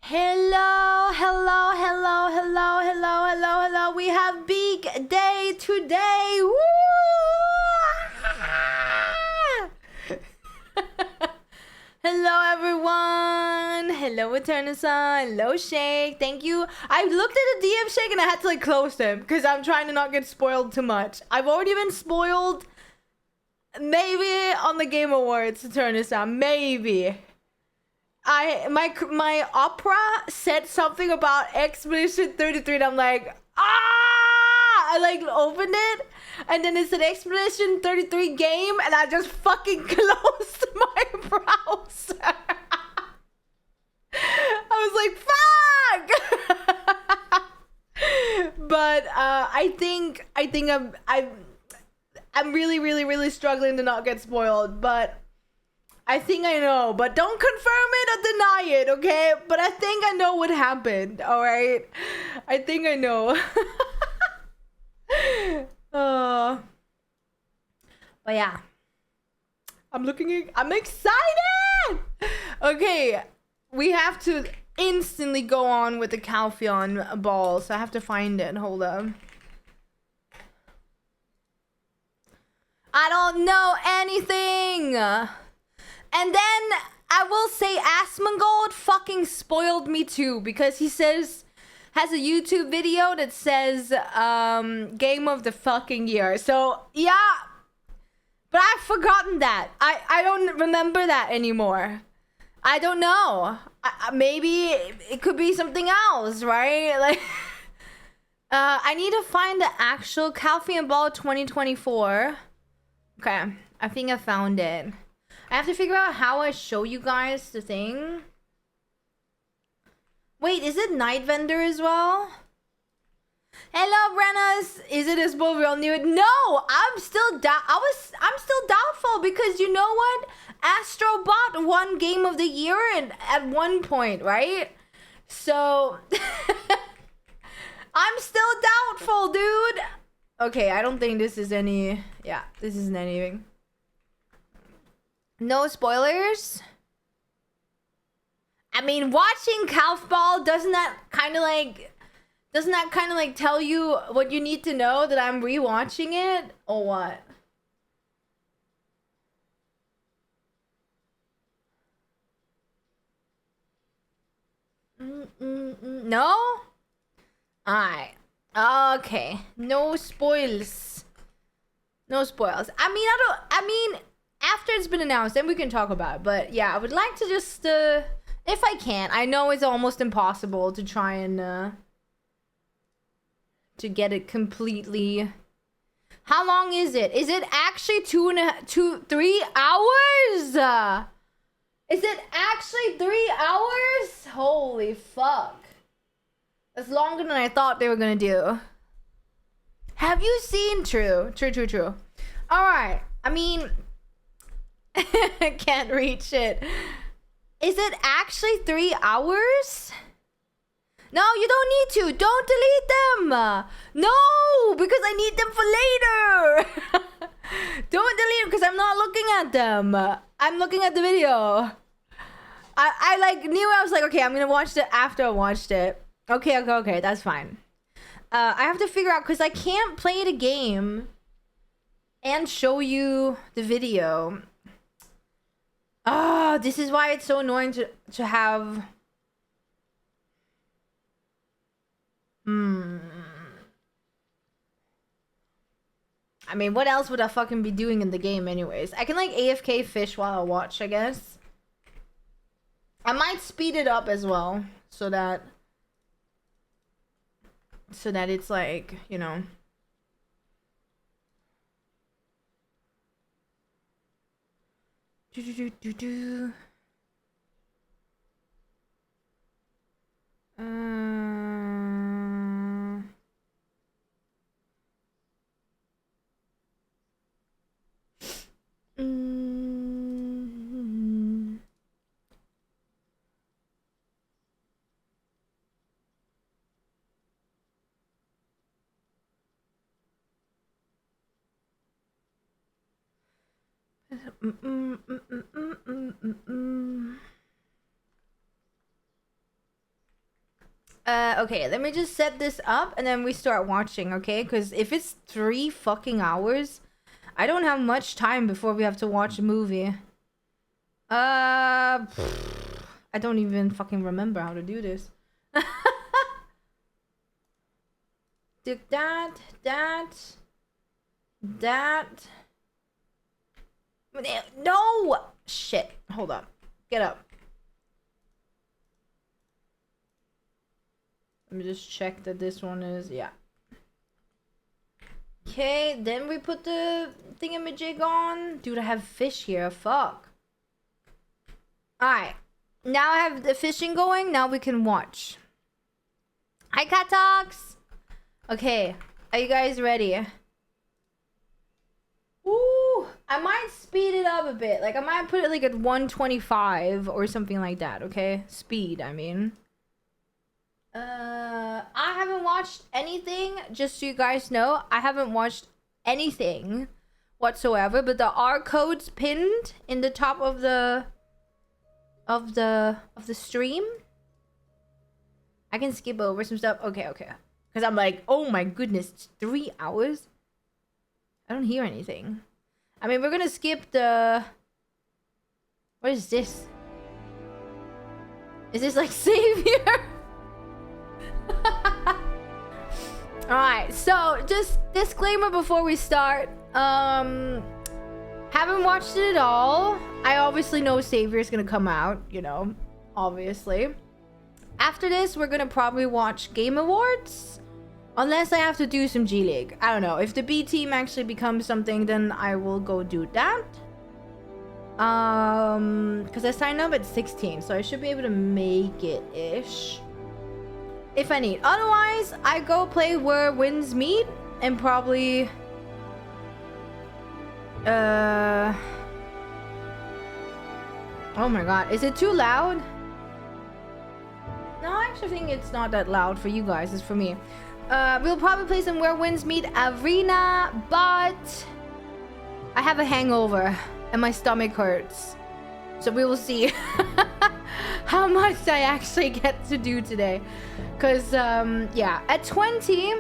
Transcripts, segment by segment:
Hello, hello, hello, hello, hello, hello, hello. We have big day today. Woo! Hello, everyone. Hello, Eternisa. Hello, Shake. Thank you. I looked at the DM Shake and I had to close them because I'm trying to not get spoiled too much. I've already been spoiled. Maybe on the Game Awards, Eternisa. Maybe. My opera said something about Expedition 33 and I'm like, I opened it and then it said Expedition 33 game and I just fucking closed my browser. I was like, fuck. But I think I'm really struggling to not get spoiled, but I think I know, but don't confirm it or deny it, okay? But I think I know what happened, alright? I think I know. But yeah. I'm excited! Okay, we have to instantly go on with the Calpheon ball, so I have to find it. Hold on. I don't know anything! And then I will say Asmongold fucking spoiled me too because he has a YouTube video that says game of the fucking year. So yeah, but I've forgotten that. I don't remember that anymore. I don't know. Maybe it could be something else, right? Like I need to find the actual Calpheon Ball 2024. Okay, I think I found it. I have to figure out how I show you guys the thing. Wait, is it Night Vendor as well? Hello, Brennas. Is it as well? We all knew it. No, I'm still doubtful because you know what? Astrobot won Game of the Year at one point, right? So I'm still doubtful, dude. Okay, I don't think this is any. Yeah, this isn't anything. No spoilers? I mean, watching Calf Ball, doesn't that kind of like tell you what you need to know that I'm rewatching it? Or what? No? Alright. Okay. No spoils. No spoils. I mean, after it's been announced, then we can talk about it. But yeah, I would like to just, if I can. I know it's almost impossible to try and, to get it completely. How long is it? Is it actually 3 hours? Is it actually 3 hours? Holy fuck. That's longer than I thought they were gonna do. Have you seen? True. Alright. I mean, can't reach it. Is it actually 3 hours? No, you don't need to. Don't delete them. No, because I need them for later. Don't delete them because I'm not looking at them. I'm looking at the video. I like knew I was like, okay, I'm gonna watch it after I watched it. Okay, that's fine. I have to figure out because I can't play the game and show you the video. Oh, this is why it's so annoying to have. I mean, what else would I fucking be doing in the game anyways? I can like AFK fish while I watch, I guess. I might speed it up as well so that it's like, you know. Okay, let me just set this up and then we start watching, okay? Because if it's 3 fucking hours, I don't have much time before we have to watch a movie. I don't even fucking remember how to do this. Do that. No! Shit. Hold up. Get up. Let me just check that this one is, yeah. Okay, then we put the thingamajig on. Dude, I have fish here. Fuck. Alright. Now I have the fishing going. Now we can watch. Hi, Cat Talks. Okay. Are you guys ready? Ooh. I might speed it up a bit. Like, I might put it like at 125 or something like that, okay? Speed, I mean. I haven't watched anything, just so you guys know. I haven't watched anything whatsoever, but there are codes pinned in the top of the stream. I can skip over some stuff. Okay. Because I'm like, oh my goodness, it's 3 hours? I don't hear anything. I mean, we're gonna skip the... What is this? Is this like Savior? Alright, so just disclaimer before we start. Haven't watched it at all. I obviously know Savior's gonna come out, you know, obviously. After this, we're gonna probably watch Game Awards. Unless I have to do some G League. I don't know. If the B team actually becomes something, then I will go do that. Because I signed up at 16, so I should be able to make it-ish. If I need. Otherwise, I go play where winds meet and probably... Oh my god. Is it too loud? No, I actually think it's not that loud for you guys. It's for me. We'll probably play some Where Winds Meet Arena, but... I have a hangover and my stomach hurts. So we will see how much I actually get to do today. Because, yeah, at 20,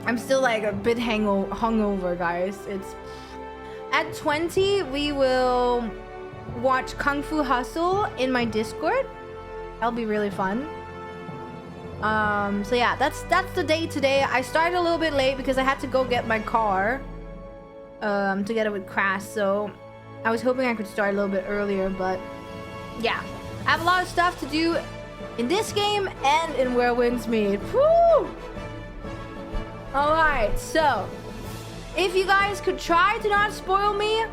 I'm still like a bit hungover, guys. It's at 20, we will watch Kung Fu Hustle in my Discord. That'll be really fun. So yeah, that's the day today. I started a little bit late because I had to go get my car together with Crash. So I was hoping I could start a little bit earlier, but yeah, I have a lot of stuff to do in this game and in Where Winds Meet. Woo! Alright, so if you guys could try to not spoil me,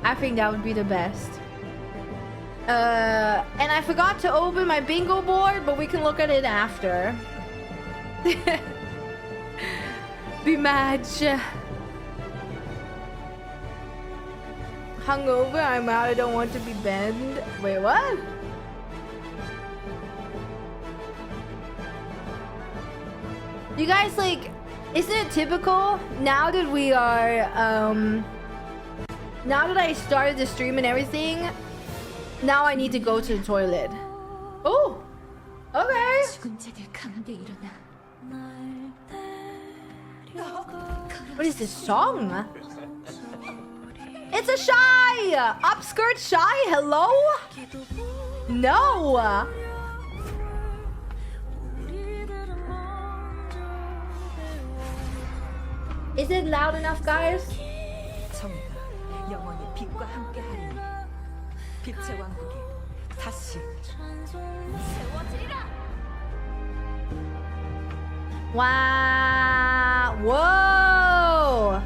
I think that would be the best. And I forgot to open my bingo board, but we can look at it after. Be match. Hungover, I'm out, I don't want to be banned. Wait, what? You guys, like, isn't it typical now that we are, now that I started the stream and everything, now I need to go to the toilet. Oh, okay. What is this song? It's a Shy! Upskirt Shy, hello? No! Is it loud enough, guys? Wow! Whoa!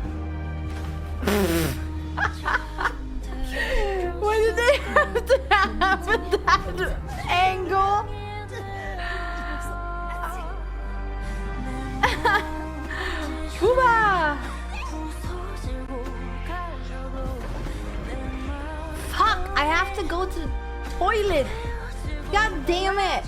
Why did they have to have that angle? Fuck! I have to go to the toilet. God damn it!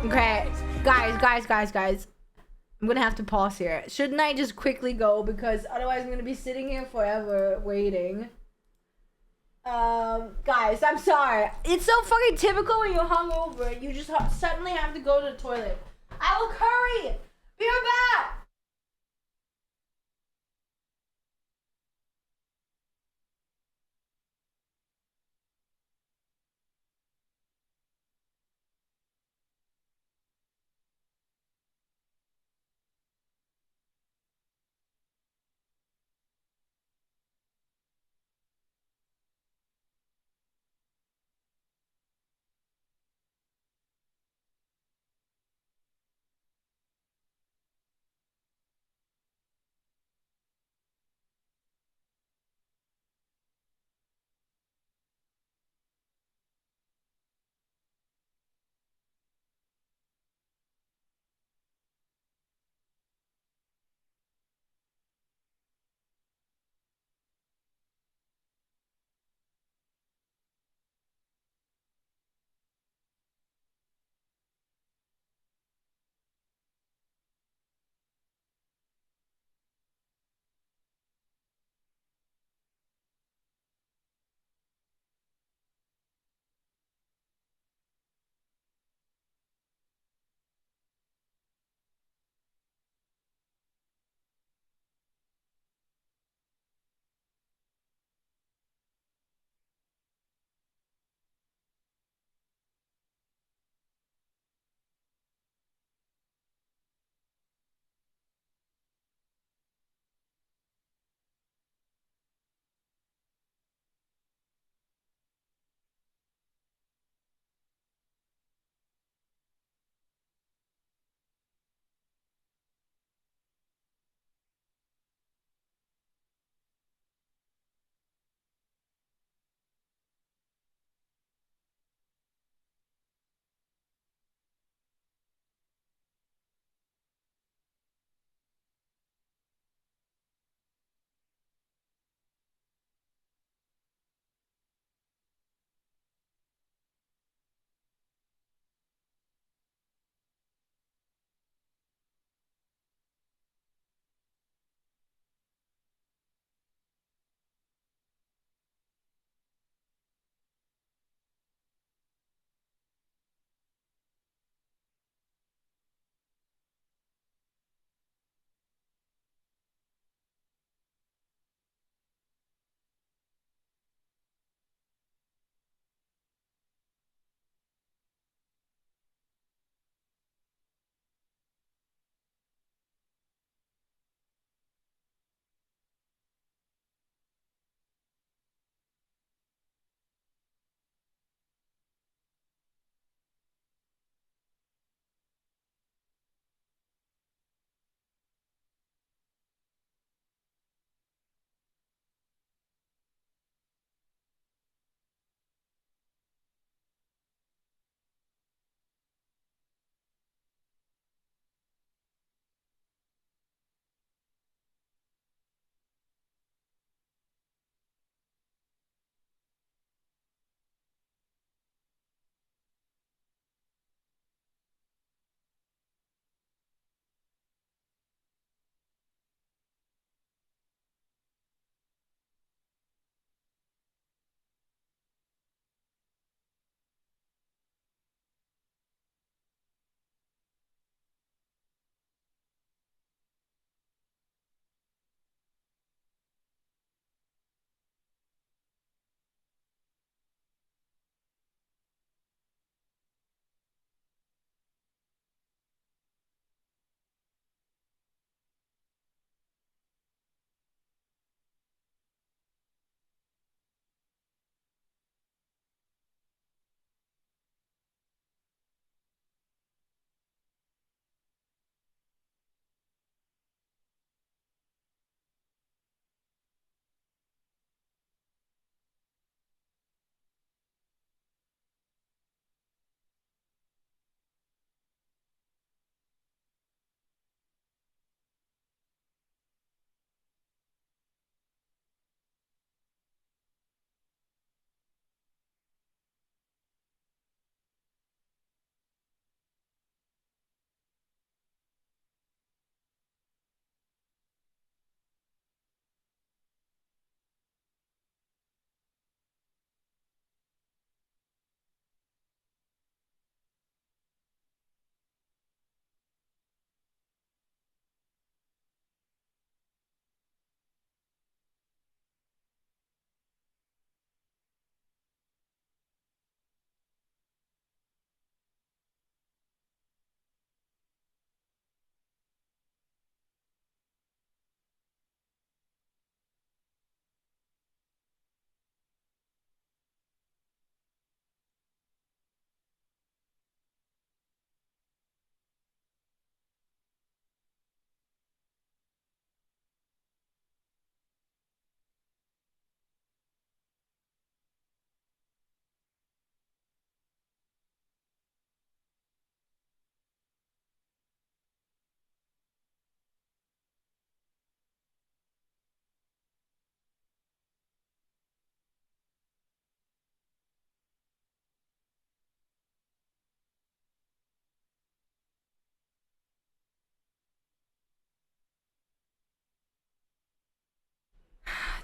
Okay, guys. I'm gonna have to pause here. Shouldn't I just quickly go, because otherwise I'm gonna be sitting here forever waiting. Guys, I'm sorry. It's so fucking typical when you're hungover. You just suddenly have to go to the toilet. I will curry. Be right back.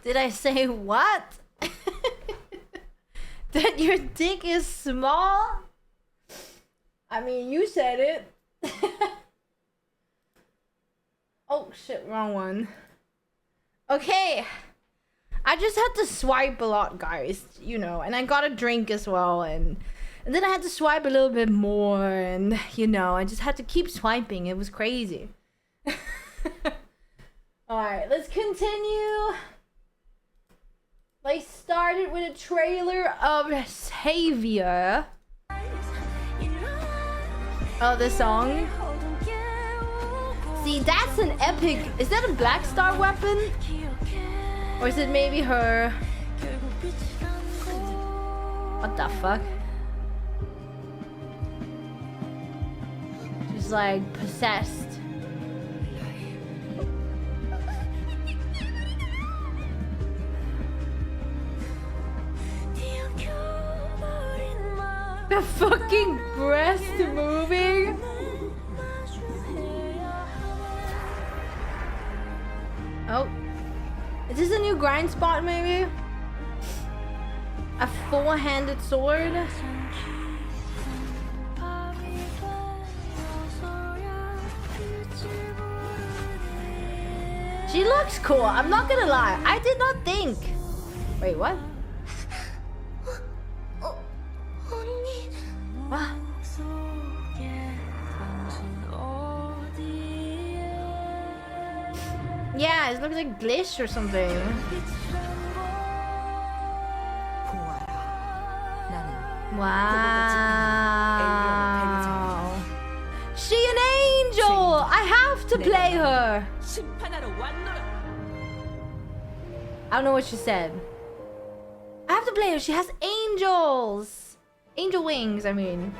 Did I say what? That your dick is small? I mean, you said it. Oh shit, wrong one. Okay. I just had to swipe a lot, guys, you know, and I got a drink as well, and then I had to swipe a little bit more, and you know, I just had to keep swiping. It was crazy. Alright, let's continue. They started with a trailer of Savior. Oh, the song. See, that's an epic. Is that a Black Star weapon? Or is it maybe her? What the fuck? She's like possessed. The fucking breast moving. Oh. Is this a new grind spot maybe? A four-handed sword? She looks cool, I'm not gonna lie. I did not think. Wait, what? What? Yeah, it looks like Glitch or something. Wow. She an angel! I have to play her! I don't know what she said. I have to play her, she has angels! Angel wings, I mean.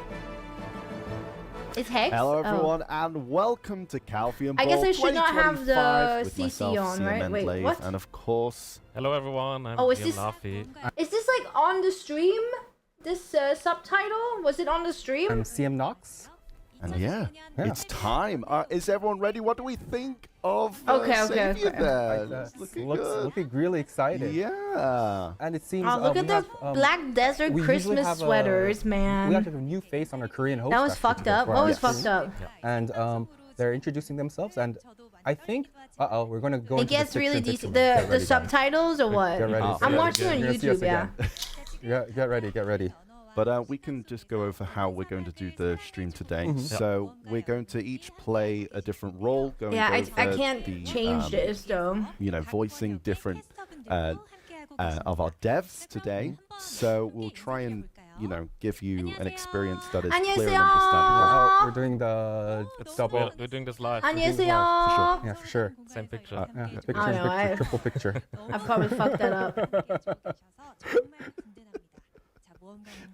It's Hex? Hello everyone and welcome to Calpheon I guess I should not have the with CC myself, on, right? CM Wait, Endley, what? And of course... Hello everyone, I'm Oh, is Ian this- Laffy. Is this like on the stream? This subtitle? Was it on the stream? I'm CM Knox. And yeah, Yeah. it's time. Is everyone ready? What do we think of Okay, Savior okay. there? Like, It's looking looks good. really excited. Yeah. And it seems. Oh, look we at the have, Black Desert we usually Christmas have sweaters, we man. have a new face on our Korean host. That was actually, fucked up. for What our was stream. fucked up? And they're introducing themselves, and I think. We're gonna go. It into gets the really description. decent. Get The ready, guys. subtitles or what? Get ready. Oh. I'm Yeah, watching on You're gonna see us YouTube, yeah. again. Get ready. Get ready. But we can just go over how we're going to do the stream today. So we're going to each play a different role. Going Yeah, I over can't the, change this though. you know, voicing different of our devs today. So we'll try and, you know, give you an experience that is clear and 안녕하세요. understandable. We're doing the double. We're doing this live. 안녕하세요. Yeah, for sure. Same picture. Yeah, picture, I know, picture, triple picture. I probably fucked that up.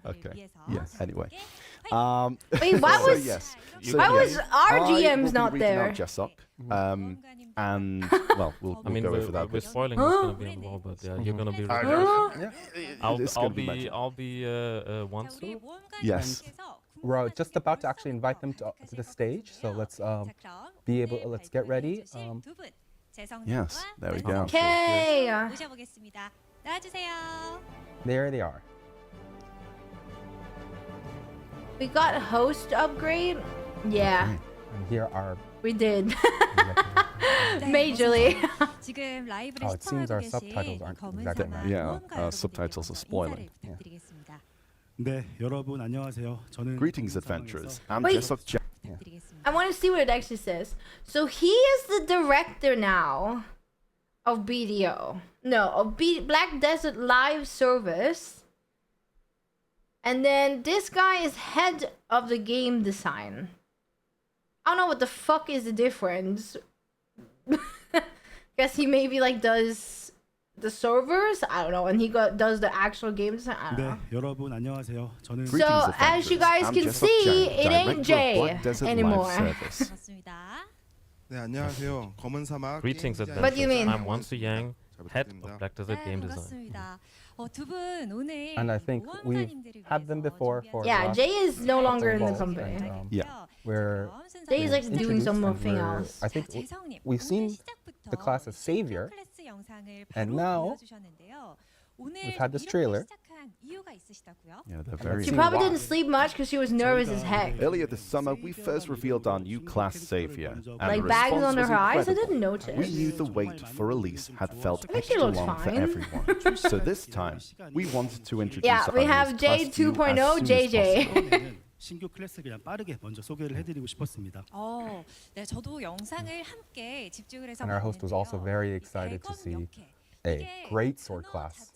Okay. Yeah. Anyway. Wait, why so was yes. why was yes. our I will GM's be not reading there? out Jessoc, and well, we'll I mean, go over that. we're Bit. spoiling who's gonna be on the wall, but yeah, you're gonna be. Huh? It's gonna be magic. I'll be Wansu. Yes. We're just about to actually invite them to the stage, so let's let's get ready. Yes. There we go. Okay. 모셔보겠습니다. 나와주세요. There they are. We got a host upgrade. Yeah, And here are. we did. Majorly. 지금 라이브를 Oh, it seems our 시청하고 subtitles 계신 aren't 검은 exactly 사막 right. Yeah, 무언가요? subtitles are spoiling. 인사를 부탁드리겠습니다. 네, 여러분 안녕하세요. 저는 Greetings, adventurers. I'm Wait. Jessoc. 부탁드리겠습니다. I want to see what it actually says. So he is the director now of BDO. No, of Black Desert Live Service. And then this guy is head of the game design. I don't know what the fuck is the difference. Guess he maybe like does the servers. I don't know, and he does the actual game design. I don't 네, know. 여러분 안녕하세요. 저는 So, as you guys I'm can Jessoc see, Jang, it ain't director of Jay Black Desert anymore. Live Service. 반갑습니다. 네, 안녕하세요. 검은 사막 Greetings, 게임 디자인 What do you mean? I'm Wansu Yang, head 부탁드립니다. of Black Desert 네, Game Design. 반갑습니다. 두 분 오늘 And I think we've had them before for. Yeah, the last Jay is no longer in the involved, company. and, Yeah. Jay is like doing introduced and something we're- else. I think we've seen the class as Savior, And now we've had this trailer. Yeah, they're very. She See probably why. didn't sleep much because she was nervous as heck. Earlier this summer, we first revealed our new class savior. And Like the bags response under was her eyes? I incredible. didn't notice. We knew the wait for release had felt I think she extra looks long for fine. everyone. So this time, we wanted to introduce Yeah, we our have newest class J to you 2.0, as soon as JJ. possible. 신규 클래스 그냥 빠르게 먼저 소개를 해드리고 싶었습니다. 네, 저도 영상을 함께 집중을 해서 And our host was also very excited to see a great sword class.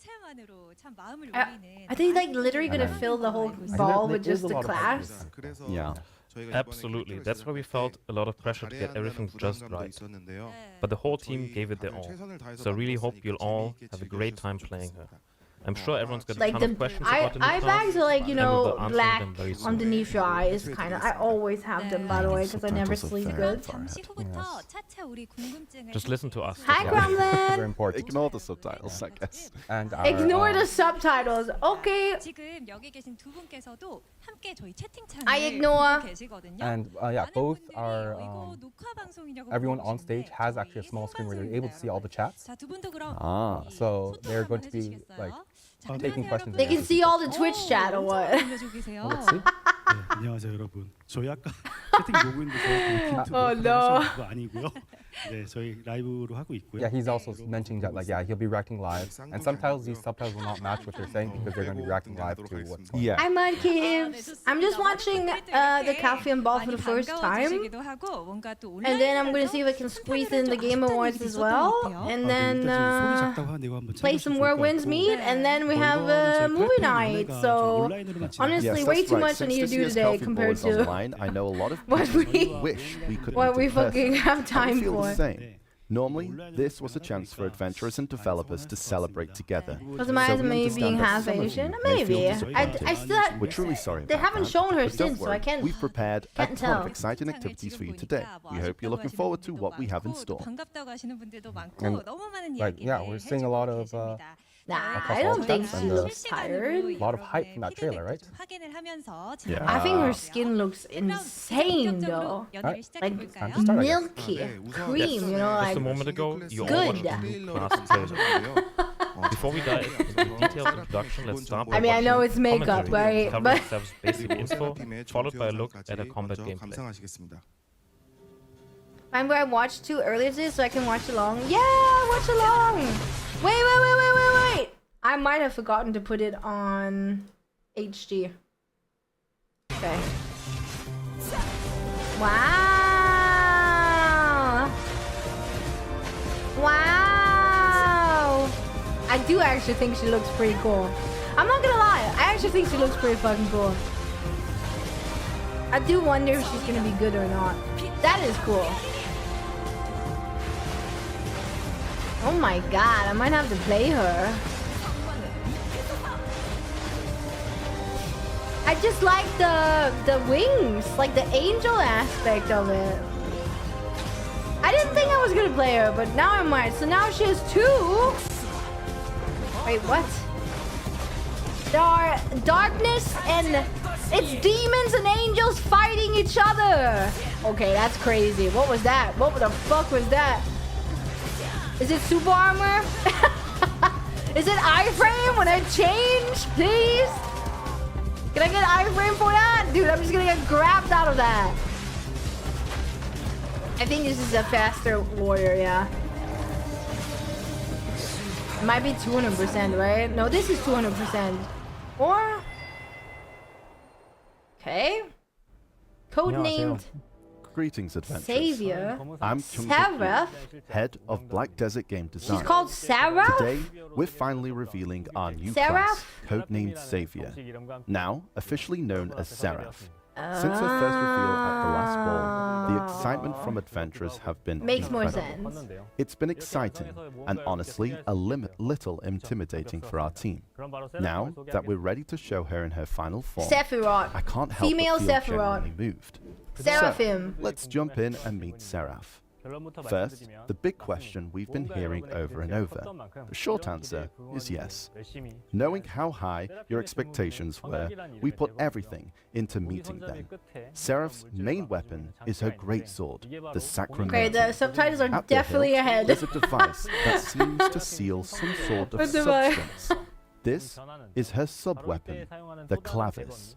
Are they like literally gonna And fill the whole think ball there with is just a the lot of class? 그래서 Yeah. 저희가 Absolutely. That's why we felt a lot of pressure to get everything just right. But the whole team gave it their all. So I really hope you'll all have a great time playing her. I'm sure everyone's got a Like ton the of questions about the new eye class, bags are like, you and we know, will answer black them very soon. underneath your eyes, kind of. I always have them, by the way, because I never Subtitles are sleep very good. 잠시 후부터 차차 우리 궁금증을 Just listen to us. Hi, that's all. Very Gremlin. important. Ignore the subtitles, I guess. And our, Ignore the subtitles. Okay. 지금 여기 계신 두 분께서도 함께 저희 채팅창을 I ignore. 보고 계시거든요. And yeah, 많은 both 분들이 are 이거 녹화 방송이냐고 everyone on 물어보시는데 stage has actually a small screen where they're able to see all the chats. 자, 두 분도 그럼 Ah. So 소통 they're 한번 going to be 해주시겠어요? like 자, taking 안녕하세요, questions. They 여러분. can see all the Twitch chat or what? 알려주고 계세요. Let's see. 네, 안녕하세요 여러분. 저희 아까 채팅 보고 있는데 저희 빈트 Oh, no. 그거 아니고요. 네, 저희 라이브로 하고 있고요. Yeah, he's also mentioning that like yeah, he'll be reacting live, and sometimes these subtitles will not match what they're saying because they're going to be reacting live to what's going on. Yeah. Hi, Mudkips. I'm just watching the Calpheon ball for the first time. And then I'm gonna see if I can squeeze in the Game Awards as well. And then 일단 지금 소리 작다고 하는데 이거 한번 play some Where Winds Meet. And then we have a movie night. So honestly, Yes, way that's too right. much I Since need to this do year's today Calpheon compared Ball is to online, I know a lot of what people we wish we could what we meet in person. fucking have I time feel the for. same. Normally, this was a chance for adventurers and developers to celebrate together. Was my So eyes we maybe being understand that half some of you Asian? may feel Maybe. disappointed. I still. We're truly sorry They about haven't that, shown her but don't since, so I worry, can't- we've prepared a can't ton tell. of exciting activities for you today. We hope you're looking forward to what we have in store. 반갑다고 하시는 분들도 많고 And, 너무 많은 like, 이야기를 yeah, we're seeing a lot of, 해주고 계십니다. Nah, across I all don't think chats she and, looks tired. A lot of hype from that trailer, right? 확인을 하면서 Yeah. I think her skin looks insane though. 연애를 시작해 Like 볼까요? Start, I guess. milky cream, you know, Just like a moment ago, you all Good. watched the new class trailer. Before we dive into the detailed introduction, let's start by I mean, I know watching it's makeup, commentary right? covering But Sev's basic info, followed by a look at a combat gameplay. 감상하시겠습니다. remember I watched two earlier today, so I can watch along. Yeah, watch along. Wait. I might have forgotten to put it on HD. Okay. Wow. Wow. I do actually think she looks pretty cool. I'm not gonna lie. I actually think she looks pretty fucking cool. I do wonder if she's gonna be good or not. That is cool. Oh my god, I might have to play her. I just like the wings, like the angel aspect of it. I didn't think I was gonna play her, but now I might. So now she has two. Wait, what? There are darkness and it's demons and angels fighting each other. Okay, that's crazy. What was that? What the fuck was that? Is it super armor? Is it iframe? When I change, please? Can I get iframe for that? Dude, I'm just gonna get grabbed out of that. I think this is a faster warrior, yeah. It might be 200%, right? No, this is 200%. Or... Okay. Codenamed Greetings, adventurers. Savior. I'm Seraph? head of Black Desert Game Design. She's called Seraph? Today, we're finally revealing our new Seraph? class, codenamed Savior, now officially known as Seraph. Since her first reveal at the last ball, the excitement from adventurers have been Makes more incredible. sense. It's been exciting and honestly a little intimidating for our team. Now that we're ready to show her in her final form, Sephiroth. I can't help Female but feel Sephiroth. genuinely moved. Seraphim. So, let's jump in and meet Seraph. First, the big question we've been hearing over and over. The short answer is yes. Knowing how high your expectations were, we put everything into meeting them. Seraph's main weapon is her greatsword, the Sacramentum. Okay, the subtitles are At the definitely hilt, ahead. there's a device that seems to seal some sort of What device? substance. This is her sub-weapon, the clavis.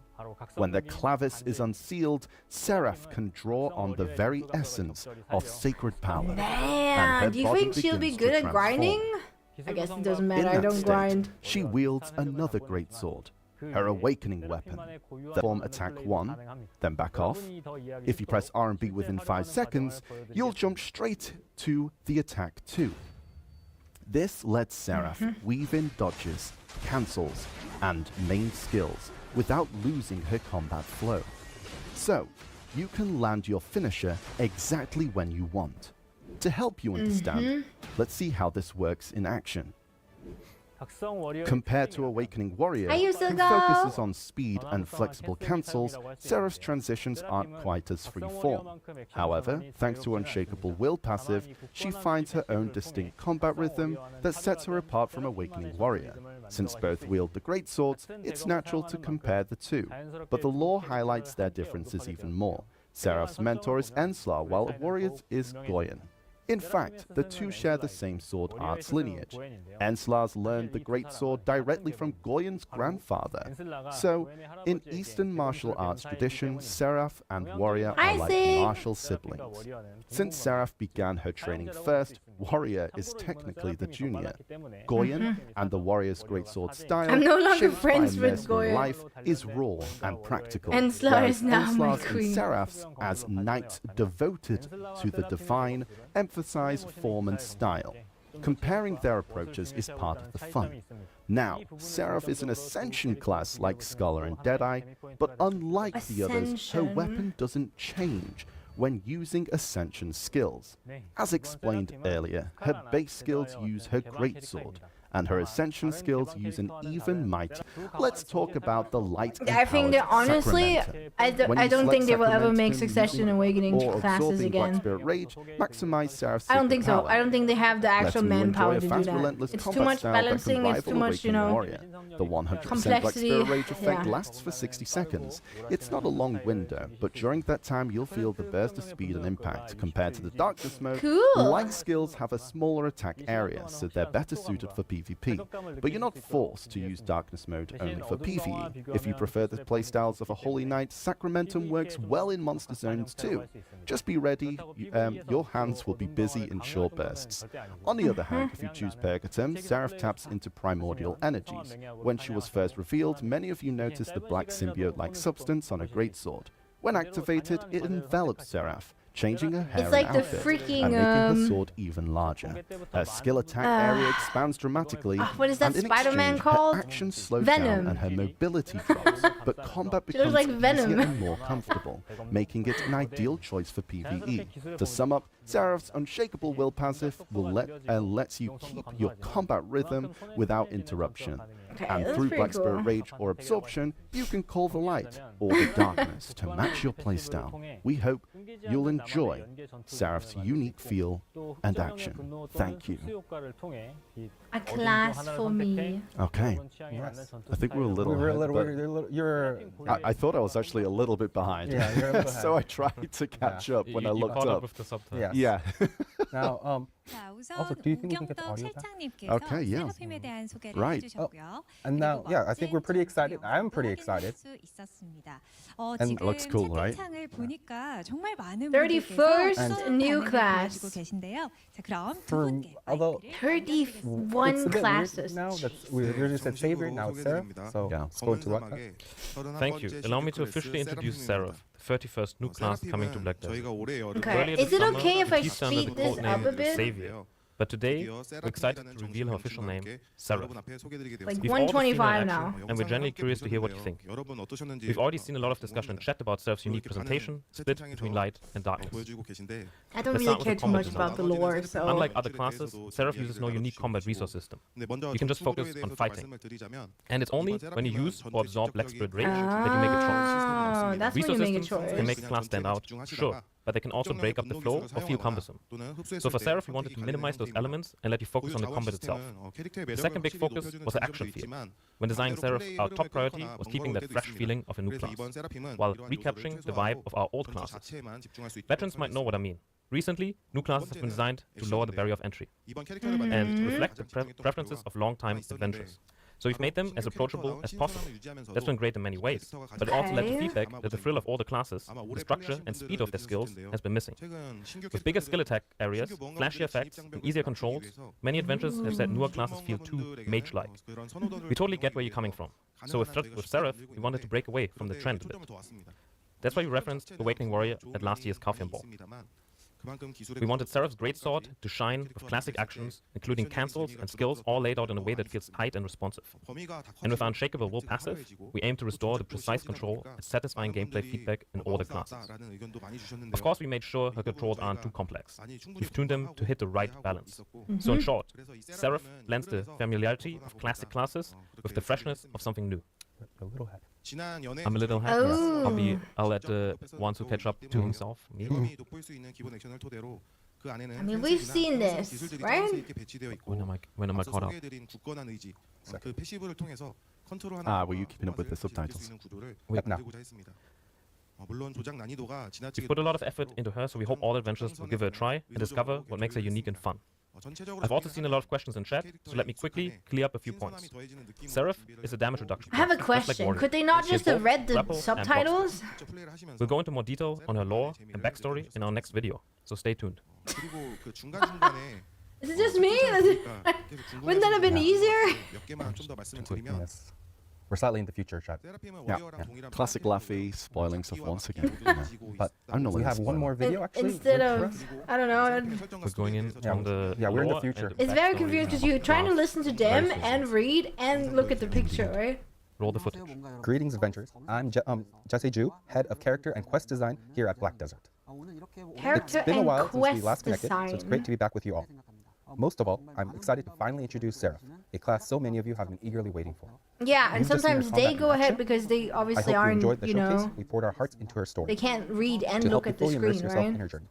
When the clavis is unsealed, Seraph can draw on the very essence of sacred power. and her Man, do you body think she'll be begins good to at grinding? transform. I guess it doesn't In matter, I that don't state, grind. she wields another great sword, her awakening weapon. Perform attack 1, then back off. If you press R and B within 5 seconds, you'll jump straight to the attack 2. This lets Seraph weave in dodges, cancels, and main skills without losing her combat flow. So, you can land your finisher exactly when you want. To help you understand, let's see how this works in action. Compared to Awakening Warrior, I used to who go. focuses on speed and flexible cancels, Seraph's transitions aren't quite as free-form. However, thanks to Unshakable Will passive, she finds her own distinct combat rhythm that sets her apart from Awakening Warrior. Since both wield the greatswords, it's natural to compare the two, but the lore highlights their differences even more. Seraph's mentor is Enslar, while Warrior's is Goyen. In fact, the two share the same sword arts lineage. Enslar's learned the greatsword directly from Goyen's grandfather. So, in Eastern martial arts tradition, Seraph and Warrior I are like see. martial siblings. Since Seraph began her training first, Warrior is technically the junior. Goyen and the Warrior's greatsword style, I'm no longer shaped by friends with mercenary Goyen. life, is raw and practical. Enslar whereas is now my Enslar's and queen. Seraph's, as knights devoted to the divine, emphasize form and style. Comparing their approaches is part of the fun. Now, Seraph is an Ascension class like Scholar and Deadeye, but unlike the others, her Ascension. weapon doesn't change when using Ascension skills. As explained earlier, her base skills use her greatsword, and her Ascension skills use an even mighty. Let's talk about the light I think that honestly, Sacramentum. When I you don't think select they will ever make Sacramentum Succession using Awakening or classes absorbing Black again. Spirit Rage, maximize Seraph's I don't think so. superpower. I don't think they have the actual Letting you manpower enjoy to a do fast, that. relentless It's too combat much style that can balancing, it's rival too much, you Awakening know, Warrior. The 100% Black complexity. Spirit Rage effect Yeah. lasts for 60 seconds. It's not a long window, but during that time you'll feel the burst of speed and impact. Compared to the Darkness mode, Cool. light skills have a smaller attack area, so they're better suited for PvP. But you're not forced to use Darkness mode only for PvE. If you prefer the playstyles of a Holy Knight, Sacramentum works well in monster zones too. Just be ready, your hands will be busy in short bursts. On the other hand, if you choose Purgatum, Seraph taps into primordial energies. When she was first revealed, many of you noticed the black symbiote-like substance on her greatsword. When activated, it envelops Seraph, changing her hair It's like and the outfit, freaking, and making her sword even larger. Her skill attack area expands dramatically, what is that and in Spider-Man exchange, called? her action slows Venom. down and her mobility drops, but combat She looks becomes like easier Venom. and more comfortable, making it an ideal choice for PvE. To sum up, Seraph's Unshakable Will passive will lets you keep your combat rhythm without interruption. Okay, And that's through pretty Black Spirit cool. Rage or Absorption, you can call the light or the darkness to match your playstyle. We hope you'll enjoy Seraph's unique feel and action. Thank you. A class for me. Okay, Yes. I think we're a little We were a ahead, little, but we're a little, you're, I thought I was actually a little bit behind. Yeah, you're a little So I ahead. tried to catch up when I You looked caught up. with the subtitles. yeah. Yeah. Now, 자, 우선 Also, do you think we can get the 우경덕 audio back? 실장님께서 Okay, yeah. 세라핌에 대한 소개를 Right. 해주셨고요. and now, yeah, I think we're pretty excited. I'm pretty excited. And it looks cool, right? 채팅창을 보니까 정말 많은 31st 분들께서 new 반응을 class. 보여주고 계신데요. 자, 그럼 두 For- 분께 although- 마이크를 31 It's a bit classes. weird now. We usually said favorite, now it's Seraph. So Yeah. let's go into what? Thank you. Allow me to officially introduce Seraph, the 31st new class coming to Black Desert. Okay, Earlier is this it summer, okay if I she started speed the this code up name a bit? Savior. But today, we're excited to reveal her official name, Seraph. Like We've all seen her in 125 action, now. and we're genuinely curious to hear what you think. We've already seen a lot of discussion in chat about Seraph's unique presentation, split between light and darkness. I don't Let's really start with care the too much combat about the lore, so. Unlike other classes, Seraph uses no unique combat resource system. You can just focus on fighting. And it's only when you use or absorb Black Spirit Rage that you make a choice. Oh, that's when you Resource make a systems choice. can make a class stand out, sure, but they can also break up the flow or feel cumbersome. So for Seraph, we wanted to minimize those elements and let you focus on the combat itself. The second big focus was the action field. When designing Seraph, our top priority was keeping that fresh feeling of a new class, while recapturing the vibe of our old classes. Veterans might know what I mean. Recently, new classes have been designed to lower the barrier of entry and reflect the preferences of long-time adventurers. So we've made them as approachable as possible. That's been great in many ways, but it also led to feedback that the thrill of all the classes, the structure and speed of their skills has been missing. With bigger skill attack areas, flashy effects, and easier controls, many adventurers have said newer classes feel too mage-like. We totally get where you're coming from. So with Seraph, we wanted to break away from the trend a bit. That's why we referenced Awakening Warrior at last year's Calpheon Ball. We wanted Seraph's greatsword to shine with classic actions, including cancels and skills all laid out in a way that feels tight and responsive. And with our Unshakable Will passive, we aim to restore the precise control and satisfying gameplay feedback in all the classes. Of course, we made sure her controls aren't too complex. We've tuned them to hit the right balance. So in short, Seraph blends the familiarity of classic classes with the freshness of something new. A little head. I'm a little happy. Oh. I'll let the ones who catch up to himself. Me. I mean, we've seen this, right? When am I caught up? Were you keeping up with the subtitles? Wait, no. We put a lot of effort into her, so we hope all adventurers will give her a try and discover what makes her unique and fun. I've also seen a lot of questions in chat, so let me quickly clear up a few points. Seraph is a damage reduction. I have a class, just like question. Warrior. Could they not She has just have both read the grapple and subtitles? box. We'll go into more detail on her lore and backstory in our next video, so stay tuned. Is it just me? Wouldn't that have been easier? Yes. We're slightly in the future, chat. Yeah. Classic Laffy spoiling stuff once again. But I'm not we have one more video actually. Instead for of, us. I don't know. We're going in on the we're in the lore future. and the It's very backstory confusing because and you're trying to class. listen to them Very and read and look at the picture, right? Roll the footage. Greetings, adventurers. I'm Jesse Ju, head of character and quest design here at Black Desert. Character It's been a and while since we quest last connected, so it's great to design. be back with you all. Most of all, I'm excited to finally introduce Seraph, a class so many of you have been eagerly waiting for. Yeah, and You've just seen her sometimes combat they in go ahead action. because they I obviously hope you aren't, enjoyed the you showcase. know, We poured our hearts into her story they can't read and to look help you at the fully immerse screen, yourself in right? her journey.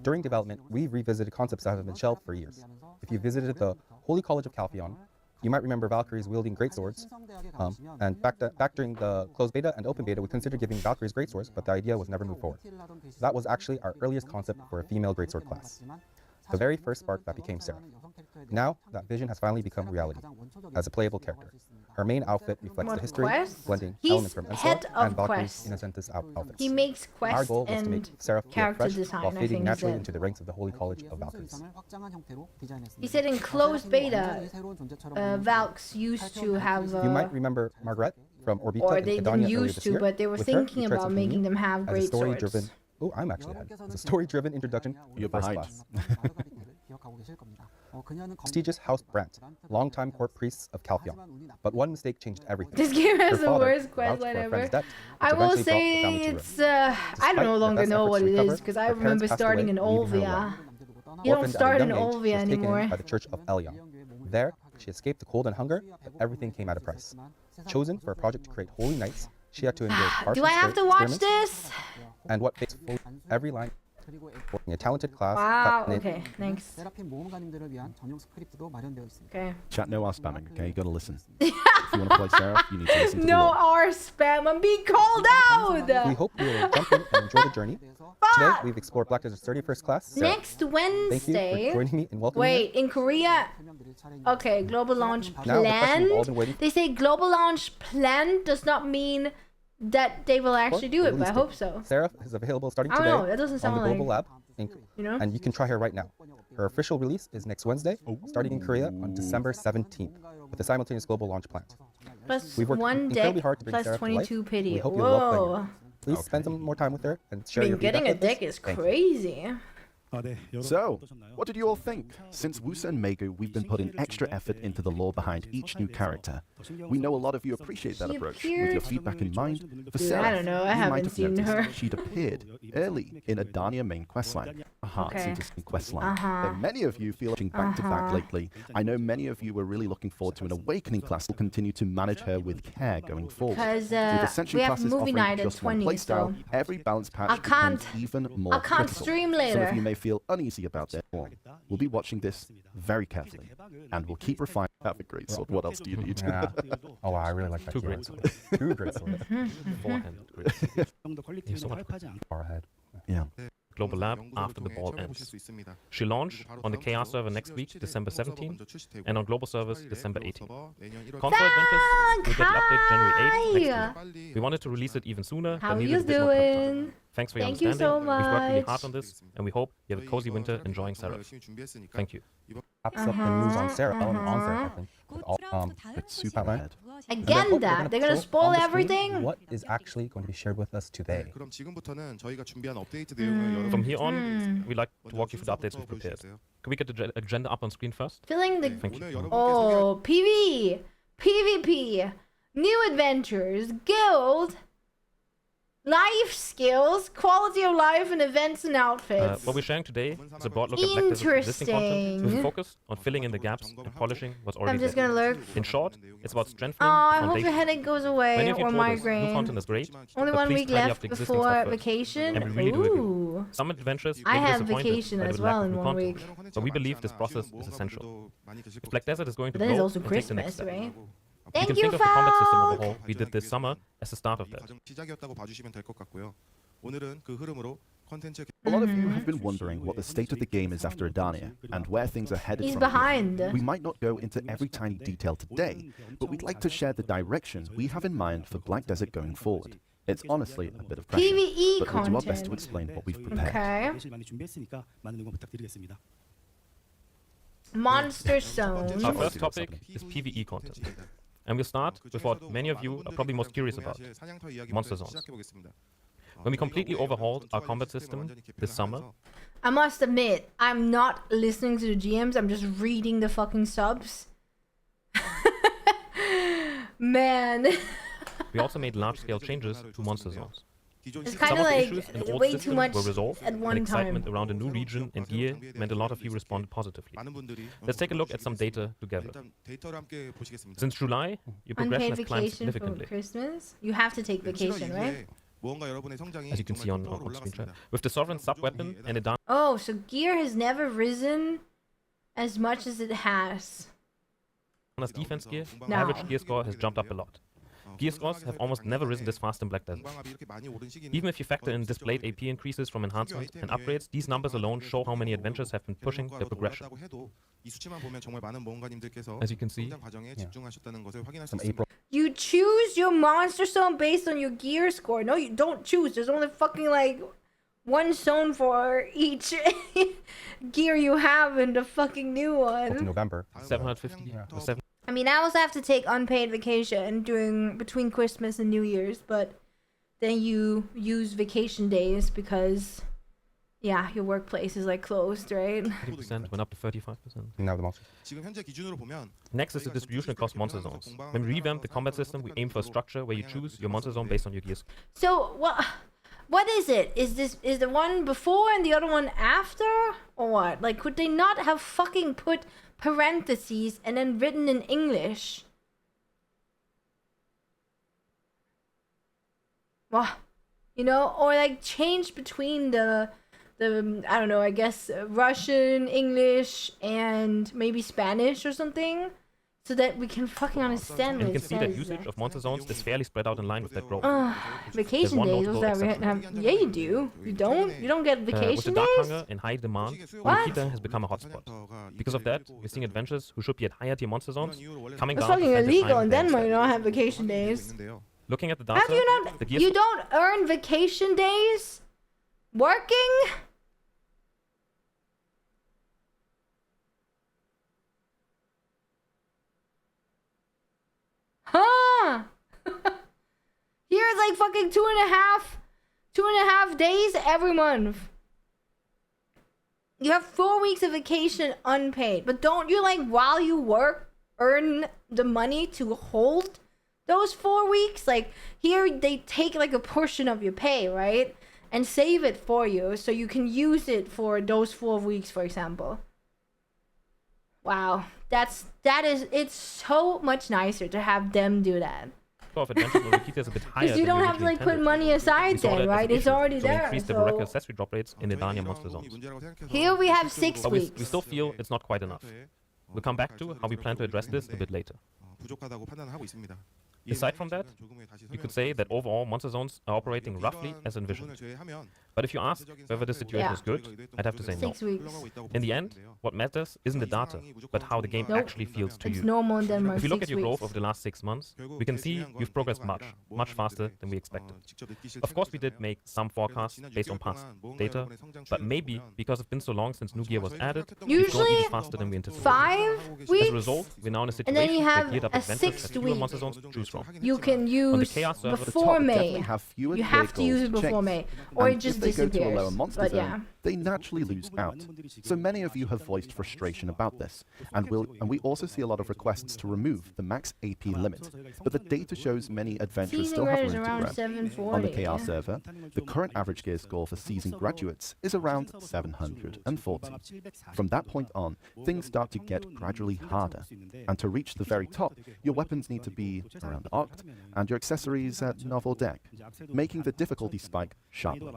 During development, we've revisited concepts that have been shelved for years. If you visited the Holy College of Calpheon, you might remember Valkyries wielding greatswords. And back during the closed beta and open beta, we considered giving Valkyries greatswords, but the idea was never moved forward. That was actually our earliest concept for a female greatsword class. The very first spark that became Seraph. Now, that vision has finally become reality, as a playable character. Her main outfit reflects What the history, quest? blending He's elements from head Ensor and of Valkyrie's quest. Innocentus outfits. He makes Our quest goal was to make and Seraph feel character fresh design, while I fading think he naturally said. into the ranks of the Holy College of Valkyries. He said in closed beta, Valks used to have, You might remember Margaret from Orbita or and they Cadania didn't earlier used this to, year. but they were With her, we thinking tried about something making new them have as a great story-driven. swords. Oh, I'm actually ahead. As a story-driven introduction You're to first behind. class. Prestigious House Brandt, longtime court priests of Calpheon. But one mistake changed everything. This game Her has the father worst quest vouched for a line friend's ever. debt, I which will eventually brought the say family to ruin. it's, I Despite no the longer best know efforts what to it recover, is because I her parents remember passed starting away, in leaving her Olvia. alone. You don't Orphaned at a start in young age, she Olvia was taken anymore. in by the Church of Elyon. There, she escaped the cold and hunger, but everything came at a price. Chosen for a project to create holy knights, she had to endure harsh Do I have to watch experiments this? and what faced fully every line. Working a talented class. Wow, that okay, thanks. Okay. Chat, no R spamming, okay? You gotta listen. If you want to play Seraph, you need to listen to the No lore. R spam, I'm being called We out! hope you will jump in and enjoy the journey. Today, we've explored Black Desert's 31st class, Seraph. Next Thank you Wednesday. for joining me in welcoming Wait, in Korea. Okay, global launch Now, the question we've all been planned. waiting They say global launch planned does not mean that they will actually do it, but I hope so. Seraph is available starting I don't today know, that doesn't on sound the Global like, Lab, Inc. you know? And you can try her right now. Her official release is next Wednesday, starting in Korea on December 17th, with a simultaneous global launch planned. Plus We've worked one incredibly deck hard to bring plus Seraph to life. 22 pity. We hope you'll love playing Whoa. her. Please spend some more time with her and share I your mean, getting a feedback with us. deck is Thank you. crazy. So, what did you all think? Since Wusa and Megu, we've been putting extra effort into the lore behind each new character. We know a lot of you appreciate that She approach. With appeared- your feedback in mind, for Dude, Sarah, I don't know, I you might haven't have seen noticed her. she'd appeared early in a Dania main questline, a Hearts Okay. into Skin questline. Though many of you feel watching back to back lately, I know many of you were really looking forward to an Awakening class. Will continue to manage her with care going forward. Because With Ascension we have classes movie offering night at just one 20, playstyle, so every balance patch I can't- becomes even more I can't critical. stream Some later. of you may feel uneasy about their form. We'll be watching this very carefully, and we'll keep refining. Have a great sword. What else do you need? Yeah. Oh wow, I really like that. Two keyword. great swords. 2 great swords. Beforehand. Great. So much Far ahead. Yeah. Global Lab after the ball ends. She'll launch on the KR server next week, December 17th, and on global servers, December 18th. Console Adventures will get the update January 8th next week. We wanted to release it even sooner, how but are needed you additional prep time. doing? Thanks for your Thank you understanding. so We've worked really much. hard on this, and we hope you have a cozy winter enjoying Seraph. Thank you. Wraps up the news on Sarah and on Sarah, I think. 곧 With all, 드라프트 다음 it's 소식을 super bad. 무엇이- And then Again, what we're that they're gonna show spoil on the screen everything. What is actually going to be shared with us today? 그럼 지금부터는 저희가 준비한 업데이트 내용을 From 여러분 here on, we'd like to walk you through the updates we've prepared. Can we get the agenda up on screen first? Feeling the Thank you. oh PvP, new adventures, guild, life skills, quality of life, and events and outfits. What we're sharing today is a broad look at Black Desert's existing content with a Interesting. focus on filling in the gaps and polishing what's already I'm just there. gonna lurk. In short, it's about Oh, strengthening I the hope your foundation. headache goes Many away of you or told us new migraine. content is great, Only but 1 please week tidy up left the existing before stuff first. vacation. And we really do agree. Ooh. Some adventures I may be have disappointed vacation by the as lack well of in new 1 content. week. But we believe this process is essential. If Black Desert is going to But then it's grow also and take the Christmas, next step, right? you Thank can you, think of the combat system Falk. overhaul we did this summer as the start of that. 시작이었다고 봐주시면 될 것 같고요. 오늘은 그 흐름으로 컨텐츠 A lot of you have been wondering what the state of the game is after Adania and where things are headed He's from behind. here. We might not go into every tiny detail today, but we'd like to share the direction we have in mind for Black Desert going forward. It's honestly a bit of pressure, PvE but we'll do our best to content. explain what we've prepared. Okay. 많이 준비했으니까 많은 응원 부탁드리겠습니다. Monster Zone. Our first topic is PvE content. And we'll start with what many of you are probably most curious about, monster zones. When we completely overhauled our combat system this summer, I must admit, I'm not listening to the GMs, I'm just reading the fucking subs. Man. we also made large-scale changes to monster zones. It's Some kind of of the like issues in the old way too system much were resolved, at and one excitement time. around a new region and gear meant a lot of you responded positively. Let's take a look at some data together. Since July, your progression Unpaid has climbed vacation for significantly, Christmas? You have to take vacation, right? as you can see on screen chat. With the Sovereign sub-weapon and a down Oh, so gear has never risen as much as it has. as defense gear, No. average gear score has jumped up a lot. Gear scores have almost never risen this fast in Black Desert. Even if you factor in displayed AP increases from enhancements and upgrades, these numbers alone show how many adventures have been pushing their progression. As you can see, Some April You choose your monster zone based on your gear score. No, you don't choose. There's only fucking like one zone for each gear you have in the fucking new to one. November. 750 Yeah. or 7 I mean, I also have to take unpaid vacation during between Christmas and New Year's, but then you use vacation days because, yeah, your workplace is like closed, right? 30% went up to 35%. Now the monster. Next is the distribution across monster zones. When we revamped the combat system, we aim for a structure where you choose your monster zone based on your gear score. So what is it? Is the one before and the other one after, or what? Like, could they not have fucking put parentheses and then written in English? Well, you know, or like change between the I don't know, I guess Russian, English, and maybe Spanish or something, so that we can fucking understand And what you it can see that says. usage of monster zones is fairly spread out in line with that growth. Vacation one days. notable Was that exception. yeah, you do. You don't. You don't get With the vacation dark days. hunger and high demand, What? Nikita has become a hotspot. Because of that, we're seeing adventurers who should be at higher tier monster zones coming It's down to fucking spend their illegal time in there Denmark. You instead. don't have vacation days. Looking at the How data, do you not? the gear You don't earn vacation days working. Huh? Here it's like fucking 2.5 days every month. You have 4 weeks of vacation unpaid, but don't you like while you work earn the money to hold those 4 weeks? Like here they take like a portion of your pay, right? And save it for you so you can use it for those 4 weeks, for example. Wow, it's so much nicer to have them do that. Of adventure is a bit higher. Because you don't have to like put money aside then, right? It's already there. Increase the miraculous accessory drop rates in the Dania monster zones. Here we have 6 But weeks. we still feel it's not quite enough. We'll come back to how we plan to address this a bit later. Aside from that, you could say that overall monster zones are operating roughly as envisioned. But if you ask whether the situation is good, I'd have to say no. 6 weeks. In the end, what matters isn't the data, but how the game actually feels to It's you. normal in Denmark. If you look 6 at your growth weeks. over the last 6 months, we can see you've progressed much faster than we expected. Of course, we did make some forecasts based on past data, but maybe because it's been so long since new gear was added, we've grown Usually even faster than we anticipated. 5 As weeks. a result, we're now in a And then situation you where have geared up a adventures 6th have fewer week. monster zones to choose from. You can use Chaos server, the before top May. definitely have fewer You have to clear use it goals to before chase. May, or And it just if they go to a disappears. lower monster But zone, yeah. they naturally lose out. So many of you have voiced frustration about this, and we also see a lot of requests to remove the max AP limit. But the data shows many adventurers Season still have grade is room to around grow. 740. On the KR server, the current average gear score for seasoned graduates is around 740. From that point on, things start to get gradually harder, and to reach the very top, your weapons need to be around Oct, and your accessories at Novel Deck, making the difficulty spike sharply.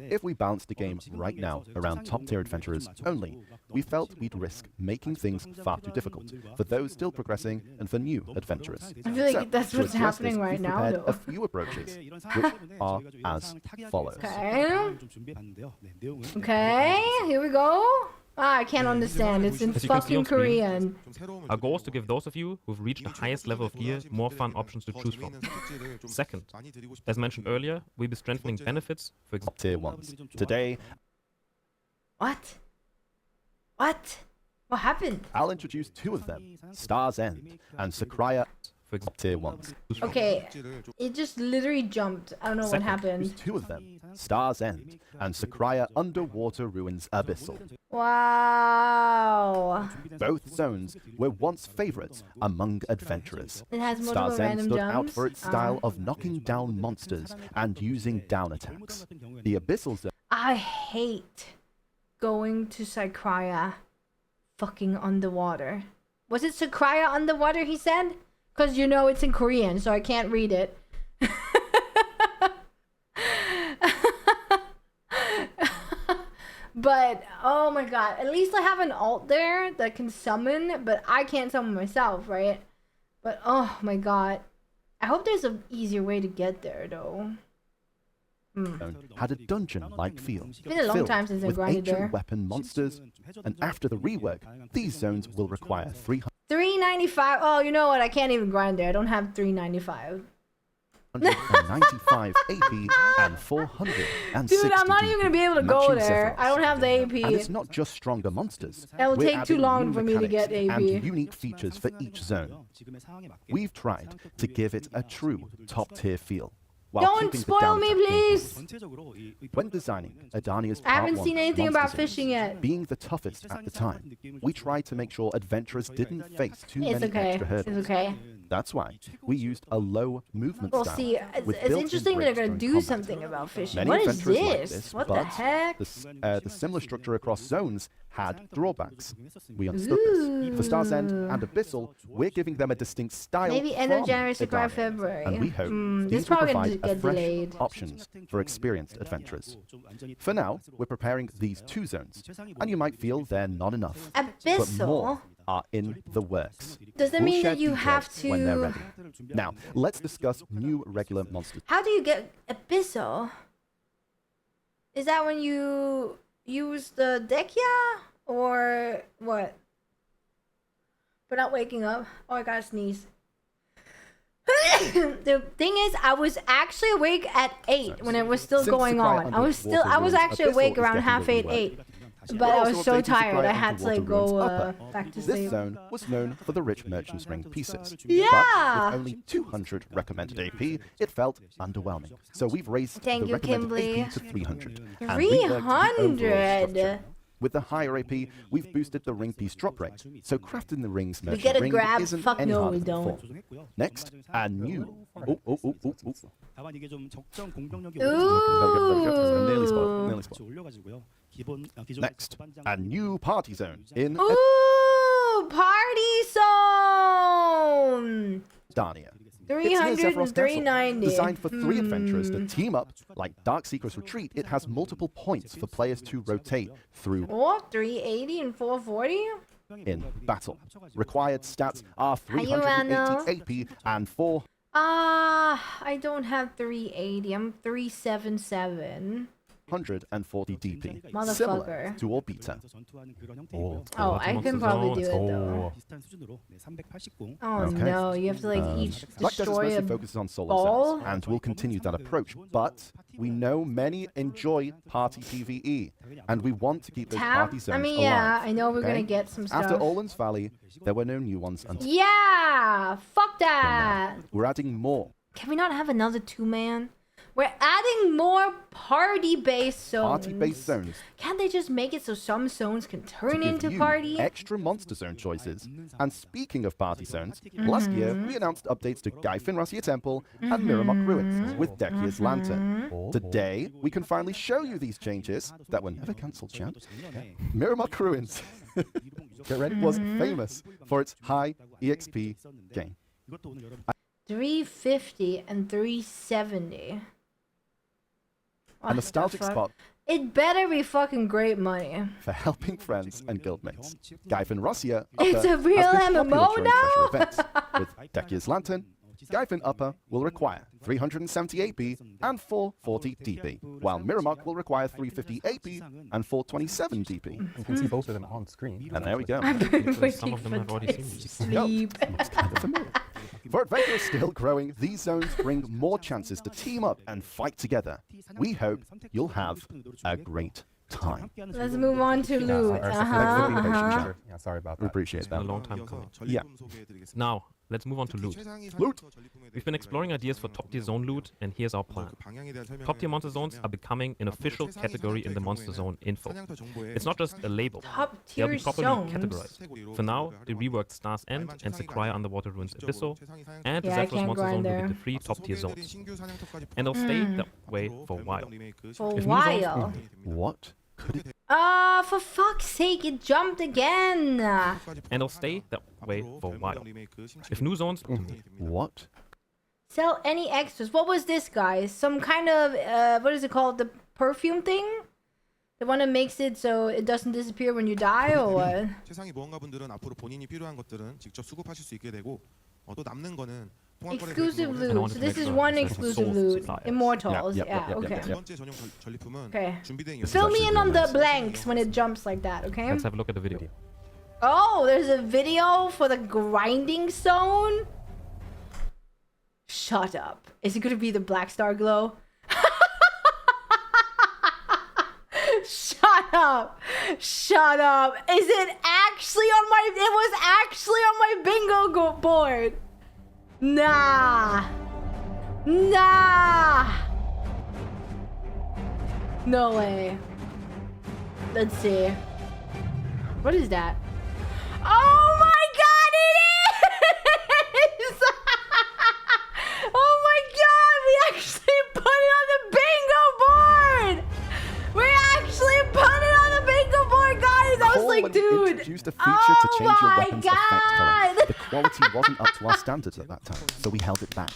If we balanced the game right now around top-tier adventurers only, we felt we'd risk making things far too difficult for those still progressing and for new adventurers. I feel like So, that's to what's address happening this, right we've now, prepared though. a few approaches, which are as follows. Okay, here we go. I can't understand. It's in As you can see fucking on screen, Korean. Our goal is to give those of you who've reached the highest level of gear more fun options to choose from. Second, as mentioned earlier, we'll be strengthening benefits, for example, Tier 1s. Today, What? What? What happened? I'll introduce 2 of them, Star's End and Sakraya, for example, Tier 1s. Okay, it just literally jumped. I don't know what Second, happened. 2 of them, Star's End and Sakraya Underwater Ruins Abyssal. Wow. Both zones were once favorites among adventurers. It has multiple Star's End random stood jumps. out for its style of knocking down monsters and using down attacks. The Abyssal zone I hate going to Sakraya fucking underwater. Was it Sakraya underwater he said? Because you know it's in Korean, so I can't read it. But, oh my god, at least I have an alt there that can summon, but I can't summon myself, right? But, oh my god. I hope there's an easier way to get there, though. had a dungeon-like feel, been a long filled time since I with grinded ancient there. weapon monsters, and after the rework, these zones will require 395. Oh, you know what? I can't even grind there. I don't have 395. 395 AP and 460 Dude, I'm not even gonna be able to go matching there. I don't have the And it's AP. not just stronger monsters. That will We're take too adding long new for me to get mechanics AP. and unique features for each zone. We've tried to give it a true top-tier feel. While Don't keeping the spoil down me, attack please. When designing Adania's I haven't Part seen 1 anything monster about zones, fishing yet. being the toughest at the time, we tried to make sure adventurers didn't face too It's many okay. extra It's hurdles. okay. That's why we used a low movement We'll style. see. It's, with it's built-in interesting that they're breaks gonna during do combat. something about fishing. Many What is adventurers like this? this, What the but heck? the similar structure across zones had drawbacks. We understood this. For Star's End and Abyssal, we're giving them a distinct style Maybe end of from January, Sakurai, Adania, February. and we hope This these will probably gonna provide a get fresh delayed. options for experienced adventurers. For now, we're preparing these 2 zones, and you might feel they're not enough, but more Abyssal. are in the works. Does that We'll mean share that you have details when they're to? ready. Now, let's discuss new regular monsters. How do you get Abyssal? Is that when you use the Dekia or what? But not waking up. Oh, I gotta sneeze. The thing is, I was actually awake at 8 when it was still Since going Sakurai on. I was Underwater actually Ruins awake Abyssal is around getting half 8, reworked. 8. But We're I also was so updating tired, Sakurai I had to like Underwater go Ruins Upper. back to This sleep. zone was known for the rich merchant's ring pieces. Yeah. But with only 200 recommended AP, it felt underwhelming. So we've raised Thank the you, recommended Kimberly. AP to 300. and reworked the overall 300. structure. With the higher AP, we've boosted the ring piece drop rate, so crafting the rings We merchant get a ring grab? isn't Fuck any no, harder we than don't. before. Next, a new... 다만 이게 좀 적정 공격력이 Nearly spot. Nearly spot. 올려가지고요. 기존 Next, a new party zone in Ooh, party zone. Estonia. 300 It's near Zephyros and Castle. 390. Designed for 3 adventurers to team up, like Dark Secret's Retreat, it has multiple points for players to rotate through Oh, 380 and 440? in battle. Required stats are Rano? 380 AP and 4 I don't have 380. I'm 377. 140 DP, Motherfucker. similar to Orbiter. Oh, I can probably do it though. Oh Okay. no, you have to like each Black Desert destroy mostly a focuses on solo ball? zones, and we'll continue that approach. But we know many enjoy party PvE, and we want to keep those tab. party zones I mean, alive. yeah, I know we're gonna okay? get some After stuff. Olin's Valley, there were no new ones until Yeah, fuck that. now. We're adding more Can we not have another 2-man? We're adding more party-based zones. party-based zones Can't they just make it so some zones can to turn give into you party? extra monster zone choices. And speaking of party zones, last year we announced updates to Gaifin Rasia Temple and Miramok Ruins with Dekir's Lantern. Today, we can finally show you these changes that were never cancelled, Chad. Miramok Ruins Get ready. was famous for its high EXP gain. 350 and 370. A What the nostalgic fuck? spot It better be fucking great money. for helping friends and guildmates. Gaifin Rasia It's Upper a real has been MMO popular during now? treasure events. With Dekir's Lantern, Gaifin Upper will require 370 AP and 440 DP, while Miramok will require 350 AP and 427 DP. You can see both of them on screen. And there we go. I've been Because some waiting of them for have already seen this these. Yup, sleep. looks kind of familiar. For adventurers still growing, these zones bring more chances to team up and fight together. We hope you'll have a great time. Let's move on to loot. Thanks for being patient, Uh-huh. Chad. Yeah, sorry about We that. appreciate It's been a that. long time coming. Yeah. Now, let's move on to loot. Loot. We've been exploring ideas for top-tier zone loot, and here's our plan. Top-tier monster zones are becoming an official category in the monster zone info. It's not just a label. Top They'll tier be properly zones. categorized. For now, the reworked Star's End and Sequoia Underwater Ruins Abysso, and the Yeah, I Zephyros can't monster grind zone will there. be the 3 top-tier zones. And they'll stay that way for a while. For a If new zones- while. What could it For fuck's sake, it jumped again. And they'll stay that way for a while. If new zones... What? Sell any extras. What was this, guys? Some kind of, what is it called? The perfume thing? The one that makes it so it doesn't disappear when you die, or what? 세상의 무언가분들은 앞으로 본인이 필요한 것들은 직접 수급하실 수 있게 되고 또 남는 거는 Exclusive I loot. wanted So to this make is sure one there's some exclusive source loot. suppliers. Immortals. Yep, Yeah, yep, okay. yep, 두 yep. 번째 전용 전리품은 Okay. 준비된 Fill me in on the Nice. blanks when it jumps like that, okay? Let's have a look at the video. Oh, there's a video for the grinding zone? Shut up. Is it gonna be the Black Star Glow? Shut up. Shut up. Is it actually on my... It was actually on my bingo board. Nah. Nah. No way. Let's see. What is that? Oh my god, it is! Oh my god, we actually put it on the bingo board! We actually put it on the bingo board, guys! I was Recall like, when we dude. introduced a feature to change your my weapon's effect color. god! The quality wasn't up to our standards at that time, so we held it back.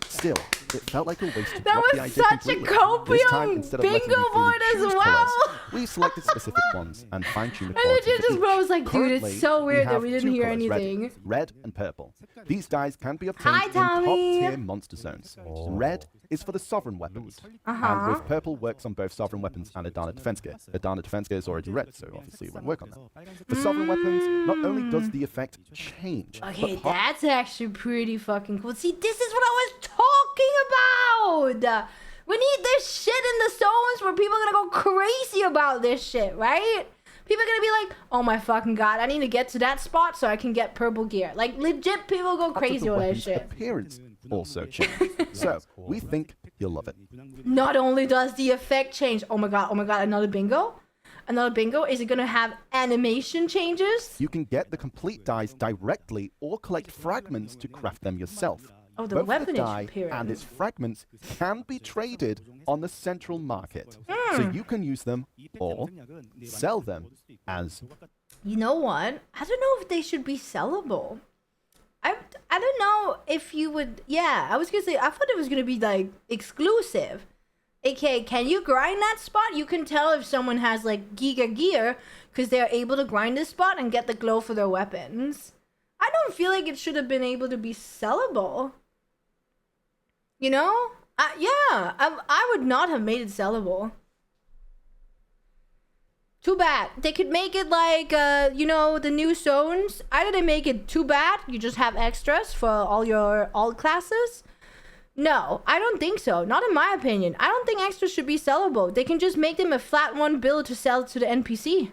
Still, it felt like a waste to That drop the was idea such a completely. This time, copium instead of letting bingo you freely board as choose well. colours, we selected specific ones and fine-tuned the I quality legit for just each. was like, dude, Currently, it's so weird that have we didn't two hear colours, anything. Red and purple. These dyes can be obtained Hi, in Tommy. top-tier monster zones. Red is for the sovereign weapons, Uh-huh. and with purple works on both sovereign weapons and Adana Defense Gear. Adana Defense Gear is already red, so obviously it won't work on that. For sovereign weapons, not only does the effect change, Okay, but that's actually pretty fucking cool. See, this is what I was talking about. We need this shit in the zones where people are gonna go crazy about this shit, right? People are gonna be like, oh my fucking god, I need to get to that spot so I can get purple gear. Like, legit people go parts of crazy the with that weapon's shit. appearance also change. So, we think you'll love it. Not only does the effect change, oh my god, another bingo? another bingo? Is it gonna have animation changes? You can get the complete dies directly or collect fragments to craft them yourself. Oh, the Both the weaponage die appearance. and its fragments can be traded on the central market. So you can use them or sell them as... You know what? I don't know if they should be sellable. I don't know if you would... Yeah, I was gonna say, I thought it was gonna be like exclusive. AKA, can you grind that spot? You can tell if someone has like Giga gear because they're able to grind this spot and get the glow for their weapons. I don't feel like it should have been able to be sellable. You know? Yeah, I would not have made it sellable. Too bad. They could make it like, you know, the new zones. Either they make it too bad, you just have extras for all your alt classes. No, I don't think so. Not in my opinion. I don't think extras should be sellable. They can just make them a flat one build to sell to the NPC.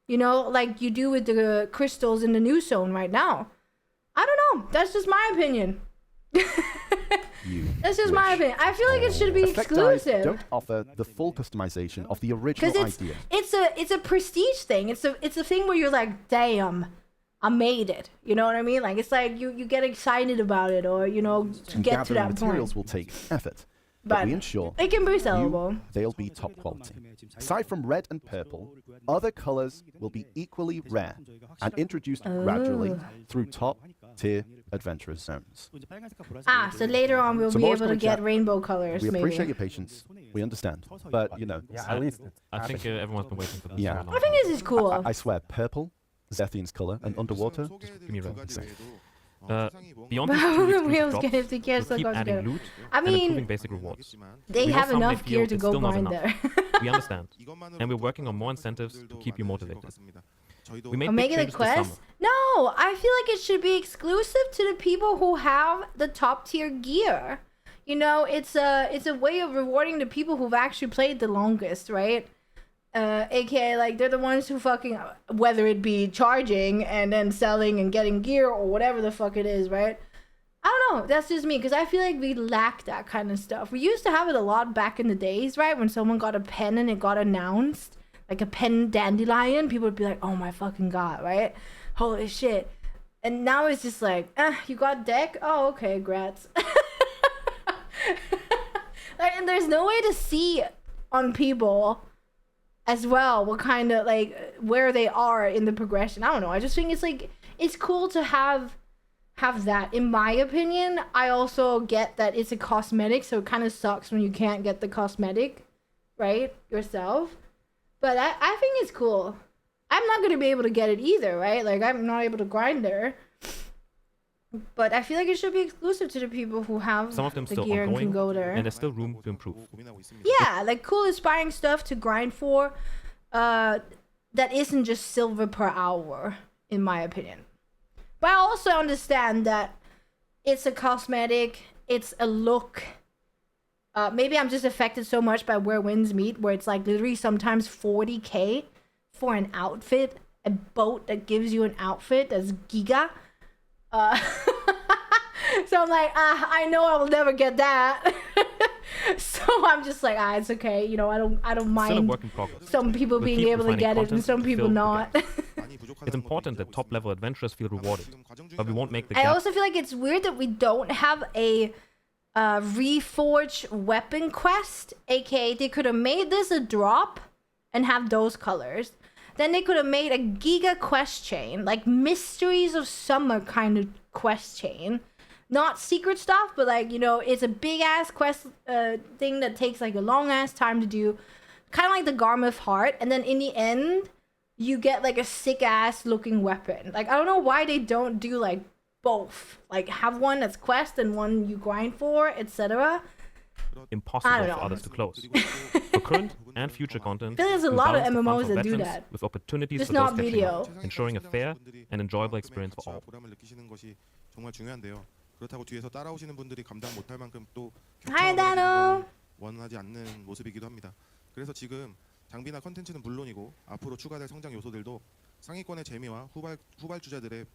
You know, like you do with the crystals in the new zone right now. I don't know. That's just my opinion. That's just my opinion. I feel like it should be Effect dies exclusive. don't offer the full customization of the original Because idea. it's a prestige thing. It's a thing where you're like, damn, I made it. You know what I mean? Like it's like you get excited about it, or you know, to And get to gathering that materials point. will take effort, But but we ensure it can be sellable. they'll be top quality. Aside from red and purple, other colors will be equally rare and introduced gradually through top-tier adventurous zones. Ah, so later on we'll So be more able to story get chat. rainbow colors. We maybe. appreciate your patience. We understand. But, you know, Yeah, at least it's I think everyone's been waiting for this. Yeah. for a long I think time. this is cool. I swear, purple, Zethian's color, and underwater, give me red. Same. Beyond these two exclusive Wheels drops, get if they care we'll so keep goes adding together. loot I and improving mean, basic rewards. they We know have some may enough feel gear to it's go still not grind enough. there. We understand, and we're working on more incentives to keep you motivated. We made Or big make it a changes this quest? summer. No, I feel like it should be exclusive to the people who have the top tier gear. You know, it's a way of rewarding the people who've actually played the longest, right? AKA like they're the ones who fucking, whether it be charging and then selling and getting gear or whatever the fuck it is, right? I don't know. That's just me because I feel like we lack that kind of stuff. We used to have it a lot back in the days, right? When someone got a pen and it got announced, like a pen dandelion, people would be like, "Oh my fucking god!" Right? Holy shit! And now it's just like, you got deck? Oh, okay, grats. Like, and there's no way to see on people as well what kind of like where they are in the progression. I don't know. I just think it's like it's cool to have that. In my opinion, I also get that it's a cosmetic, so it kind of sucks when you can't get the cosmetic, right, yourself. But I think it's cool. I'm not gonna be able to get it either, right? Like I'm not able to grind there. But I feel like it should be exclusive to the people who have Some of them the still gear and can ongoing, go there. and there's still room to improve. Yeah, like cool inspiring stuff to grind for that isn't just silver per hour, in my opinion. But I also understand that it's a cosmetic, it's a look. Maybe I'm just affected so much by where winds meet, where it's like literally sometimes 40k for an outfit, a boat that gives you an outfit that's giga. So I'm like, I know I will never get that. So I'm just like, it's okay. You know, I don't Still a mind work in progress. some people We'll being keep able to refining get it and content some to people fill the not. gap. It's important that top-level adventurers feel rewarded, but we won't make the I gap. also feel like it's weird that we don't have a reforge weapon quest. AKA, they could have made this a drop and have those colors. Then they could have made a giga quest chain, like Mysteries of Summer kind of quest chain. Not secret stuff, but like, you know, it's a big ass quest thing that takes like a long ass time to do. Kind of like the Garmoth Heart. And then in the end, you get like a sick ass looking weapon. Like, I don't know why they don't do like both. Like, have one that's quest and one you grind for, etc. Impossible I don't for know. others to close. For current and future content, I feel there's a we'll lot of balance the fun MMOs for that do veterans that. with opportunities Just for those not catching video. up, ensuring a fair and enjoyable experience for all. 정말 중요한데요. 그렇다고 뒤에서 따라오시는 분들이 감당 못할 만큼 또 Hi, Dano. 원하지 않는 모습이기도 합니다. 그래서 지금 장비나 컨텐츠는 물론이고 앞으로 추가될 성장 요소들도 상위권의 재미와 후발주자들의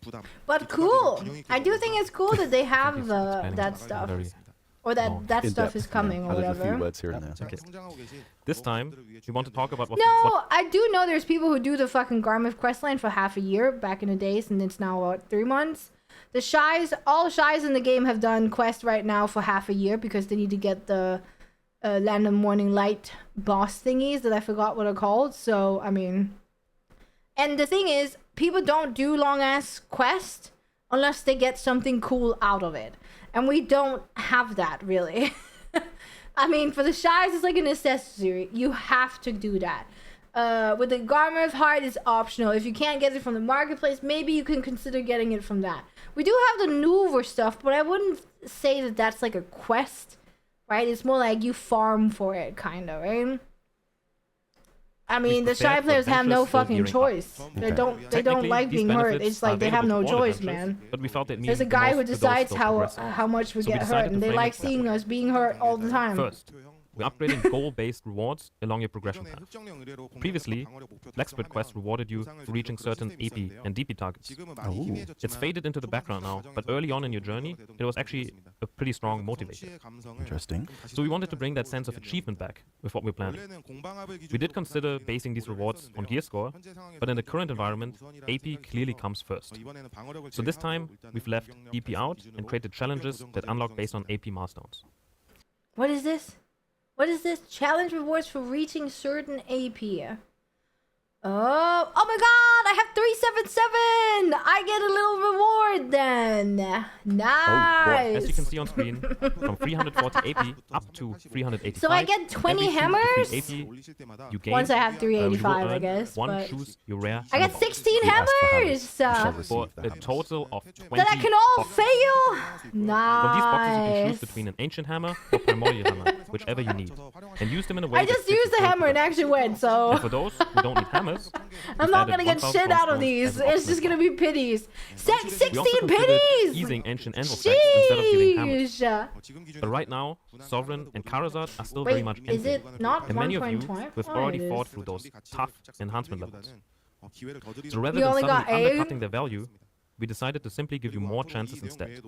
부담. But cool. I do think it's cool that they have that stuff. Very Or that Oh, that In stuff depth, is coming or added a few whatever. words here and there. Okay. This time, we want to talk about what No, I do know there's people who do the fucking Garmith questline for half a year back in the days, and it's now what, 3 months. The Shies, all Shies in the game have done quest right now for half a year because they need to get the Land of Morning Light boss thingies that I forgot what are called. So I mean, and the thing is, people don't do long ass quest unless they get something cool out of it, and we don't have that really. I mean, for the Shies, it's like a necessity. You have to do that. With the Garmith Heart, it's optional. If you can't get it from the marketplace, maybe you can consider getting it from that. We do have the Nouveau stuff, but I wouldn't say that that's like a quest, right? It's more like you farm for it, kind of, right? I mean, the Shy players have no fucking choice. They don't like being hurt. It's like they have no choice, man. But we felt it There's a guy who decides how much we get hurt, and they like seeing us being hurt all the time. First, we're upgrading goal-based rewards along your progression path. Previously, Blacksmith Quest rewarded you for reaching certain AP and DP targets. Oh. It's faded into the background now, but early on in your journey, it was actually a pretty strong motivator. Interesting. So we wanted to bring that sense of achievement back with what we're planning. We did consider basing these rewards on gear score, but in the current environment, AP clearly comes first. So this time, we've left DP out and created challenges that unlock based on AP milestones. What is this? What is this? Challenge rewards for reaching certain AP. Oh my god! I have 377! I get a little reward then! Nice! As you can see on screen, from 340 AP up to 385. So I get 20 every hammers? 2 to 3 AP you gain, Once I have you 385, will I earn guess. one But choose your rare I got hammer 16 You asked for hammers! hammers. for Receive the a hammers. total of 20 That I can all boxes. fail! From these boxes, you can choose Nice! between an ancient hammer or primordial hammer, whichever you need, and use them in a way I that just fits used your the current hammer and progression. actually went, so... And for those who don't need hammers, I'm not gonna get shit out of these. It's just gonna be pities. we also 16 considered pities! easing ancient anvil stacks instead of giving hammers. Sheesh! But right now, Sovereign and Karazad are still very Wait, much is empty. it not And many of you 1.20? have Oh, already it is. fought through those tough enhancement levels. So rather You than only got suddenly eight? undercutting their value, we decided to simply give you more chances instead.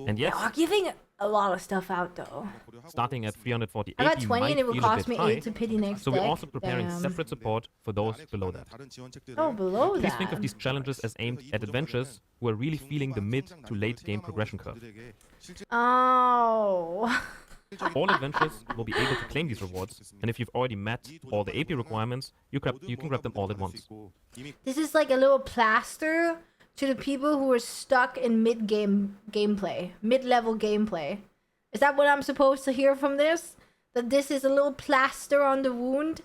And yes, You're giving a lot of stuff out though. starting at 340 I got AP 20 might and it would feel a cost bit me high, 8 to pity next so we're deck. also preparing Damn. separate support for those below that. Oh, below Please that. think of these challenges as aimed at adventurers who are really feeling the mid to late game progression curve. Oh. All adventurers will be able to claim these rewards, and if you've already met all the AP requirements, you can grab them all at once. This is like a little plaster to the people who are stuck in mid-game gameplay, mid-level gameplay. Is that what I'm supposed to hear from this? That this is a little plaster on the wound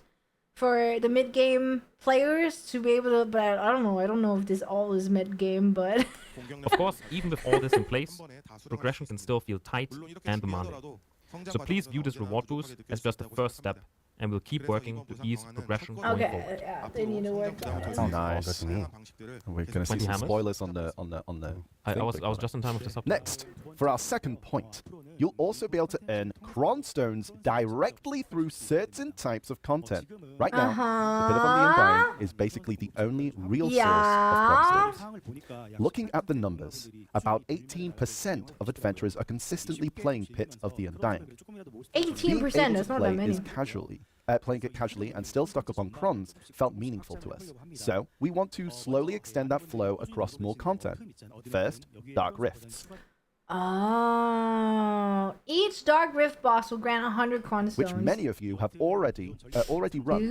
for the mid-game players to be able to... But I don't know. I don't know if this all is mid-game, but... Of course, even with all this in place, progression can still feel tight and demanding. So please view this reward boost as just the first step, and we'll keep working to ease progression going Okay, forward. yeah, they need to work on it. Oh, nice. We're going to see 20 some hammers? spoilers on the I thing was quick. just in time with the sub. Next, for our second point, you'll also be able to earn cron stones directly through certain types of content. Right now, the Bit of the Undying is basically the only real source of cron stones. Looking at the numbers, about 18% of adventurers are consistently playing Pit of the Undying. 18%, that's not that many. Playing it casually and still stuck up on crons felt meaningful to us. So, we want to slowly extend that flow across more content. First, Dark Rifts, Oh, each Dark Rift boss will grant 100 cron stones. which many of you have already run,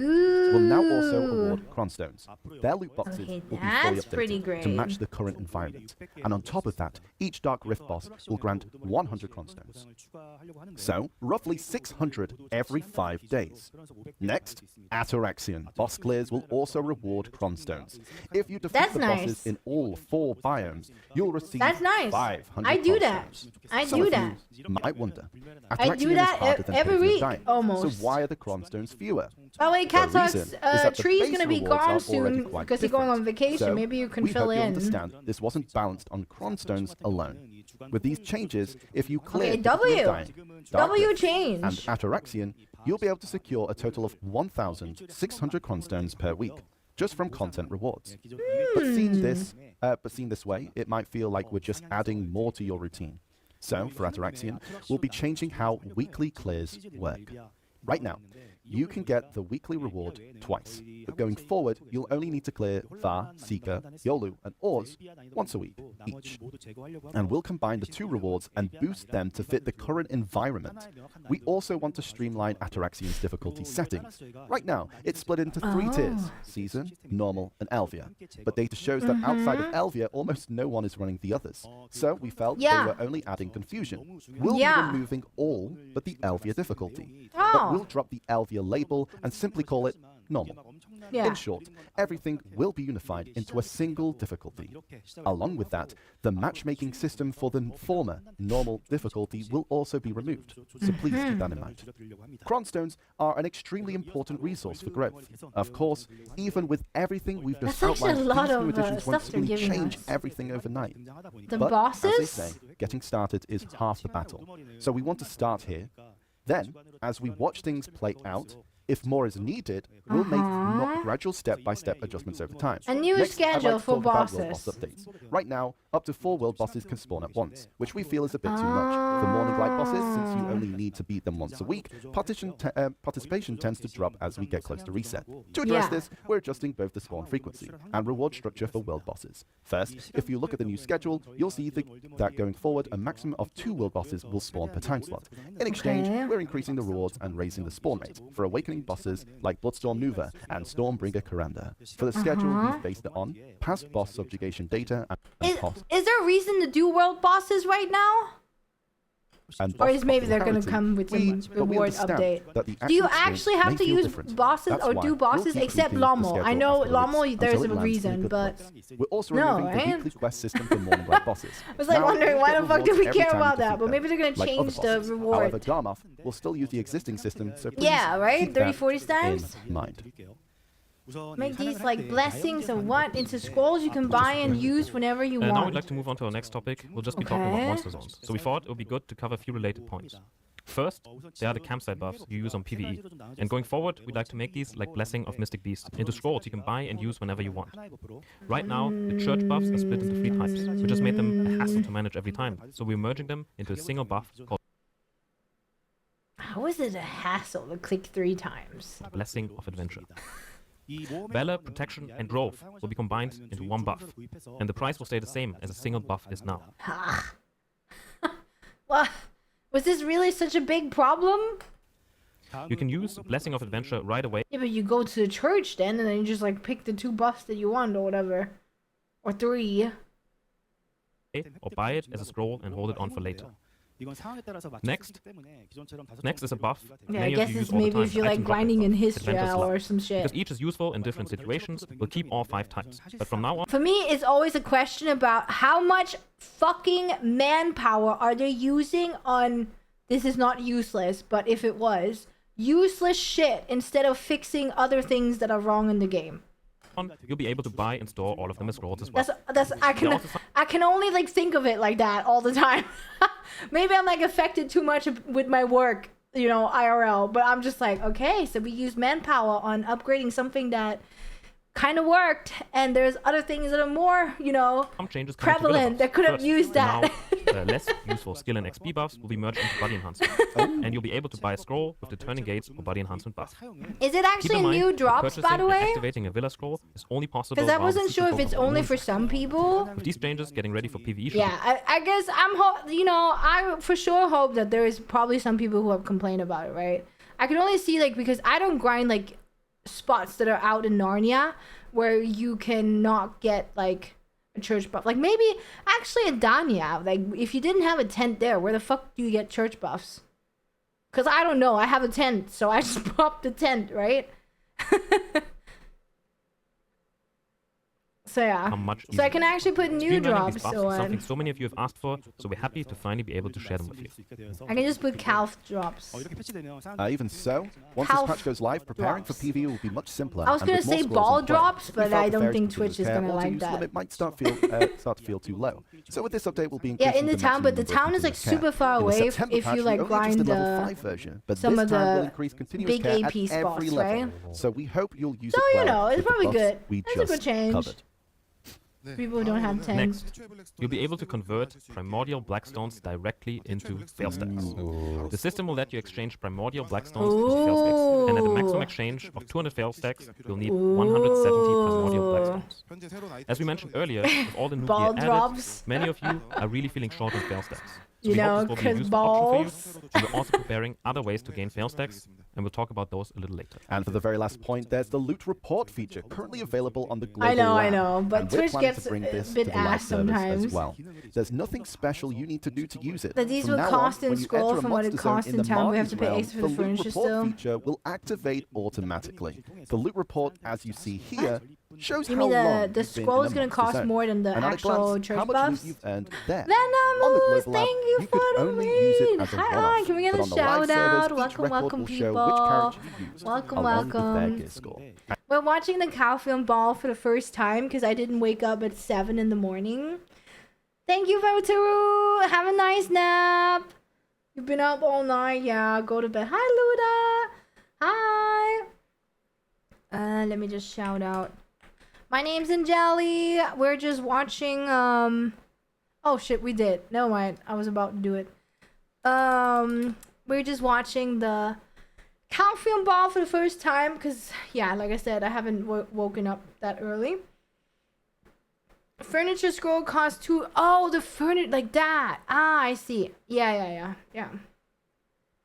will now also award cron stones. Their loot boxes Okay, will be fully that's pretty updated great. to match the current environment. And on top of that, each Dark Rift boss will grant 100 cron stones. So, roughly 600 every 5 days. Next, Ataraxian boss clears will also reward cron stones. If you defeat That's the nice. bosses in all 4 biomes, you'll receive That's nice. 500 I do cron that. stones. I Some do of that. you might wonder, I do Ataraxian that is harder than every Pit of the week, Undying, almost. So why are the cron stones fewer? By the way, The Katsok's reason is that the tree's base gonna be rewards are gone already soon quite because he's going on different. vacation. So, Maybe you can we fill hope you in. understand this wasn't balanced on cron stones alone. With these changes, if you clear Okay, Pit of the W. Undying, Dark W Rift, change. and Ataraxian, you'll be able to secure a total of 1,600 cron stones per week, just from content rewards. But seen this way, it might feel like we're just adding more to your routine. So, for Ataraxian, we'll be changing how weekly clears work. Right now, you can get the weekly reward twice, but going forward, you'll only need to clear Va, Seeker, Yolu, and Ors once a week each. And we'll combine the two rewards and boost them to fit the current environment. We also want to streamline Ataraxian's difficulty settings. Right now, it's split into 3 tiers: Season, Normal, and Elvia. But data shows that outside of Elvia, almost no one is running the others. So we felt they were only adding confusion. We'll be removing all but the Elvia difficulty. But we'll drop the Elvia label and simply call it Normal. In short, everything will be unified into a single difficulty. Along with that, the matchmaking system for the former normal difficulty will also be removed, so please keep that in mind. Cronstones are an extremely important resource for growth. Of course, even with everything we've just outlined, these new additions won't really change everything overnight. But, as they say, getting started is half the battle. So we want to start here. Then, as we watch things play out, if more is needed, we'll make gradual step-by-step adjustments over time. A new schedule for bosses. World boss updates. Right now, up to 4 world bosses can spawn at once, which we feel is a bit too much. For morning light bosses, since you only need to beat them once a week, participation tends to drop as we get close to reset. To address this, we're adjusting both the spawn frequency and reward structure for world bosses. First, if you look at the new schedule, you'll see that going forward, a maximum of 2 world bosses will spawn per time slot. In exchange, we're increasing the rewards and raising the spawn rate for awakening bosses like Bloodstorm Nuva and Stormbringer Karanda. For the schedule, we've based it on past boss subjugation data and cost. Is there a reason to do world bosses right now? Or is maybe they're going to come with some reward update? Do you actually have to use bosses or do bosses except Lommel? I know Lommel there's a reason, but we're also removing the weekly quest system for morning light bosses. I was like wondering why the fuck do we care about that? But maybe they're going to change the reward. However, Darmoth will still use the existing system, so please right? 30-40 keep times? in mind. Make these like blessings or what into scrolls you can buy and use whenever you want. Now we'd like to move on to our next topic. We'll just be talking about monster zones. So we thought it would be good to cover a few related points. First, there are the campsite buffs you use on PvE. And going forward, we'd like to make these like Blessing of Mystic Beast into scrolls you can buy and use whenever you want. Right now, the church buffs are split into 3 types. We just made them a hassle to manage every time. So we're merging them into a single buff called How is it a hassle to click 3 times? Blessing of Adventure. Valor, Protection, and Growth will be combined into 1 buff, and the price will stay the same as a single buff is now. Well, was this really such a big problem? You can use Blessing of Adventure right away. Yeah, but you go to the church then, and then you just like pick the 2 buffs that you want or whatever. Or 3. Or buy it as a scroll and hold it on for later. Next is a buff. Yeah, I guess it's maybe if you're like grinding in history or some shit. Because each is useful in different situations, we'll keep all 5 types. But from now on... For me, it's always a question about how much fucking manpower are they using on... This is not useless, but if it was, useless shit instead of fixing other things that are wrong in the game. You'll be able to buy and store all of them as scrolls as well. I can only like think of it like that all the time. Maybe I'm like affected too much with my work, you know, IRL, but I'm just like, okay, so we use manpower on upgrading something that kind of worked, and there's other things that are more, you know, prevalent that could have used that. Now, less useful skill and XP buffs will be merged into body enhancement, and you'll be able to buy a scroll with the Turning Gates or body enhancement buff. Is it actually new drops, by the way? Activating a Villa scroll is only possible because I wasn't sure if it's only for some people. With these changes, getting ready for PvE. Yeah, I guess I for sure hope that there is probably some people who have complained about it, right? I can only see like because I don't grind like spots that are out in Narnia where you cannot get like a church buff. Like maybe actually in Dania, like if you didn't have a tent there, where the fuck do you get church buffs? Cause I don't know, I have a tent, so I just popped the tent, right? So yeah, so I can actually put new drops on. Something so many of you have asked for, so we're happy to finally be able to share them with you. I can just put Calph drops. Even so, once this patch goes live, preparing for PvE will be much simpler. I was gonna say ball drops, but I don't think Twitch is gonna like that. It might start to feel too low. So with this update, we'll be increasing in the town, but the town is like super far away if you like grind some of the big AP spots, right? So we hope you'll use it. So you know, it's probably good. It's a good change. People don't have 10. Next, you'll be able to convert primordial blackstones directly into fail stacks. The system will let you exchange primordial blackstones into fail stacks, and at a maximum exchange of 200 fail stacks, you'll need 170 primordial blackstones. As we mentioned earlier, with all the new Ball gear drops. added, many of you are really feeling short on fail stacks. So You we know, hope this will be a 'cause useful option balls. for you. We're also preparing other ways to gain fail stacks, and we'll talk about those a little later. And for the very last point, there's the loot report feature currently available on the global I know, lab, but and we're Twitch planning gets to bring a this bit to the live ass service sometimes. as well. There's nothing special you need to do to use it. But these From will now cost on, in when you scroll enter a from what it monster zone costs in in the town. We have Marty's to pay realm, extra for the loot furniture report still. feature will activate automatically. The loot report, as you see here, shows You how mean long the you've been scroll in is a gonna monster cost zone. more than the And at a actual glance, church how much loot buffs? you've earned there. Venomous, On the global lab, thank you you for could the only use it read. as a Hi, one-off, can we get but a on the live shout servers, out? each Welcome, record welcome, will show which people. character you used, Welcome, along with their welcome. gear score. We're watching the Calpheon ball for the first time because I didn't wake up at 7 in the morning. Thank you, Votaru. Have a nice nap. You've been up all night. Yeah, go to bed. Hi, Luda. Hi. Let me just shout out. My name's Engeli. We're just watching, Oh, shit, we did. Never mind. I was about to do it. We're just watching the Calpheon ball for the first time because, yeah, like I said, I haven't woken up that early. Furniture scroll costs 2. Oh, the furniture, like that. Ah, I see. Yeah.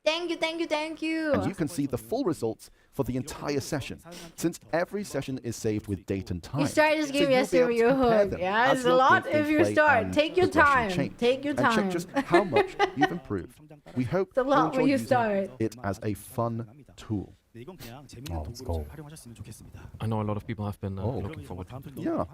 Thank you. And you can see the full results for the entire session, since every session is saved with date and time. You started this game you'll be yesterday with able your to compare hook. them Yeah, as it's a your lot gameplay if you start. and Take your progression time. change, Take your and check time. just how much you've improved. We hope It's a lot you when enjoy you using start. it as a fun tool. let's go. I know a lot of people have been looking forward to it. Yeah.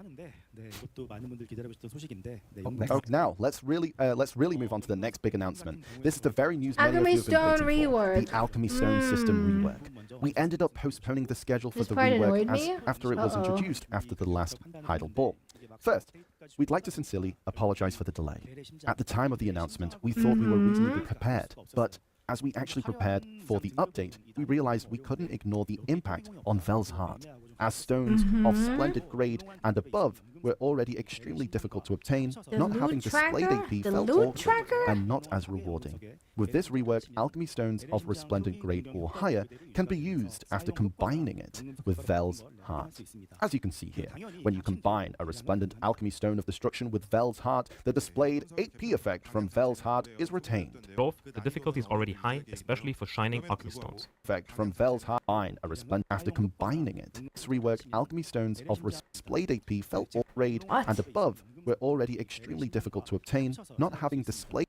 Okay, now let's really move on to the next big announcement. This is the very news many of Alchemy you have been Stone waiting for, rework. the Alchemy Stone system rework. We ended up postponing the schedule for This the part rework annoyed me. after it was Uh-oh. introduced after the last Heidel Ball. First, we'd like to sincerely apologize for the delay. At the time of the announcement, we thought we were reasonably prepared, but as we actually prepared for the update, we realized we couldn't ignore the impact on Vel's heart, as stones of splendid grade and above were already extremely difficult to obtain, The not loot having displayed tracker? AP The felt loot awkward tracker? and not as rewarding. With this rework, alchemy stones of resplendent grade or higher can be used after combining it with Vel's heart. As you can see here, when you combine a resplendent alchemy stone of destruction with Vel's heart, the displayed 8p effect from Vel's heart is retained. Both, the difficulty is already high, especially for shining alchemy stones. Effect from Vel's heart, a resplendent after combining it. This rework, alchemy stones of displayed AP felt or grade What? and above were already extremely difficult to obtain, not having displayed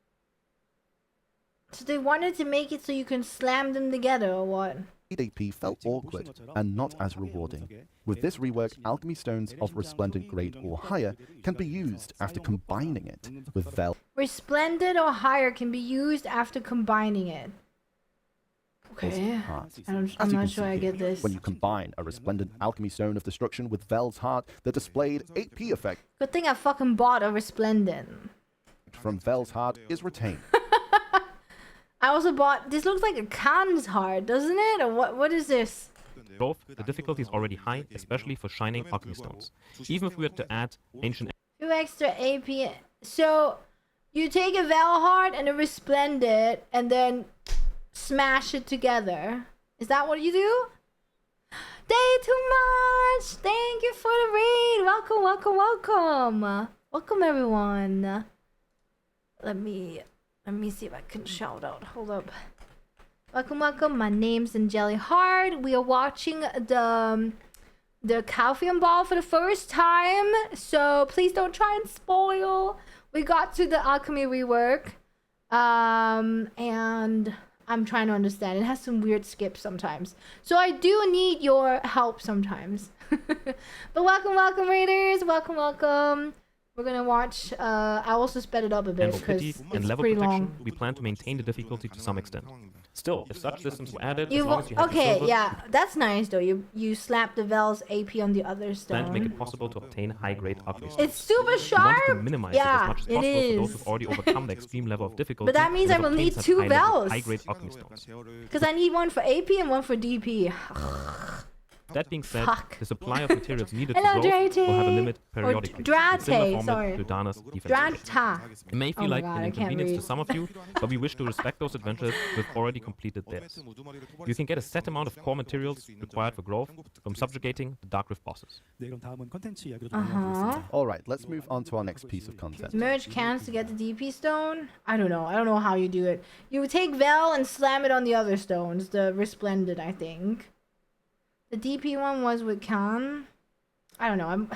So they wanted to make it so you can slam them together or what? AP felt awkward and not as rewarding. With this rework, alchemy stones of resplendent grade or higher can be used after combining it with Vel's Resplendent or higher can be used after combining it. Okay. heart. I'm As you not can sure see I here, get this. when you combine a resplendent alchemy stone of destruction with Vel's heart, the displayed 8p effect Good thing I fucking bought a Resplendent. from Vel's heart is retained. I also bought. This looks like a Khan's heart, doesn't it? Or what is this? Both, the difficulty is already high, especially for shining alchemy stones. Even if we were to add ancient 2 extra AP. So you take a Val heart and a Resplendent and then smash it together. Is that what you do? Thank you too much. Thank you for the raid. Welcome. Welcome everyone. Let me see if I can shout out. Hold up. Welcome. My name's engeliheart. We are watching the Calpheon ball for the first time, so please don't try and spoil. We got to the alchemy rework, and I'm trying to understand. It has some weird skips sometimes, so I do need your help sometimes. But welcome, raiders. Welcome. We're gonna watch. I also sped it up a bit and because pity it's and level pretty protection, long. we plan to maintain the difficulty to some extent. Still, if such systems were added, as You've, long as you have the okay, silver, yeah, that's nice though. You slap the Vel's AP on the other plan to make stone. it possible to obtain high-grade alchemy stones. It's super We wanted to sharp. minimize Yeah, it as much as it possible for those is. who've already overcome the extreme level of difficulty. But that means and I have will obtained need such 2 high-level, Vels. high-grade alchemy stones. Because I need one for AP and one for DP. That being said, Fuck. the supply of materials needed Hello, for growth will have a Drate. limit Or periodically. Drate, in similar format sorry. to Dana's defense. Drata. It may feel Oh my like God, an I can't inconvenience to read. some of you, but we wish to respect those adventurers who have already completed theirs. You can get a set amount of core materials required for growth from subjugating the Dark Rift bosses. 네, 그럼 다음은 컨텐츠 이야기로 Uh-huh. 넘어가겠습니다. Alright, let's move on to our next piece of content. Merge cans to get the DP stone? I don't know. I don't know how you do it. You take Vel and slam it on the other stones. The Resplendent, I think. The DP one was with Can. I don't know.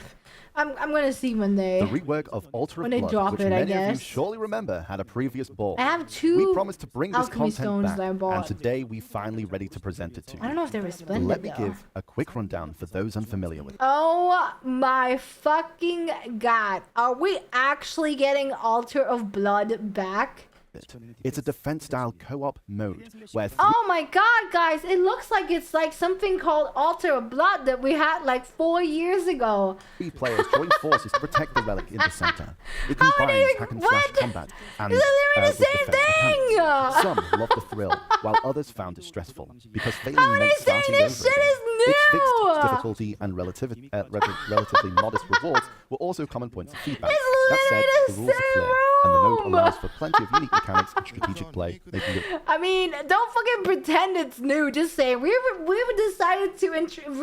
I'm gonna see when they. The rework of Altar When of they Blood, drop which it, I many of you guess. surely remember, had a previous ball. I have two We promised to bring this alchemy content stones back, that I and bought. today we finally ready to present it to I don't you. know if they're Resplendent Let me though. give a quick rundown for those unfamiliar with it. Oh my fucking god. Are we actually getting Altar of Blood back? It's a defense-style co-op mode where Oh my god, guys. It looks like it's like something called Altar of Blood that we had like 4 years ago. 3 players join forces to protect the relic in the center. It How combines many- hack and what? slash combat and This is literally with the same defense thing! mechanics. Some love the thrill, while others found it stressful because failing How are they meant saying starting this over shit again. is new? Its fixed difficulty and relatively modest rewards were also common points of feedback. It's That said, literally the the rules are clear, same and the mode room. allows for plenty of unique mechanics and strategic play, making it I mean, don't fucking pretend it's new. Just say we decided to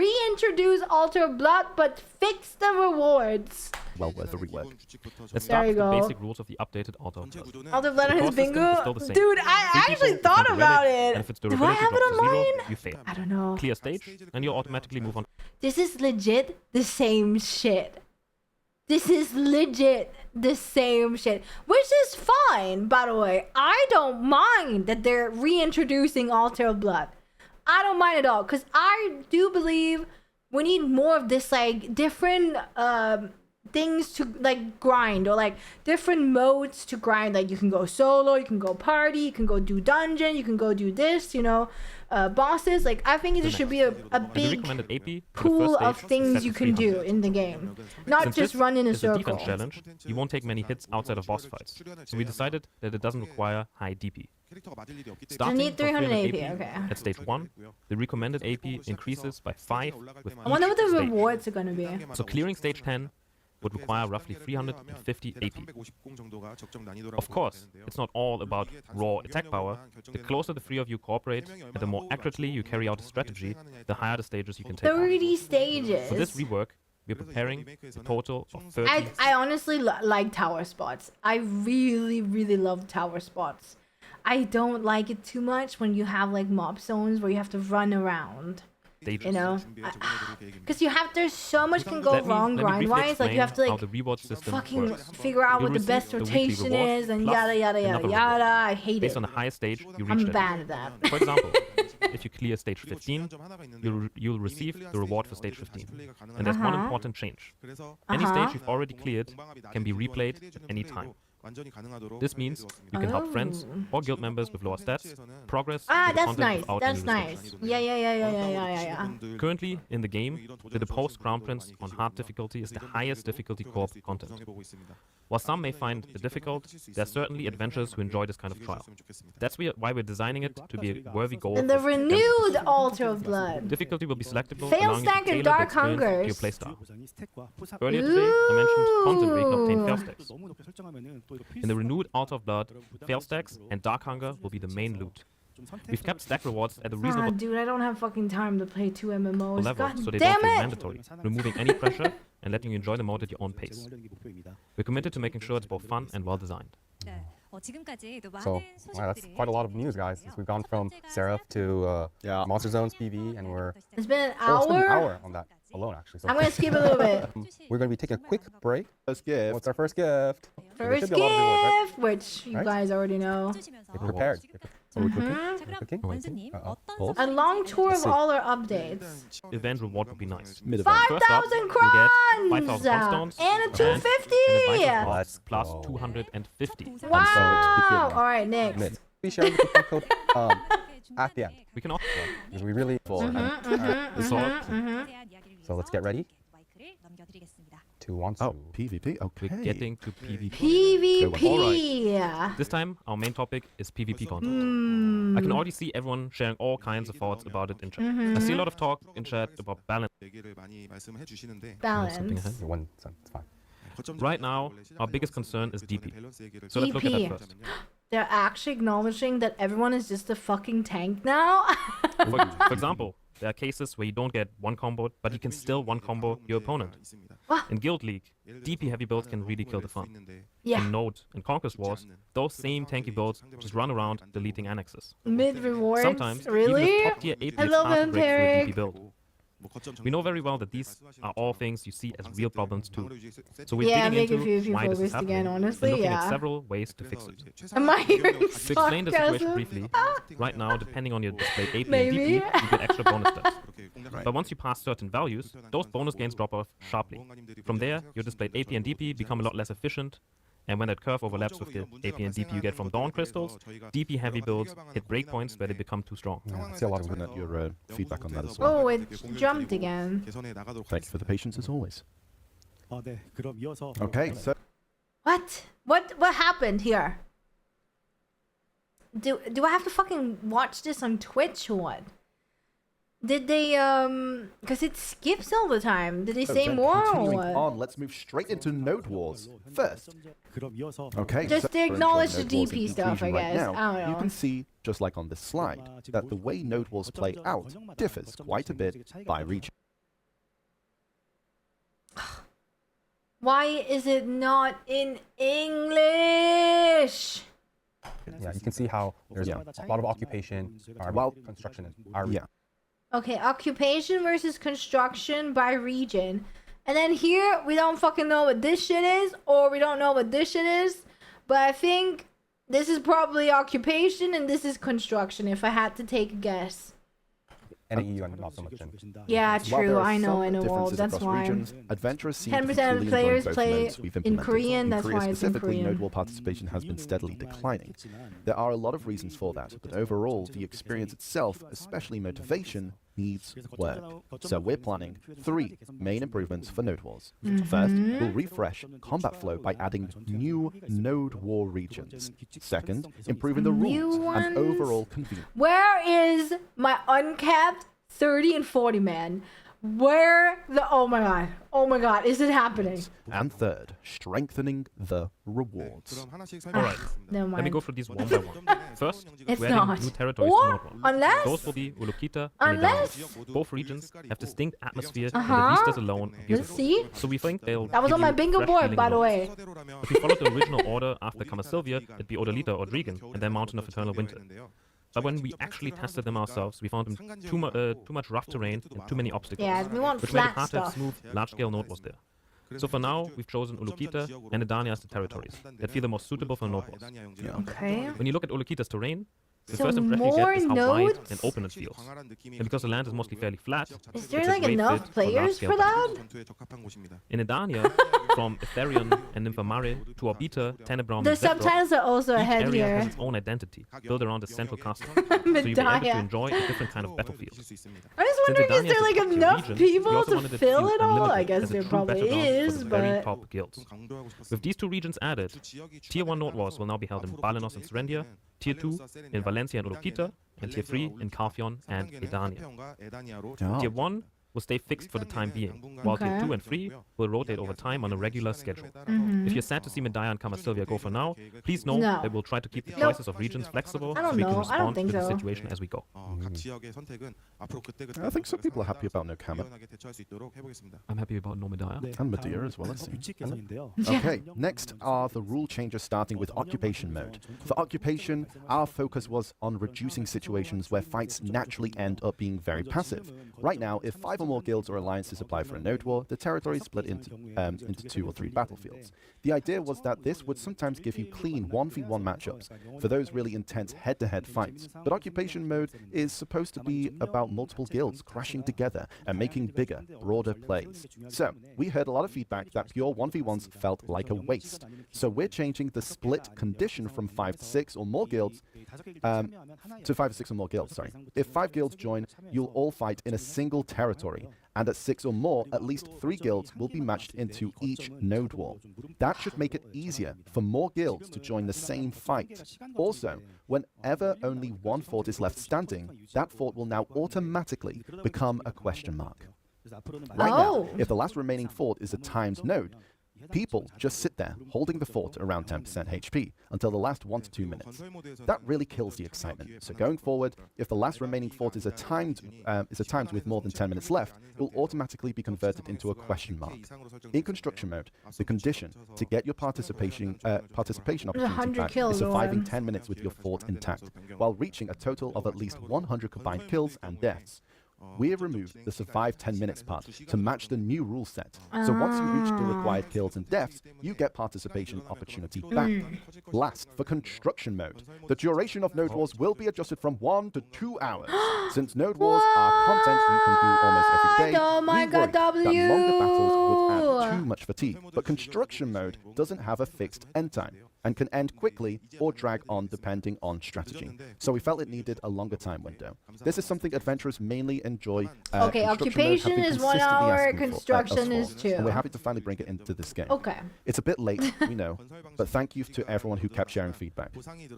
reintroduce Altar of Blood, but fix the rewards. well worth a rework. Let's There start you with the go. basic rules of the updated Altar of Blood. Altar of Blood The and his core system is still bingo, the same. dude. I 3 actually people thought defend the about relic, it. And if its Do I durability have it drops to on 0, mine? you fail. I don't know. Clear stage, and you automatically move on. This is legit the same shit. This is legit the same shit. Which is fine, by the way. I don't mind that they're reintroducing Altar of Blood. I don't mind at all. Because I do believe we need more of this, like, different things to, like, grind. Or, like, different modes to grind. Like, you can go solo, you can go party, you can go do dungeon, you can go do this, you know. Bosses. Like, I think there should be a And the big recommended AP for the pool first of stage is things set you to can do 300. in the game, not Since just this run in a is a circle. defense challenge, you won't take many hits outside of boss fights. So we decided that it doesn't require high DP. I Starting need from 300 AP. 300 Okay. At stage 1, the recommended AP increases by 5 with I wonder what the each stage. rewards are gonna be. So clearing stage 10 would require roughly 350 AP. Of course, it's not all about raw attack power. The closer the three of you cooperate, and the more accurately you carry out a strategy, the higher the stages you can take. 30 stages. For this rework, we're preparing a total of 30. I honestly like tower spots. I really love tower spots. I don't like it too much when you have like mob zones where you have to run around. stages. You know, because there's so much can go Let me wrong briefly grind-wise. Like you have to explain how like the reward system fucking works. figure out You'll what the best receive the weekly rotation reward is and plus yada yada yada another yada. reward. I hate Based it. on the highest stage you reach I'm that. bad at that. For example, if you clear stage 15, you'll receive the reward for stage 15. And there's one important change. Any stage you've already cleared can be replayed at any time. This means you can help friends or guild members with lower stats progress Ah, through the that's content nice. without That's any nice. restrictions. Yeah. Currently, in the game, the Post Crown Prince on hard difficulty is the highest difficulty co-op content. While some may find it difficult, there are certainly adventurers who enjoy this kind of trial. That's why we're designing it to be a worthy goal. And the for renewed Altar of Blood. difficulty will be selectable, Fail allowing you stack to and tailor the Dark experience to your Hungers. playstyle. Earlier today, I mentioned content where you can obtain fail Ooh. stacks. In the renewed Altar of Blood, fail stacks and Dark Hunger will be the main loot. We've kept stack rewards at a Ah, reasonable dude, I don't have fucking time to play 2 MMOs. level, God so they damn don't feel it! mandatory, removing any pressure and letting you enjoy the mode at your own pace. We're committed to making sure it's both fun and well designed. So, wow, that's quite a lot of news, guys. Since we've gone from Seraph to Monster Zones PV, and we're It's been an it's been an hour. hour on that alone, actually. So I'm gonna skip a little bit. we're going to be taking a quick break. First gift. What's our first gift? There should First be a lot of rewards, gift, which you Right? guys already know. right? Get prepared. So we're cooking. We're cooking. Bolts. A long tour of see. all our updates. Event reward would be nice. Mid-event. First up, 5,000 you'll get 5,000 crowns! stones And a and 250! an advice Let's plus go. 250. Wow! Alright, next. Mid. Be sharing the coupon code at the end. We can offer Because we really So let's get ready to want Oh, to. PvP. Okay. We're getting to PvP. PvP. This time, our main topic is PvP content. Hmm. I can already see everyone sharing all kinds of thoughts about it in chat. I see a lot of talk in chat about balance. 얘기를 많이 말씀해 주시는데 Something Balance. ahead. One cent, it's fine. Right now, our biggest concern is DP. So let's look at DP. that first. They're actually acknowledging that everyone is just a fucking tank now. For example, there are cases where you don't get one combo, but you can still one combo your opponent. In Guild League, DP heavy builds can really kill the fun. Yeah. In Node and Conquest Wars, those same tanky builds just run around deleting annexes. Mid rewards. Sometimes, Really? even with top tier AP, it's Hello, hard to break through a Vampiric. DP build. We know very well that these are all things you see as real problems too. So we're Yeah, digging make a few into why this is focused again, happening honestly, and looking yeah. at several ways to fix it. Am I hearing To explain the situation sarcasm? briefly, right now, depending on your displayed AP and Maybe. DP, you get extra bonus stats. But once you pass certain values, those bonus gains drop off sharply. From there, your displayed AP and DP become a lot less efficient, and when that curve overlaps with the AP and DP you get from Dawn Crystals, DP heavy builds hit breakpoints where they become too strong. Yeah, I see a lot of Looking at your feedback on that as well. Oh, it jumped again. Thank you for the patience as always. 네, 그럼 이어서 Okay, so What? What happened here? Do I have to fucking watch this on Twitch or what? Did they cuz it skips all the time. Did they say then more or continuing what? on, let's move straight into Node Wars. First, 그럼 이어서 okay, Just so to we're acknowledge enjoying the Node Wars DP in stuff, I conclusion right guess. now, I don't you know. can see, just like on this slide, that the way Node Wars play out differs quite a bit by region. Why is it not in English? Yeah, you can see how there's Yeah. a lot of occupation, Well, construction in our Yeah. Okay, occupation versus construction by region. And then here, we don't fucking know what this shit is, or we don't know what this shit is. But I think this is probably occupation and this is construction, if I had to take a guess. and EU and not so much in. Yeah, While there true. are I know. some Well, differences that's across why. regions, adventurers seem to 10% of be the fully players enjoying both play modes we've in implemented. Korean, In that's Korea why it's in specifically, Korean. Node War participation has been steadily declining. There are a lot of reasons for that, but overall, the experience itself, especially motivation, needs work. So we're planning 3 main improvements for Node Wars. First, we'll refresh combat flow by adding new Node War regions. Second, improving the New rules ones? and overall convenience. Where is my uncapped 30 and 40 man? Where the oh my god, is it happening? And third, strengthening the rewards. Alright, Never let me mind. go through these one by one. First, It's we're adding not. new territories Or to Node War. unless Those will be Ulukita and Unless- Idani. Both regions have distinct atmospheres Uh-huh. and the vistas alone are let's beautiful. see. So we think they'll That was give on my you bingo fresh board, feeling by the notes. way. If we followed the original order after Kamasilvia, it'd be Odalita or Drigan, and then Mountain of Eternal Winter. But when we actually tested them ourselves, we found them too much rough terrain and too many obstacles, Yeah, we want which made it flat hard to have stuff. smooth, large-scale Node Wars there. So for now, we've chosen Ulukita and Idani as the territories that feel the most suitable for Node Wars. Okay. When you look at Ulukita's terrain, the So first impression you more get is how wide nodes? and open it feels. And because the land is mostly fairly flat, Is there it's a like great enough fit for players large-scale for that? In Idania, from Etherion and Nymphomare to Orbita, Tenebrae, The and Zephyr, subtitles are also each ahead area has here. its own identity, built around a central castle. So you'll be able to Medaya. enjoy a different kind of battlefield. I was Since wondering, is Idania there is like a top-tier enough region, we people also to wanted it fill feel it all? I unlimited guess as a there true probably battleground is, for the very but top guilds. With these 2 regions added, Tier 1 Node Wars will now be held in Balenos and Serendia, Tier 2 in Valencia and Ulukita, and Tier 3 in Calpheon and Idania. Oh. Tier 1 will stay fixed for the time being, while Tier Okay. 2 and 3 will rotate over time on a regular schedule. If you're sad to see Medaya and Kamasilvia go for now, please know No. that we'll try to keep the Nope. choices of regions flexible I so don't we can know. I don't respond think to the so. situation as we go. I think some people are happy about no Kama. I'm happy about no Medaya. And Medea as well, it 더 seems. 규칙 개선인데요. Okay, next are the rule changes starting with occupation mode. For occupation, our focus was on reducing situations where fights naturally end up being very passive. Right now, if 5 or more guilds or alliances apply for a node war, the territory is split into 2 or 3 battlefields. The idea was that this would sometimes give you clean 1v1 matchups for those really intense head-to-head fights. But occupation mode is supposed to be about multiple guilds crashing together and making bigger, broader plays. So, we heard a lot of feedback that pure 1v1s felt like a waste. So we're changing the split condition from 5 to 6 or more guilds to 5 to 6 or more guilds, sorry. If 5 guilds join, you'll all fight in a single territory, and at 6 or more, at least 3 guilds will be matched into each node war. That should make it easier for more guilds to join the same fight. Also, whenever only one fort is left standing, that fort will now automatically become a question mark. Right now, if the last remaining fort is a timed node, people just sit there holding the fort around 10% HP until the last 1 to 2 minutes. That really kills the excitement. So going forward, if the last remaining fort is a timed with more than 10 minutes left, it will automatically be converted into a question mark. In construction mode, the condition to get your participation opportunity back is surviving 10 minutes with your fort intact, while reaching a total of at least 100 combined kills and deaths. We have removed the survive 10 minutes part to match the new rule set. So once you reach the required kills and deaths, you get participation opportunity back. Last, for construction mode, the duration of node wars will be adjusted from 1 to 2 hours. Since node wars are content you can do almost every day, Oh my God, that longer battles would add too much fatigue. But construction mode doesn't have a fixed end time and can end quickly or drag on depending on strategy. So we felt it needed a longer time window. This is something adventurers mainly enjoy. Okay, occupation is 1 hour, construction is 2. And we're happy to finally bring it into this game. Okay. It's a bit late, we know, but thank you to everyone who kept sharing feedback.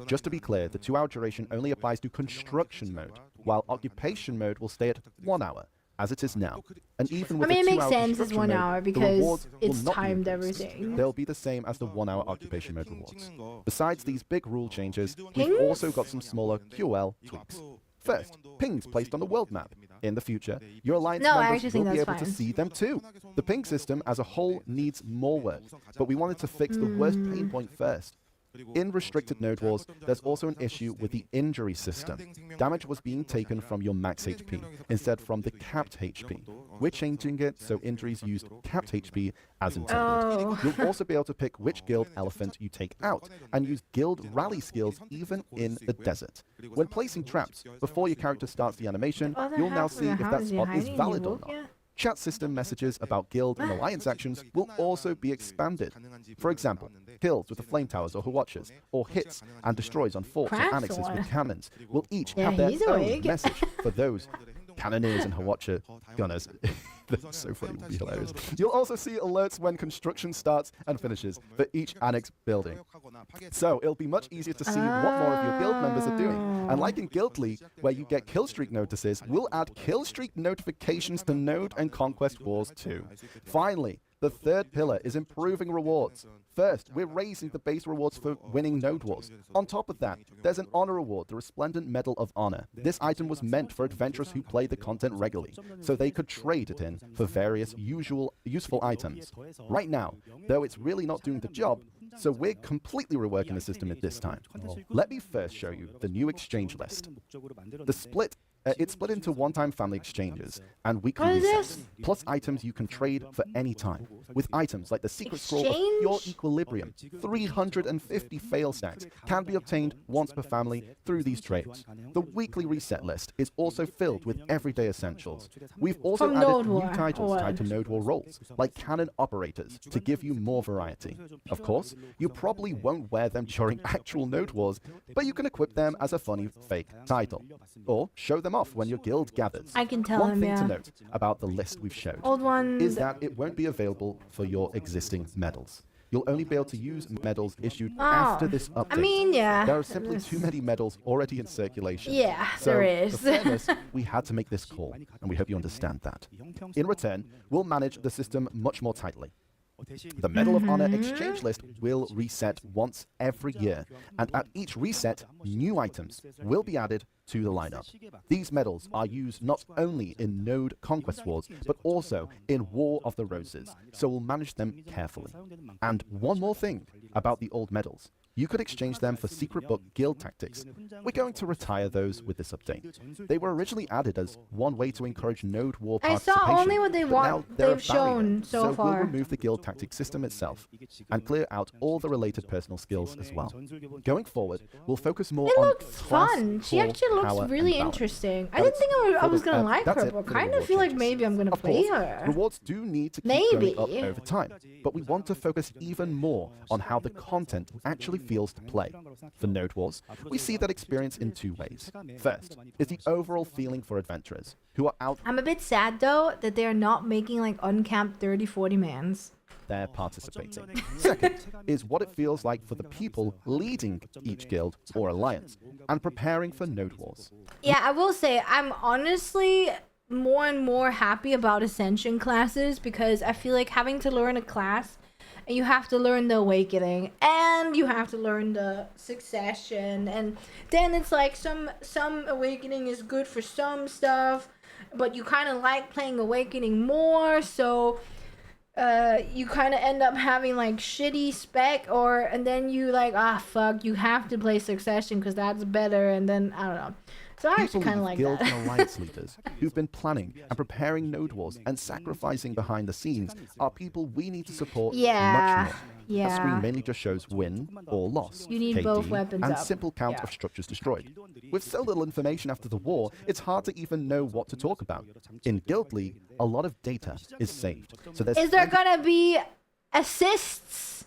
Just to be clear, the 2-hour duration only applies to construction mode, while occupation mode will stay at 1 hour, as it is now. And even with it the makes 2-hour sense it's construction 1 mode, hour the because rewards will it's not be timed increased. everything. They'll be the same as the 1-hour occupation mode rewards. Besides these big rule changes, we've Pings? also got some smaller QL tweaks. First, pings placed on the world map. In the future, your alliance No, I members actually think will be that's able to fine. see them too. The ping system as a whole needs more work, but we wanted to fix the worst pain point first. In restricted node wars, there's also an issue with the injury system. Damage was being taken from your max HP, instead from the capped HP. We're changing it so injuries used capped HP as intended. You'll also be able to pick which guild elephant you take out, and use guild rally skills even in the desert. When placing traps, before your character starts the animation, you'll now see if that spot is valid or not. Chat system messages about guild and alliance actions will also be expanded. For example, kills with the flame towers or Hwatchers, or hits and destroys on forts or annexes with cannons will each have their own message for those cannoneers and Hwatcher gunners. That's so funny, would be hilarious. You'll also see alerts when construction starts and finishes for each annex building. So it'll be much easier to see what more of your guild members are doing. And like in Guild League, where you get killstreak notices, we'll add killstreak notifications to Node and Conquest Wars too. Finally, the third pillar is improving rewards. First, we're raising the base rewards for winning Node Wars. On top of that, there's an honor reward, the Resplendent Medal of Honor. This item was meant for adventurers who play the content regularly, so they could trade it in for various useful items. Right now, though it's really not doing the job, so we're completely reworking the system at this time. Let me first show you the new exchange list. It's split into one-time family exchanges and weekly resets, plus items you can trade for any time. With items like the secret scroll of Pure Equilibrium, 350 fail stacks can be obtained once per family through these trades. The weekly reset list is also filled with everyday essentials. We've also added new titles tied to Node War roles, like Cannon Operators, to give you more variety. Of course, you probably won't wear them during actual Node Wars, but you can equip them as a funny fake title, or show them off when your guild gathers. I can tell One him, thing to note about the list we've showed is that it won't be available for your existing medals. You'll only be able to use medals issued after this update. I mean, yeah. There are simply too many medals already in circulation. Yeah, so there is. For fairness, we had to make this call, and we hope you understand that. In return, we'll manage the system much more tightly. The Medal of Honor exchange list will reset once every year, and at each reset, new items will be added to the lineup. These medals are used not only in Node Conquest Wars, but also in War of the Roses, so we'll manage them carefully. And one more thing about the old medals. You could exchange them for secret book guild tactics. We're going to retire those with this update. They were originally added as one way to encourage Node War I participation. saw only what they but want. now they're a They've shown barrier, so far. we'll remove the guild tactics system itself and clear out all the related personal skills as well. Going forward, we'll focus more It on looked class, fun. She core, actually looks power, really and balance. interesting. I Now didn't think I was gonna like that's her, it but for the kind of reward feel like changes. maybe I'm gonna Of play course, her. rewards do need to keep Maybe. going up over time, but we want to focus even more on how the content actually feels to play. For Node Wars, we see that experience in two ways. First is the overall feeling for adventurers who are out I'm a bit sad though that they're not making like uncapped 30-40 mans. there participating. Second is what it feels like for the people leading each guild or alliance and preparing for Node Wars. Yeah, I will say I'm honestly more and more happy about Ascension classes because I feel like having to learn a class and you have to learn the Awakening and you have to learn the Succession, and then it's like some Awakening is good for some stuff, but you kind of like playing Awakening more, so you kind of end up having like shitty spec, and then you like, fuck, you have to play Succession because that's better, and then I don't know. So I actually kind of like guild that. and alliance leaders who've been planning and preparing Node Wars and sacrificing behind the scenes are people we need to support Yeah, much more. A screen yeah. mainly just shows win or loss, You need KD, both weapons and up. simple count Yeah. of structures destroyed. With so little information after the war, it's hard to even know what to talk about. In Guild League, a lot of data is saved. So there's Is there gonna be assists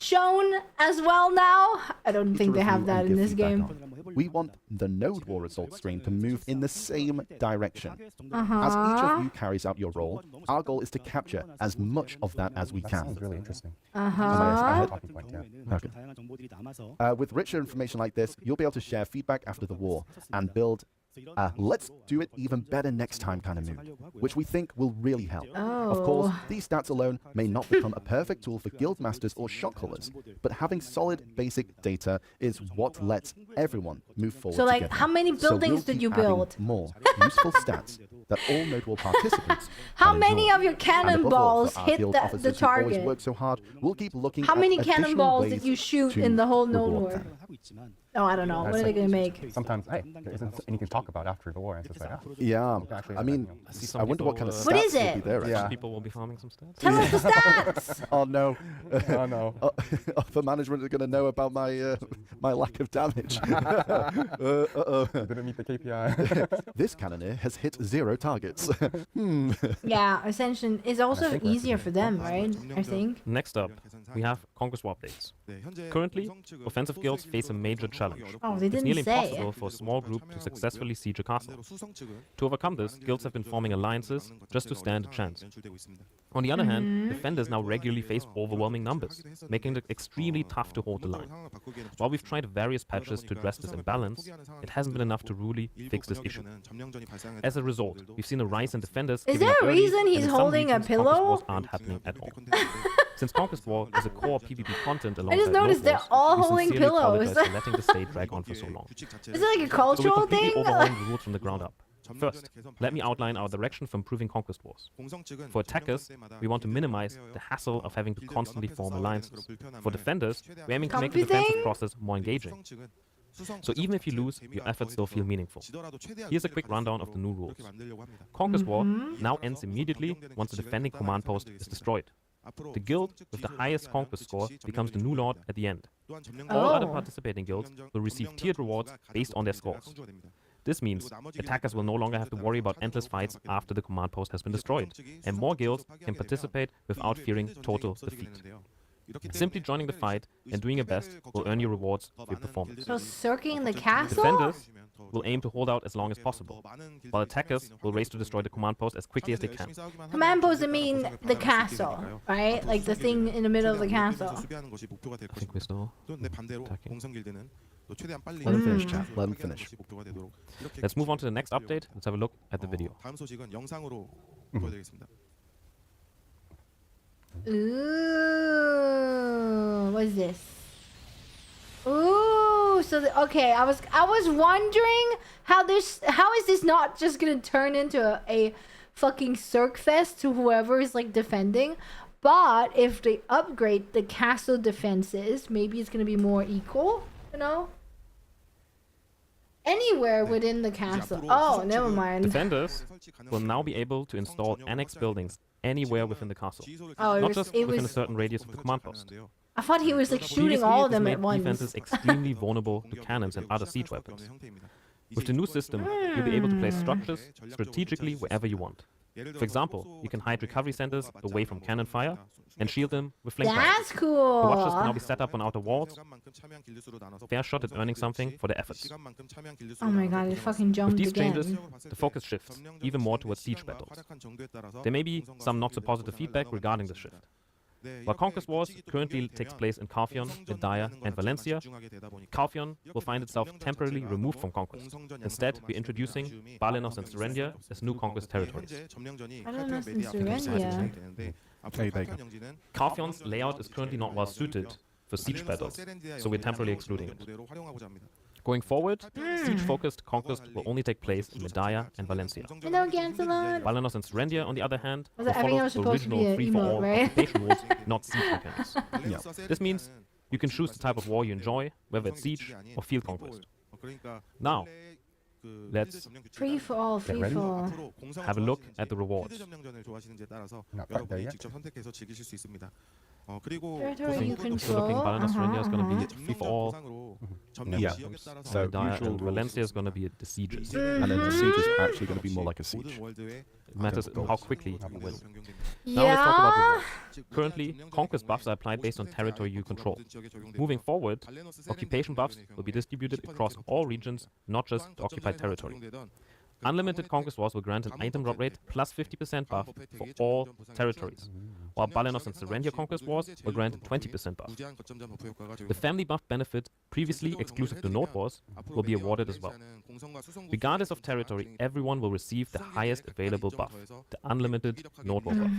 shown as well now? I don't think they have that in this game. We want the Node War results screen to move in the same direction. Uh-huh. As each of you carries out your role, our goal is to capture as much of that as we That can. sounds really interesting. Uh-huh. Talking point, yeah. Okay. With richer information like this, you'll be able to share feedback after the war and build let's do it even better next time kind of mood, which we think will really help. Of course, Oh. these stats alone may not become a perfect tool for guild masters or shot callers, but having solid basic data is what lets everyone move forward So, like, together. how many So buildings we'll did you keep adding build? more useful stats that all Node War participants How can many enjoy. of your And above all, cannonballs for our hit guild the officers who always target? work so hard, we'll keep looking How at many additional cannonballs did ways you shoot to in the whole Node reward War? them. Oh, I don't know. What That's are they like- gonna make? Sometimes, hey, there isn't anything to talk about after the war. And it's just like, Yeah, Actually, I mean, I see some I wonder what people, kind of What stats is will it? be there. Yeah. actually. People will be farming some stats. Tell us the stats! Oh no. oh no. Upper management are going to know about my my lack of damage. Uh-oh. Didn't meet the KPI. This cannoneer has hit 0 targets. Yeah, Ascension is also think we're easier for them, right? I think. Next up, we have Conquest War updates. Currently, offensive guilds face a major challenge. Oh, they It's didn't nearly say. impossible for a small group to successfully siege a castle. To overcome this, guilds have been forming alliances just to stand a chance. On the other hand, defenders now regularly face overwhelming numbers, making it extremely tough to hold the line. While we've tried various patches to address this imbalance, it hasn't been enough to really fix this issue. As a result, we've seen a rise in defenders Is giving there up a early, reason and he's in some holding a regions, Conquest pillow? Wars aren't happening at all. Since Conquest War is a core PvP content alongside just noticed Node they're Wars, all we holding sincerely pillows. apologize for letting the state drag on for so long. Is it like a So we cultural completely thing? overhauled the rules from the ground up. First, let me outline our direction for improving Conquest Wars. For attackers, we want to minimize the hassle of having to constantly form alliances. For defenders, we're aiming to make the Comfy defensive thing? process more engaging. So even if you lose, your efforts still feel meaningful. Here's a quick rundown of the new rules. Conquest War now ends immediately once the defending command post is destroyed. The guild with the highest conquest score becomes the new lord at the end. All other Oh. participating guilds will receive tiered rewards based on their scores. This means attackers will no longer have to worry about endless fights after the command post has been destroyed, and more guilds can participate without fearing total defeat. Simply joining the fight and doing your best will earn you rewards for your performance. So circling the castle? Defenders will aim to hold out as long as possible, while attackers will race to destroy the command post as quickly as they can. Command post, I mean the castle, right? Like the thing in the middle of the castle. I think we're still attacking. Let him finish, chat. Let him finish. Let's move on to the next update. Let's have a look at the video. 다음 소식은 영상으로 보여드리겠습니다. Ooh, what is this? Ooh, so okay, I was wondering how is this not just gonna turn into a fucking Cirque Fest to whoever is like defending? But if they upgrade the castle defenses, maybe it's gonna be more equal, you know? Anywhere within the castle. Oh, never mind. Defenders will now be able to install annex buildings anywhere within the castle, Oh, not just it within a was. certain radius of the command post. I thought he was like shooting Previously, all of this them made at once. defenses extremely vulnerable to cannons and other siege weapons. With the new system, you'll be able to place structures strategically wherever you want. For example, you can hide recovery centers away from cannon fire and shield them with flame fire. That's The cool. watches can now be set up on outer walls. Fair shot at earning something for their efforts. Oh my god, it fucking With jumped these again. changes, the focus shifts even more towards siege battles. There may be some not so positive feedback regarding this shift. While Conquest Wars currently takes place in Calpheon, Medaya, and Valencia, Calpheon will find itself temporarily removed from Conquest. Instead, we're introducing Balenos and Serendia as new Conquest territories. Balenos and Serendia. Okay, there you go. Calpheon's layout is currently not well suited for siege battles, so we're temporarily excluding it. Going forward, siege-focused conquest will only take place in Medaya and Valencia. Hello, Gancelot. Balenos and Serendia, on the other hand, Was will it- I think follow that was the supposed to be original an free-for-all emote, right? occupation rules, not siege mechanics. Yeah. This means you can choose the type of war you enjoy, whether it's siege or field conquest. Now, let's Free for all, Get free ready. for all. have a look at the rewards. Not quite there yet. Territory you If you're control. looking, Balenos Serendia is going to be free-for-all, Yeah. So Medaya and neutral, Valencia is going to be the sieges. and then the siege is actually going to be more like a siege. It matters how quickly you win. Now let's talk about Yeah. rewards. Currently, conquest buffs are applied based on territory you control. Moving forward, occupation buffs will be distributed across all regions, not just the occupied territory. Unlimited Conquest Wars will grant an item drop rate plus 50% buff for all territories, while Balenos and Serendia Conquest Wars will grant a 20% buff. The family buff benefit, previously exclusive to Node Wars, will be awarded as well. Regardless of territory, everyone will receive the highest available buff, the unlimited Node War buff.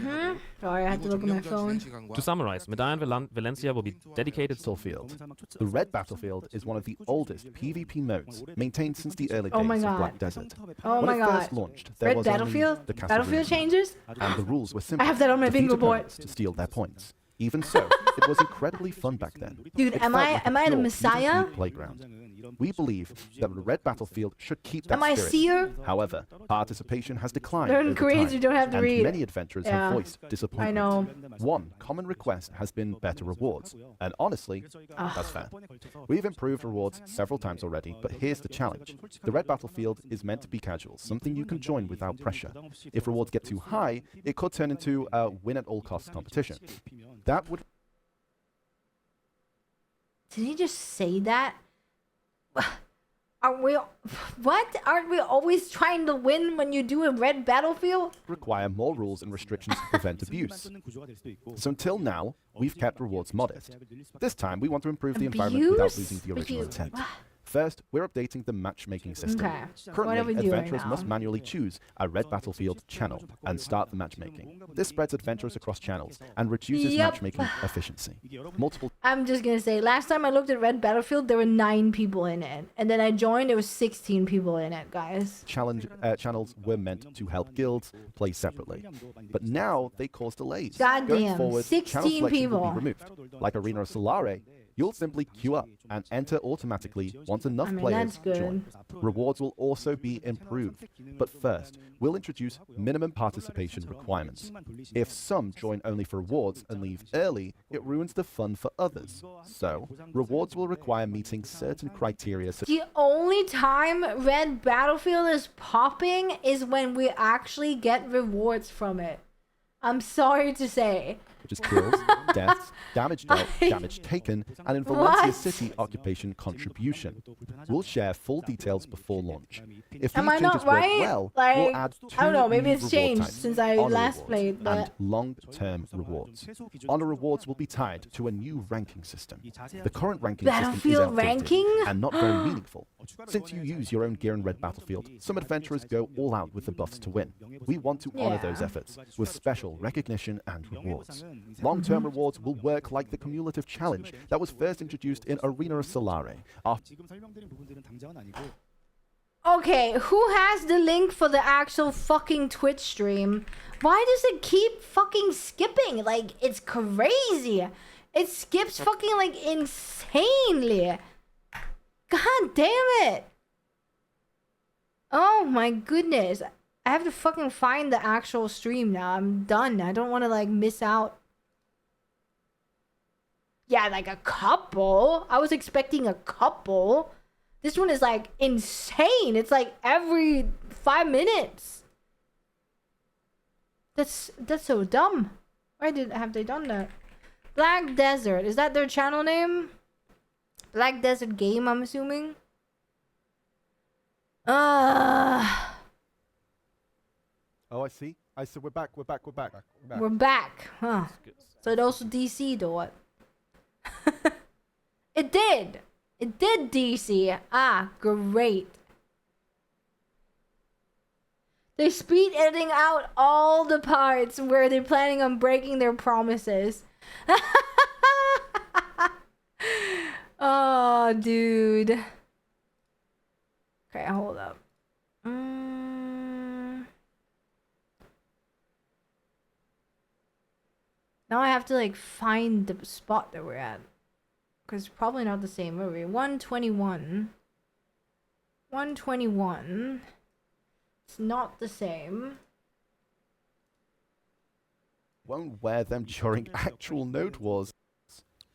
Sorry, I have to look at my phone. To summarize, Medaya and Valencia will be dedicated to Battlefield. The Red Battlefield is one of the oldest PvP modes maintained since the early Oh my days of God. Black Desert. Oh When my it god. first launched, there Red was Battlefield? only the castle Battlefield region, changes? and the rules were simple. I have that on my Defeat bingo board. opponents to steal their points. Even so, it was incredibly fun back then. Dude, It am felt I like the pure Messiah? PvP playground. We believe that the Red Battlefield should keep that Am I spirit. seer? However, participation has declined Learn over Koreans, time, you don't have to and read. many adventurers Yeah. have voiced disappointment. I know. One common request has been better rewards, and honestly, that's fair. We've improved rewards several times already, but here's the challenge. The Red Battlefield is meant to be casual, something you can join without pressure. If rewards get too high, it could turn into a win-at-all-costs competition. That would Did he just say that? Are we what? Aren't we always trying to win when you do a red battlefield? require more rules and restrictions to prevent abuse. So until now, we've kept rewards modest. This time, we want to improve the environment without Abuse? losing the original Abuse. intent. First, we're updating the matchmaking system. Okay. What Currently, are we doing adventurers now? must manually choose a Red Battlefield channel and start the matchmaking. This spreads adventurers across channels and reduces Yep. matchmaking efficiency. Multiple I'm just gonna say, last time I looked at Red Battlefield, there were 9 people in it, and then I joined, there was 16 people in it, guys. channels were meant to help guilds play separately. But now they cause delays. Goddamn, Going forward, 16 channel selection will people. be removed. Like Arena or Solare, you'll simply queue up and enter automatically once enough I mean, players that's good. join. Rewards will also be improved. But first, we'll introduce minimum participation requirements. If some join only for rewards and leave early, it ruins the fun for others. So, rewards will require meeting certain criteria such The only time Red Battlefield is popping is when we actually get rewards from it. I'm sorry to say. as kills, deaths, damage dealt, damage taken, and in Valencia What? City occupation contribution. We'll share full details before launch. If these Am I changes not right? work well, Like, we'll add two I don't know, maybe new it's reward changed types, since I honor last rewards played, and but- long-term rewards. Honor rewards will be tied to a new ranking system. The current ranking system is Battlefield outdated ranking? and not very meaningful. Since you use your own gear in Red Battlefield, some adventurers go all out with the buffs to win. We want to honor those Yeah. efforts with special recognition and rewards. Long-term rewards will work like the cumulative challenge that was first introduced in Arena of Solare. After Okay, who has the link for the actual fucking Twitch stream? Why does it keep fucking skipping? Like, it's crazy. It skips fucking, like, insanely. God damn it. Oh my goodness. I have to fucking find the actual stream now. I'm done. I don't want to, like, miss out. Yeah, like a couple. I was expecting a couple. This one is like insane. It's like every 5 minutes. That's so dumb. Why have they done that? Black Desert, is that their channel name? Black Desert Game, I'm assuming. Oh, I see. We're back. We're back, huh? So it also DC'd or what? It did DC. Ah, great. They're speed editing out all the parts where they're planning on breaking their promises. Oh, dude. Okay, hold up. Now I have to like find the spot that we're at. Because it's probably not the same movie. 121. 121. It's not the same. Won't wear them during actual Node Wars.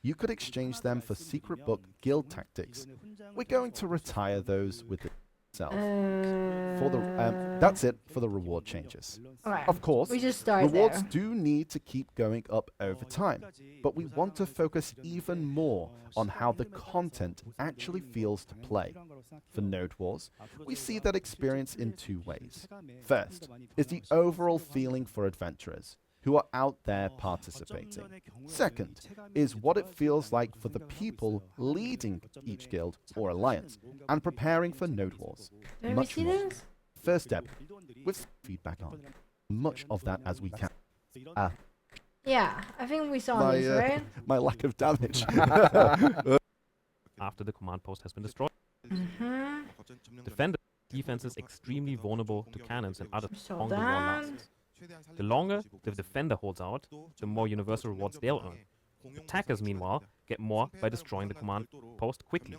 You could exchange them for secret book guild tactics. We're going to retire those with itself. That's it for the reward changes. Alright, Of course, we just started rewards there. do need to keep going up over time, but we want to focus even more on how the content actually feels to play. For Node Wars, we see that experience in two ways. First is the overall feeling for adventurers who are out there participating. Second is what it feels like for the people leading each guild or alliance and preparing for Node Wars. Did we Much see more. this? First step, with feedback on much of that as we can. Yeah, I think we saw this, right? My lack of damage. After the command post has been destroyed. Mm-hmm. Defense is extremely vulnerable to cannons and other So along the wall that. lasts. The longer the defender holds out, the more universal rewards they'll earn. Attackers, meanwhile, get more by destroying the command post quickly.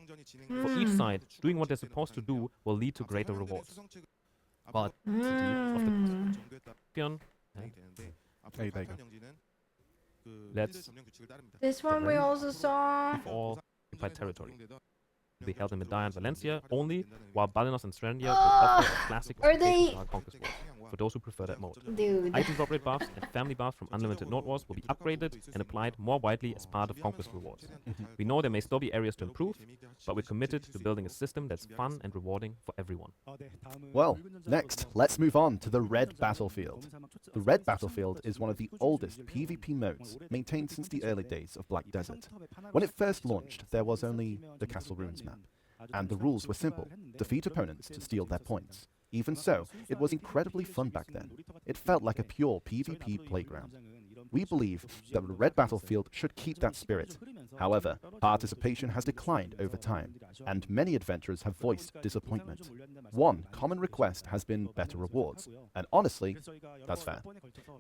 For each side, doing what they're supposed to do will lead to greater rewards. While the of the Calpheon, There you go. let's This one we also saw. all occupied territory. They held in Medina and Valencia only, while Balinos and Strandia will offer a classic Are they- style conquest war, for those who prefer that mode. Dude. Item drop rate buffs and family buffs from unlimited Node Wars will be upgraded and applied more widely as part of conquest rewards. We know there may still be areas to improve, but we're committed to building a system that's fun and rewarding for everyone. Well, next, let's move on to the Red Battlefield. The Red Battlefield is one of the oldest PvP modes maintained since the early days of Black Desert. When it first launched, there was only the Castle Ruins map, and the rules were simple: defeat opponents to steal their points. Even so, it was incredibly fun back then. It felt like a pure PvP playground. We believe that the Red Battlefield should keep that spirit. However, participation has declined over time, and many adventurers have voiced disappointment. One common request has been better rewards, and honestly, that's fair.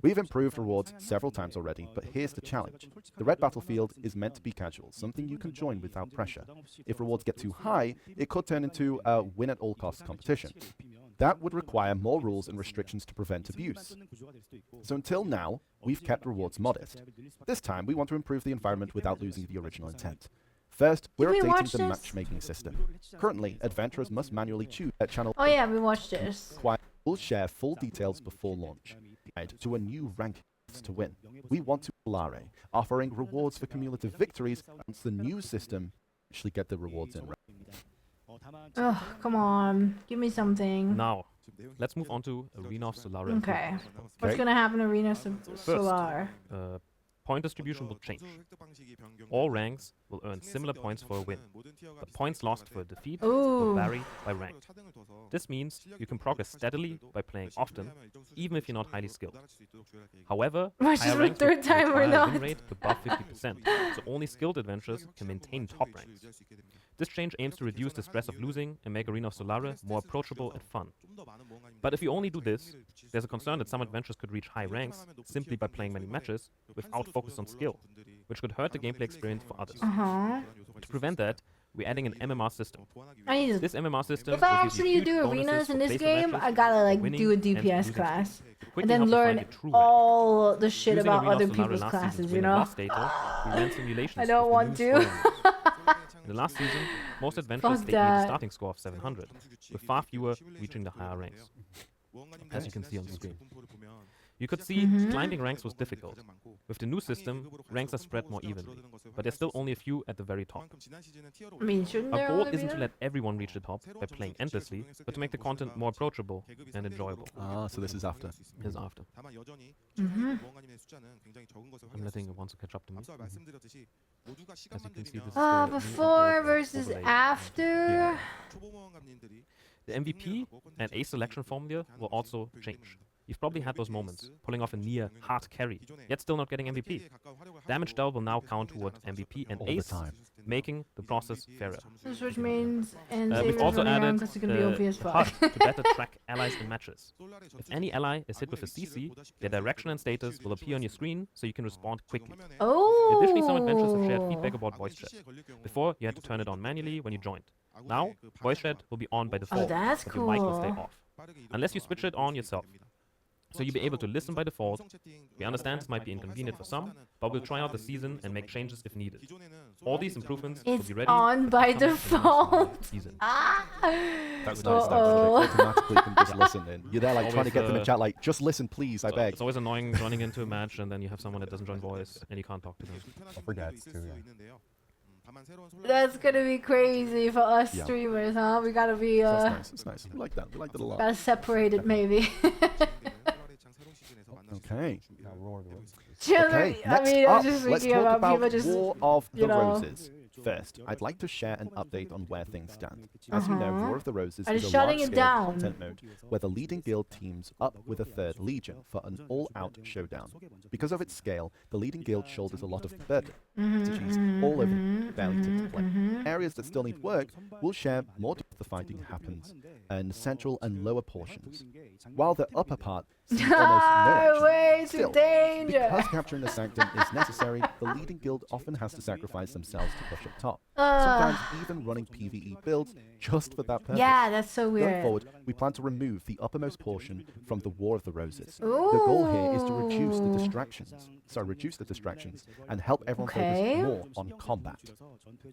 We've improved rewards several times already, but here's the challenge. The Red Battlefield is meant to be casual, something you can join without pressure. If rewards get too high, it could turn into a win-at-all-costs competition. That would require more rules and restrictions to prevent abuse. So until now, we've kept rewards modest. This time, we want to improve the environment without losing the original intent. First, we're Did we watch updating the this? matchmaking system. Currently, adventurers must manually choose their channel. Oh yeah, we watched this. We'll share full details before launch. Add to a new rank to win. We want to Lare, offering rewards for cumulative victories once the new system actually get the rewards in. Ugh, come on. Give me something. Now, let's move on to Arena of Solar. Okay. What's gonna happen in Arena Solar? Point distribution will change. All ranks will earn similar points for a win. The points lost for a defeat will Ooh. vary by rank. This means you can progress steadily by playing often, even if you're not highly skilled. However, Watch this higher for ranks third will time or require a not. win rate above 50%, so only skilled adventurers can maintain top ranks. This change aims to reduce the stress of losing and make Arena of Solare more approachable and fun. But if you only do this, there's a concern that some adventurers could reach high ranks simply by playing many matches without focus on skill, which could hurt the gameplay experience for others. Uh-huh. To prevent that, we're adding an MMR system. I need to. This MMR system If I will give actually you do huge arenas bonuses in for this place of game, matches, I gotta like winning do a and DPS losing class. streaks. And Quickly then help you learn find your true rank. all the shit Using about Arena of other Solare people's last classes, season's you winning know? boss data, we ran simulations I don't with the want new to. scoring. In the last season, most adventurers Fuck stayed near the that. starting score of 700, with far fewer reaching the higher ranks, as you can see on the screen. You could see climbing ranks was difficult. With the new system, ranks are spread more evenly, but there's still only a few at the very top. I mean, shouldn't there Our goal only be isn't to that? let everyone reach the top by playing endlessly, but to make the content more approachable and enjoyable. Ah, so this is after. Is after. I'm letting it once to catch up to me. As you can see, this is the new Before import versus overlay. after. The MVP and A selection formula will also change. You've probably had those moments, pulling off a near hard carry, yet still not getting MVP. Damage dealt will now count toward MVP and All the Ace, time. making the process fairer. Which means We've also added because it's gonna be OP as HUD fuck. to better track allies in matches. If any ally is hit with a CC, their direction and status will appear on your screen so you can respond quickly. Oh. Additionally, some adventures have shared feedback about voice chat. Before, you had to turn it on manually when you joined. Now, voice chat will be on by default, that's but your mic will stay cool. off, unless you switch it on yourself. So you'll be able to listen by default. We understand this might be inconvenient for some, but we'll try out the season and make changes if needed. All these improvements will It's be ready on by to come in the default. season. Ah. That's nice. Uh-oh. Like, automatically can just listen in. You're there like trying to Always, get them in chat like, just listen please, I So beg. it's always annoying joining into a match and then you have someone that doesn't join voice and you can't talk to them. Forgets too, yeah. That's gonna be crazy for us Yeah. streamers, huh? We gotta be That's nice. It's nice. We like that. We like that a lot. gotta separate it maybe. Okay. Now roar the roses. Okay, I next mean, up, I'm just let's thinking talk about about people just, War of the you know. Roses. First, I'd like to share an update on where things stand. As you know, War of the Roses Are is they a shutting it large-scale down? content mode where the leading guild teams up with a third legion for an all-out showdown. Because of its scale, the leading guild shoulders a lot of burden. Strategies all over it, barely to play. Areas that still need work will share more depth the fighting happens in central and lower portions, while the upper part sees almost no action. way to Still, danger. because capturing the sanctum is necessary, the leading guild often has to sacrifice themselves to push up top. Sometimes even running PvE builds just for that purpose. Yeah, that's so Going weird. forward, we plan to remove the uppermost portion from the War of the Roses. The goal here is to reduce the distractions and help everyone Okay. focus more on combat.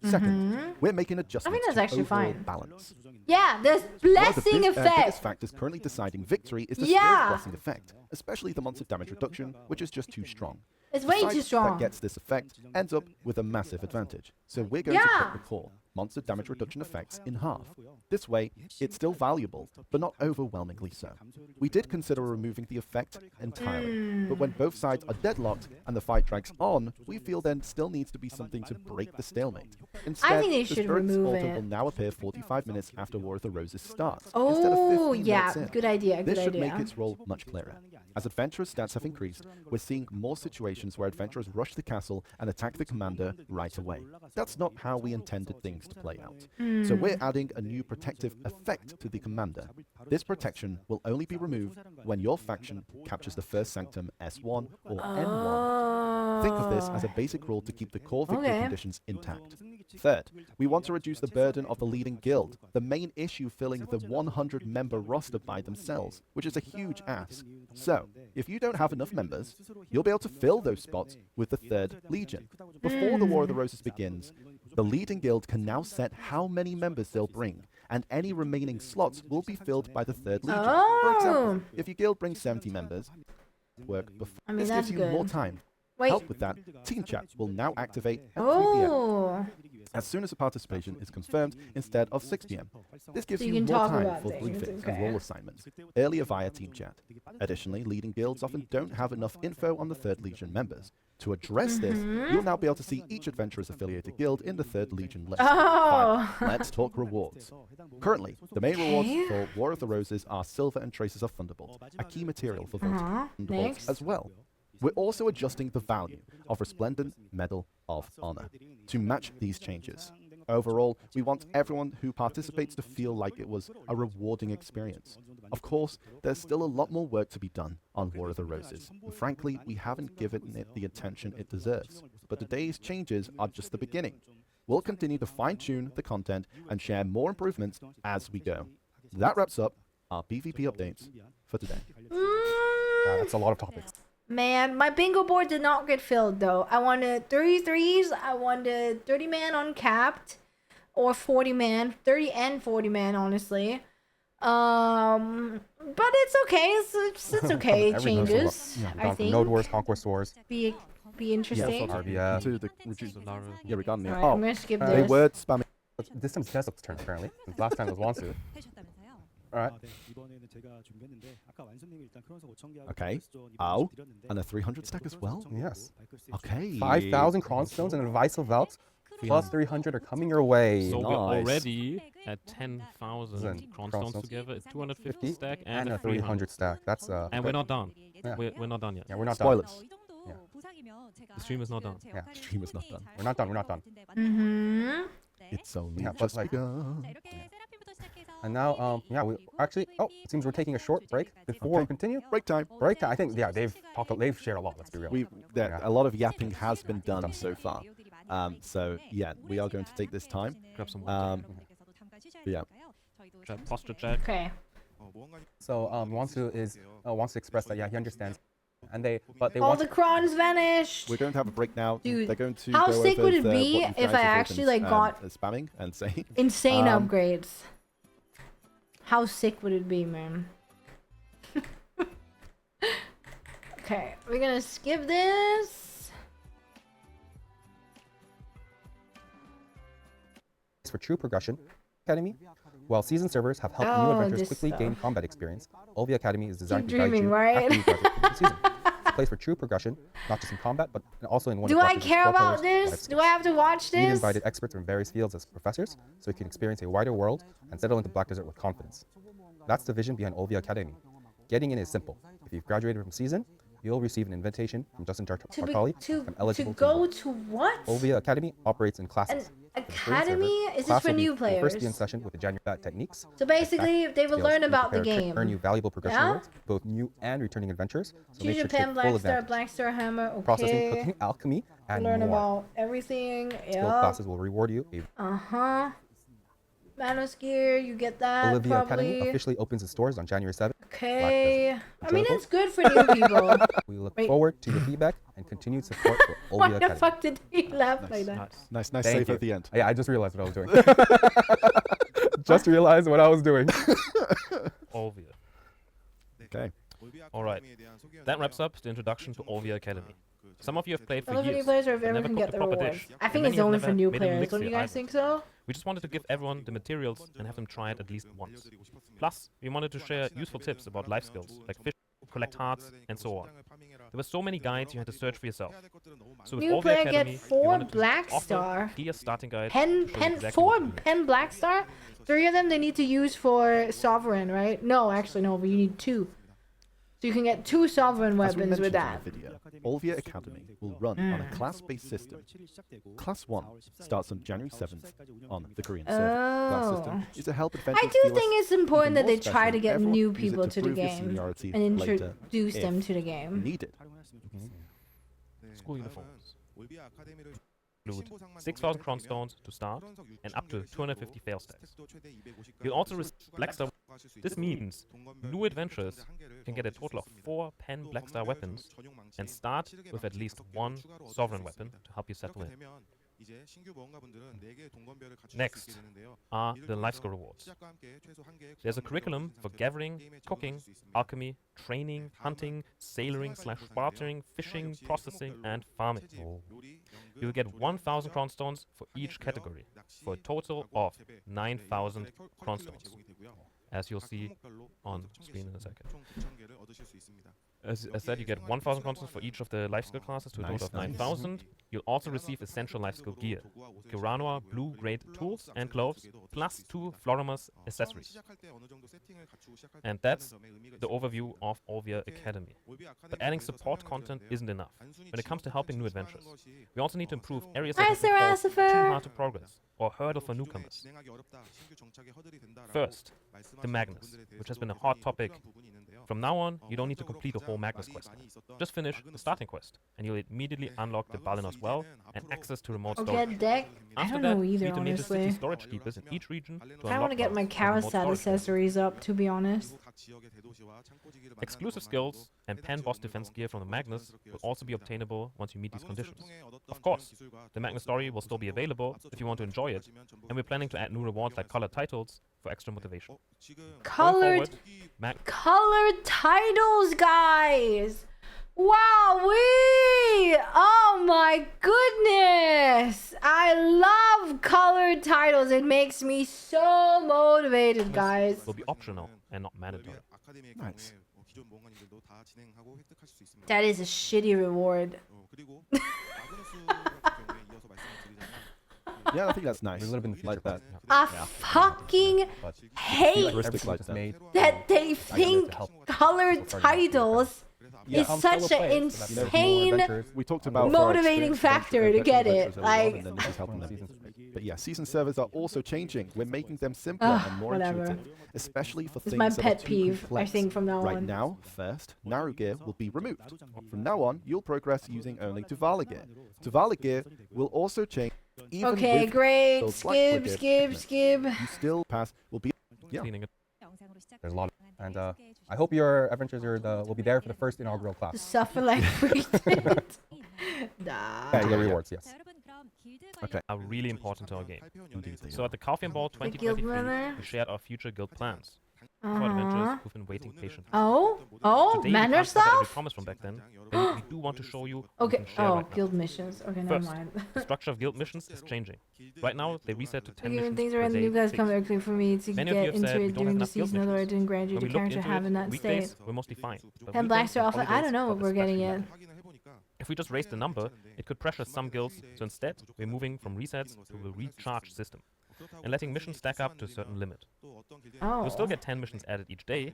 Second, we're making adjustments that's to actually overall fine. balance. Yeah, there's One of the blessing biggest effect. factors currently deciding victory is the Yeah. Spirit Blessing effect, especially the monster damage reduction, which is just too strong. It's The way side too strong. that gets this effect ends up with a massive advantage. So we're going to Yeah. cut the core monster damage reduction effects in half. This way, it's still valuable, but not overwhelmingly so. We did consider removing the effect entirely, but when both sides are deadlocked and the fight drags on, we feel there still needs to be something to break the stalemate. Instead, think they the should Spirit's remove Altar it. will now appear 45 minutes after War of the Roses starts, instead of 15 Oh, yeah, minutes in. good idea, good This should idea. make its role much clearer. As adventurers' stats have increased, we're seeing more situations where adventurers rush the castle and attack the commander right away. That's not how we intended things to play out. So we're adding a new protective effect to the commander. This protection will only be removed when your faction captures the first sanctum S1 or N1. Think of this as a basic rule to keep the core victory Okay. conditions intact. Third, we want to reduce the burden of the leading guild, the main issue filling the 100-member roster by themselves, which is a huge ask. So, if you don't have enough members, you'll be able to fill those spots with the third legion. Before the War of the Roses begins, the leading guild can now set how many members they'll bring, and any remaining slots will be filled by the third legion. For example, if your guild brings 70 members, work before. I mean, This that's gives you more good. time. Wait. Help with that, Team Chat will now activate at 3 p.m. Oh. as soon as the participation is confirmed instead of 6 p.m. This gives So you you can more talk time about for things, briefings okay. and role assignments, earlier via Team Chat. Additionally, leading guilds often don't have enough info on the 3rd Legion members. To address this, you'll now be able to see each adventurer's affiliated guild in the 3rd Legion list. Oh. Fine, let's talk rewards. Currently, the main rewards Okay. for War of the Roses are Silver and Traces of Thunderbolt, a key material for voting Thunderbolts Next. as well. We're also adjusting the value of Resplendent Medal of Honor to match these changes. Overall, we want everyone who participates to feel like it was a rewarding experience. Of course, there's still a lot more work to be done on War of the Roses. And frankly, we haven't given it the attention it deserves. But today's changes are just the beginning. We'll continue to fine-tune the content and share more improvements as we go. That wraps up our PvP updates for today. That's a lot of topics. Man, my bingo board did not get filled though. I wanted 33s, I wanted 30 man uncapped, or 40 man, 30 and 40 man honestly. But it's okay. It's okay. It Every node will changes. We've I gone from think. Node Wars, Conquest Wars, Be interesting. RBF. To the reduce. Yeah, regarding the. Alright, I'm Oh, gonna skip they this. word spamming. This time's Tesla's turn apparently. Since last time it was Wansu. Alright. 네, 이번에는 제가 준비했는데 아까 완수님이 일단 크론석 5,000개 Okay. Oh, and a 300 stack as well. Yes. Okay. 5,000 Cronstones and a Vital Valks plus 300 are coming your way. So we're Nice. already at 10,000 cronstones Cronstones. together, a 250 stack, and and a 300 stack. That's And we're not done. Yeah. We're not done yet. Yeah, we're not Spoilers. Yeah. The stream is not done. Yeah. Stream is not done. We're not done. We're not done. Mm-hmm. It's only Yeah, but just like- begun. And now, yeah, we actually. Oh, it seems we're taking a short break before we continue. Break time. Break time. I think they've shared a lot. Let's be real. Yeah. A lot of yapping has been done so far. So yeah, we are going to take this time. Grab some water. Yeah. Posture check. Okay. So wants to express that he understands, and they All want the crons vanished. We're going to have a break now. Dude, They're going to how go sick over would it the- be what you if guys I have actually, opened, like, got- spamming and saying. Insane Um, upgrades. How sick would it be, man? Okay, we're gonna skip this. for true progression. Academy. While seasoned servers have helped Oh, new adventurers this quickly gain stuff. combat experience, Olvia Academy is designed Keep to guide dreaming, you right? after you graduate from the season. It's a place for true progression, not just in combat, but also in one Do of I Blackbeard's care core about pillars, life this? Do skills. I have to watch We this? invited experts from various fields as professors, so you can experience a wider world and settle into Black Desert with confidence. That's the vision behind Olvia Academy. Getting in is simple. If you've graduated from season, you'll receive an invitation from Justin Tartali, an eligible to go team. to what? Olvia Academy operates in classes. An For the current server, academy? Is this class for will be- new will players? First be in session with the January techniques. So basically, they will skills learn you about the prepare to game. Earn you valuable progression Yeah? rewards, both new and returning adventurers. So make Choose sure a to take pen, full Blackstar, advantage. Blackstar Hammer. Processing, Okay. cooking, alchemy, and Learn more. about everything. Skill Yeah. classes will reward you. Uh-huh. Manos gear, you get that Olivia Academy probably. officially opens its doors on January 7th. Okay. I mean, Enjoyable? it's good for new people. We look Wait. forward to your feedback and continued support for Why Olvia the Academy. fuck did he laugh like that? Nice. Nice Thank save you. at the end. Yeah, I just realized what I was doing. Just realized what I was doing. Olvia. Okay. Alright. That wraps up the introduction to Olvia Academy. Some of you have played for Only for new years. players or if but everyone never can cooked get a the proper rewards. dish, I and think many it's have only never for new made an players. Don't elixir you guys either. think so? We just wanted to give everyone the materials and have them try it at least once. Plus, we wanted to share useful tips about life skills, like fish, collect hearts, and so on. There were so many guides you had to search for yourself. So with New Olvia player Academy, get we 4 wanted to Black offer Star. clear starting guide. Pen, to show you pen, exactly 4 what to do. pen Black Star. 3 of them they need to use for Sovereign, right? No, actually no, but you need 2. So you can get 2 Sovereign As we weapons with mentioned that. in the video, Olvia Academy will run on a class-based system. Class 1 starts on January 7th on the Korean server. Class system is to help adventurers I do feel think it's important that more they try special. to get Everyone new use it people to to the prove your game seniority and later introduce them if to the game. needed. School uniforms include 6,000 cron stones to start and up to 250 fail stacks. You'll also receive Blackstar. This means new adventurers can get a total of 4 pen Blackstar weapons and start with at least 1 sovereign weapon to help you settle in. Next are the life skill rewards. There's a curriculum for gathering, cooking, alchemy, training, hunting, sailoring / bartering, fishing, processing, and farming. You'll get 1,000 cron stones for each category, for a total of 9,000 cron stones, as you'll see on screen in a second. As I said, you get 1,000 cron stones for each of the life skill classes to a total of 9,000. You'll also receive essential life skill gear, Kiranoa blue grade tools and gloves, plus 2 Florimus accessories. And that's the overview of Olvia Academy. But adding support content isn't enough. When it comes to helping new adventurers, we also need to improve areas that Hi, have been called too Sarasifer. hard to progress or hurdle for newcomers. First, the Magnus, which has been a hot topic. From now on, you don't need to complete a whole Magnus quest. Just finish the starting quest, and you'll immediately unlock the Balinos well and access to remote Or storage. get deck. I After don't that, know you either, need to major city honestly. storage keepers in each region to I unlock want to get my routes for remote Karasat storage. accessories up, to be honest. Exclusive skills and pan-boss defense gear from the Magnus will also be obtainable once you meet these conditions. Of course, the Magnus story will still be available if you want to enjoy it, and we're planning to add new rewards like colored titles for extra motivation. Colored, Mag colored titles, guys. Wow, we! Oh my goodness! I love colored titles. It makes me so motivated, guys. will be optional and not mandatory. Nice. That is a shitty reward. Yeah, I think that's nice. A little bit in the Like future, that. I fucking but hate Futuristic like is that. made that they think to help colored people start out. titles Yeah. is Come such solo an play, so that you know more insane adventures. We talked and about go for motivating experience, factor to adventure, get adventures it. early on, Like, and then this is helping them. Season. But yeah, season servers are also changing. We're making them simpler and more whatever. intuitive, especially for It's things my that pet are too peeve, complex. I think, from now Right on. now, first, narrow gear will be removed. From now on, you'll progress using only Tuvala gear. Tuvala gear will also change. Even Okay, with great. builds like Skip, Wicked, skip, skip. you still pass. Will be yeah. Cleaning it. There's a lot, and I hope your adventures will be there for the first inaugural class. Suffer like we did. Nah. Yeah, For the yeah. rewards, yes. Okay. Are really important to our game. Indeed, they So are. at the Calpheon Ball The guild 2023, winner. we shared our future guild plans for Uh-huh. adventurers who've been waiting patiently. Oh? Oh? Today, we Manner can't cover every stuff? promise from back then, but we do want to show you what we Okay. can share Oh, right now. guild missions. Okay, never First, mind. The structure of guild missions is changing. Right now, they reset to 10 Like, even missions things per around the day, new guys 6. come very clear for me to Many of you get have said into we it don't have during the enough guild season, although it missions. didn't grant you When the we looked character into have in it, that weekdays state. were mostly fine. But And weekends Blaster and offer, I holidays don't know got what we're getting especially yet. bad. If we just raised the number, it could pressure some guilds, so instead, we're moving from resets to a recharge system, and letting missions stack up to a certain limit. Oh. You'll still get 10 missions added each day.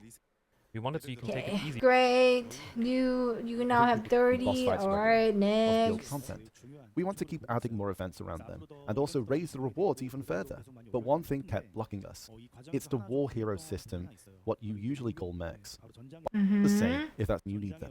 We want it so you can take it Okay, easy. great. You now have 30. Boss fights Alright, of guild next. content. We want to keep adding more events around them, and also raise the rewards even further. But one thing kept blocking us. It's the war hero system, what you usually call mechs. The same, if that's you need them.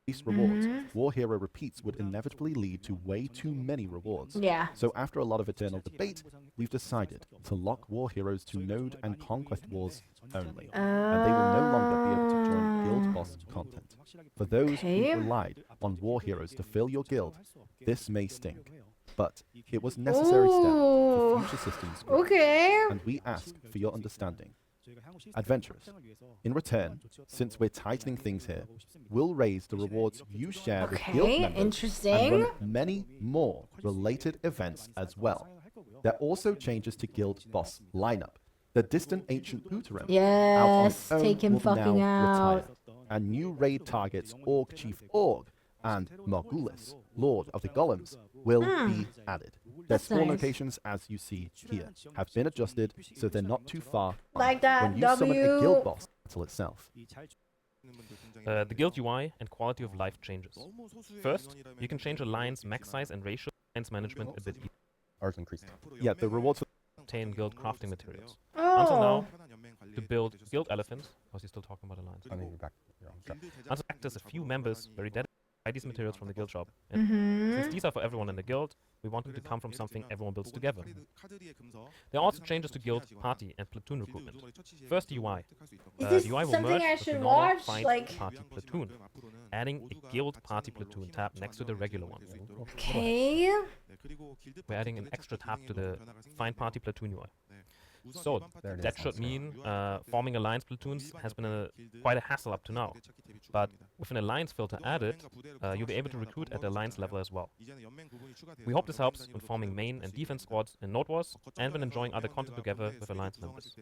These rewards, war hero repeats would inevitably lead to way too many rewards. Yeah. So after a lot of eternal debate, we've decided to lock war heroes to node and conquest wars only. And they will no longer be able to join guild boss content. For those Okay. who relied on war heroes to fill your guild, this may stink. But it was a necessary step for Ooh. future systems, Okay. and we ask for your understanding. Adventurers, in return, since we're tightening things here, we'll raise the rewards you share with guild Okay, members and interesting. run many more related events as well. There are also changes to guild boss lineup. The distant ancient Putarim Yes, out on its own take him will fucking now out. retire, and new raid targets Orc Chief Org and Morgulis, Lord of the Golems, will be added. Their That's spawn nice. locations, as you see here, have been adjusted so they're not too far Like that, when you summon a W. guild boss battle itself. The guild UI and quality of life changes. First, you can change alliance max size and ratio alliance management a bit easier. Ours increased. Yeah, the rewards for To obtain guild crafting materials. Until now, Oh. to build guild elephants, was he still talking about alliance? I think you're back. You're on track. Until practice, a few members very dedicated buy these materials from the guild shop. And since these are for everyone in the guild, we want them to come from something everyone builds together. There are also changes to guild, party, and platoon recruitment. First, the UI. Is this The UI will something merge I with the should normal watch? fight Like- party platoon, adding a guild party platoon tab next to the regular one. Okay. We're adding an extra tab to the find party platoon UI. So There it that is. should mean forming alliance platoons has been quite a hassle up to now. But with an alliance filter added, you'll be able to recruit at the alliance level as well. We hope this helps when forming main and defense squads in Node Wars and when enjoying other content together with alliance members.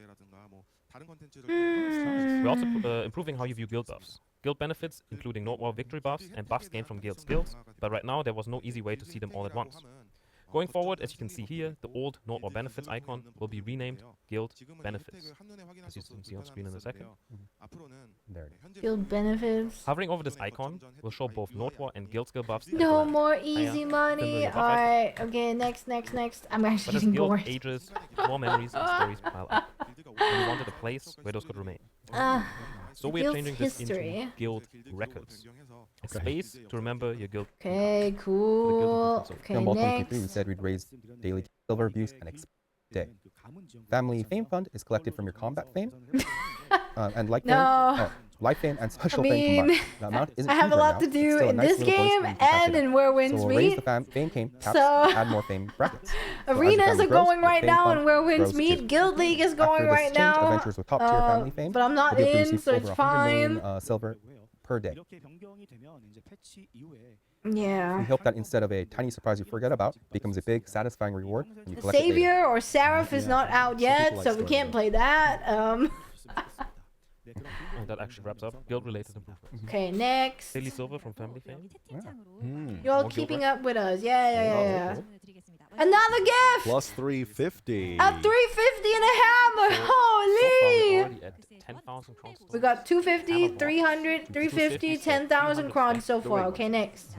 We're also improving how you view guild buffs. Guild benefits, including Node War victory buffs and buffs gained from guild skills, but right now there was no easy way to see them all at once. Going forward, as you can see here, the old Node War benefits icon will be renamed Guild Benefits, as you can see on screen in a second. There it is. Guild benefits. Hovering over this icon will show both Node War and guild skill buffs. No temporarily. more easy money. buff icon. Alright, okay, next. I'm But actually as getting guild bored. ages, more memories and stories pile up. And we wanted a place where those could remain. So we're guild's changing this history. into guild records. A space to remember your guild. Okay, cool. Okay, In Ball 2023, we next. said we'd raise daily silver abuse and day. Family Fame Fund is collected from your combat fame. And like No. fame, life fame and special I fame mean, combined. The amount isn't I have huge a right lot now, to but do still a in nice this little boost game when you can catch and it up. in Where Winds So we'll raise Meet. the fame cane caps So- and add more fame brackets. So as your Arenas family are grows, going your right fame now, fund and Where Winds grows Meet. too. Guild League is going After this right change, now. adventures with top-tier family fame But I'm not will be able to in, receive so over it's 100 million fine. silver per day. 이렇게 변경이 되면 이제 패치 이후에 Yeah. We hope that instead of a tiny surprise you forget about, becomes a big, satisfying reward when you The collect it later. Savior or Seraph is Yeah. not out Some yet, people like so we story can't mode. play that. And that actually wraps up guild-related improvements. Okay, next. Daily silver from family fame. You're all More keeping guild up with us. Yeah. cool. Another gift! Plus 350. A 350 and a hammer! So far, Holy! we're already at 10,000 crowns. We got 250, Hammer box. 300, 350, 10,000 crowns so far. Okay, next.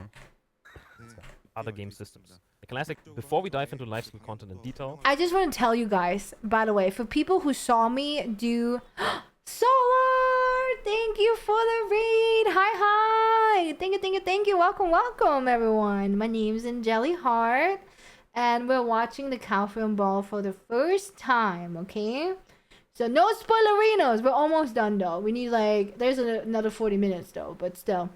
Other game systems. The classic. Before we dive into life skill content in detail, I just want to tell you guys, by the way, for people who saw me do Solar, thank you for the read. Hi. Thank you. Welcome, everyone. My name's Engeliheart, and we're watching the Calpheon Ball for the first time, okay? So no spoilerinos. We're almost done, though. We need, like, there's another 40 minutes, though, but still.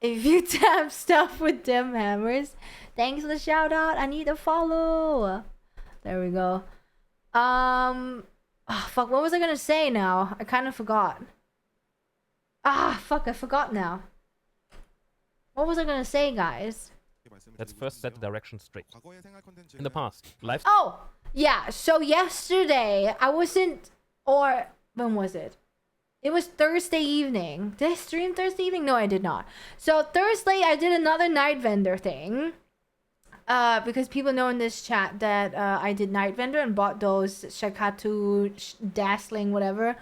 If you tap stuff with them hammers, thanks for the shout out. I need a follow. There we go. Fuck, what was I gonna say now? I kind of forgot. Fuck, I forgot now. What was I gonna say, guys? let's first set the direction straight. In the past, life Oh, yeah. So yesterday, I wasn't, or when was it? It was Thursday evening. Did I stream Thursday evening? No, I did not. So Thursday, I did another night vendor thing. Because people know in this chat that I did night vendor and bought those Shakatu, Dazzling, whatever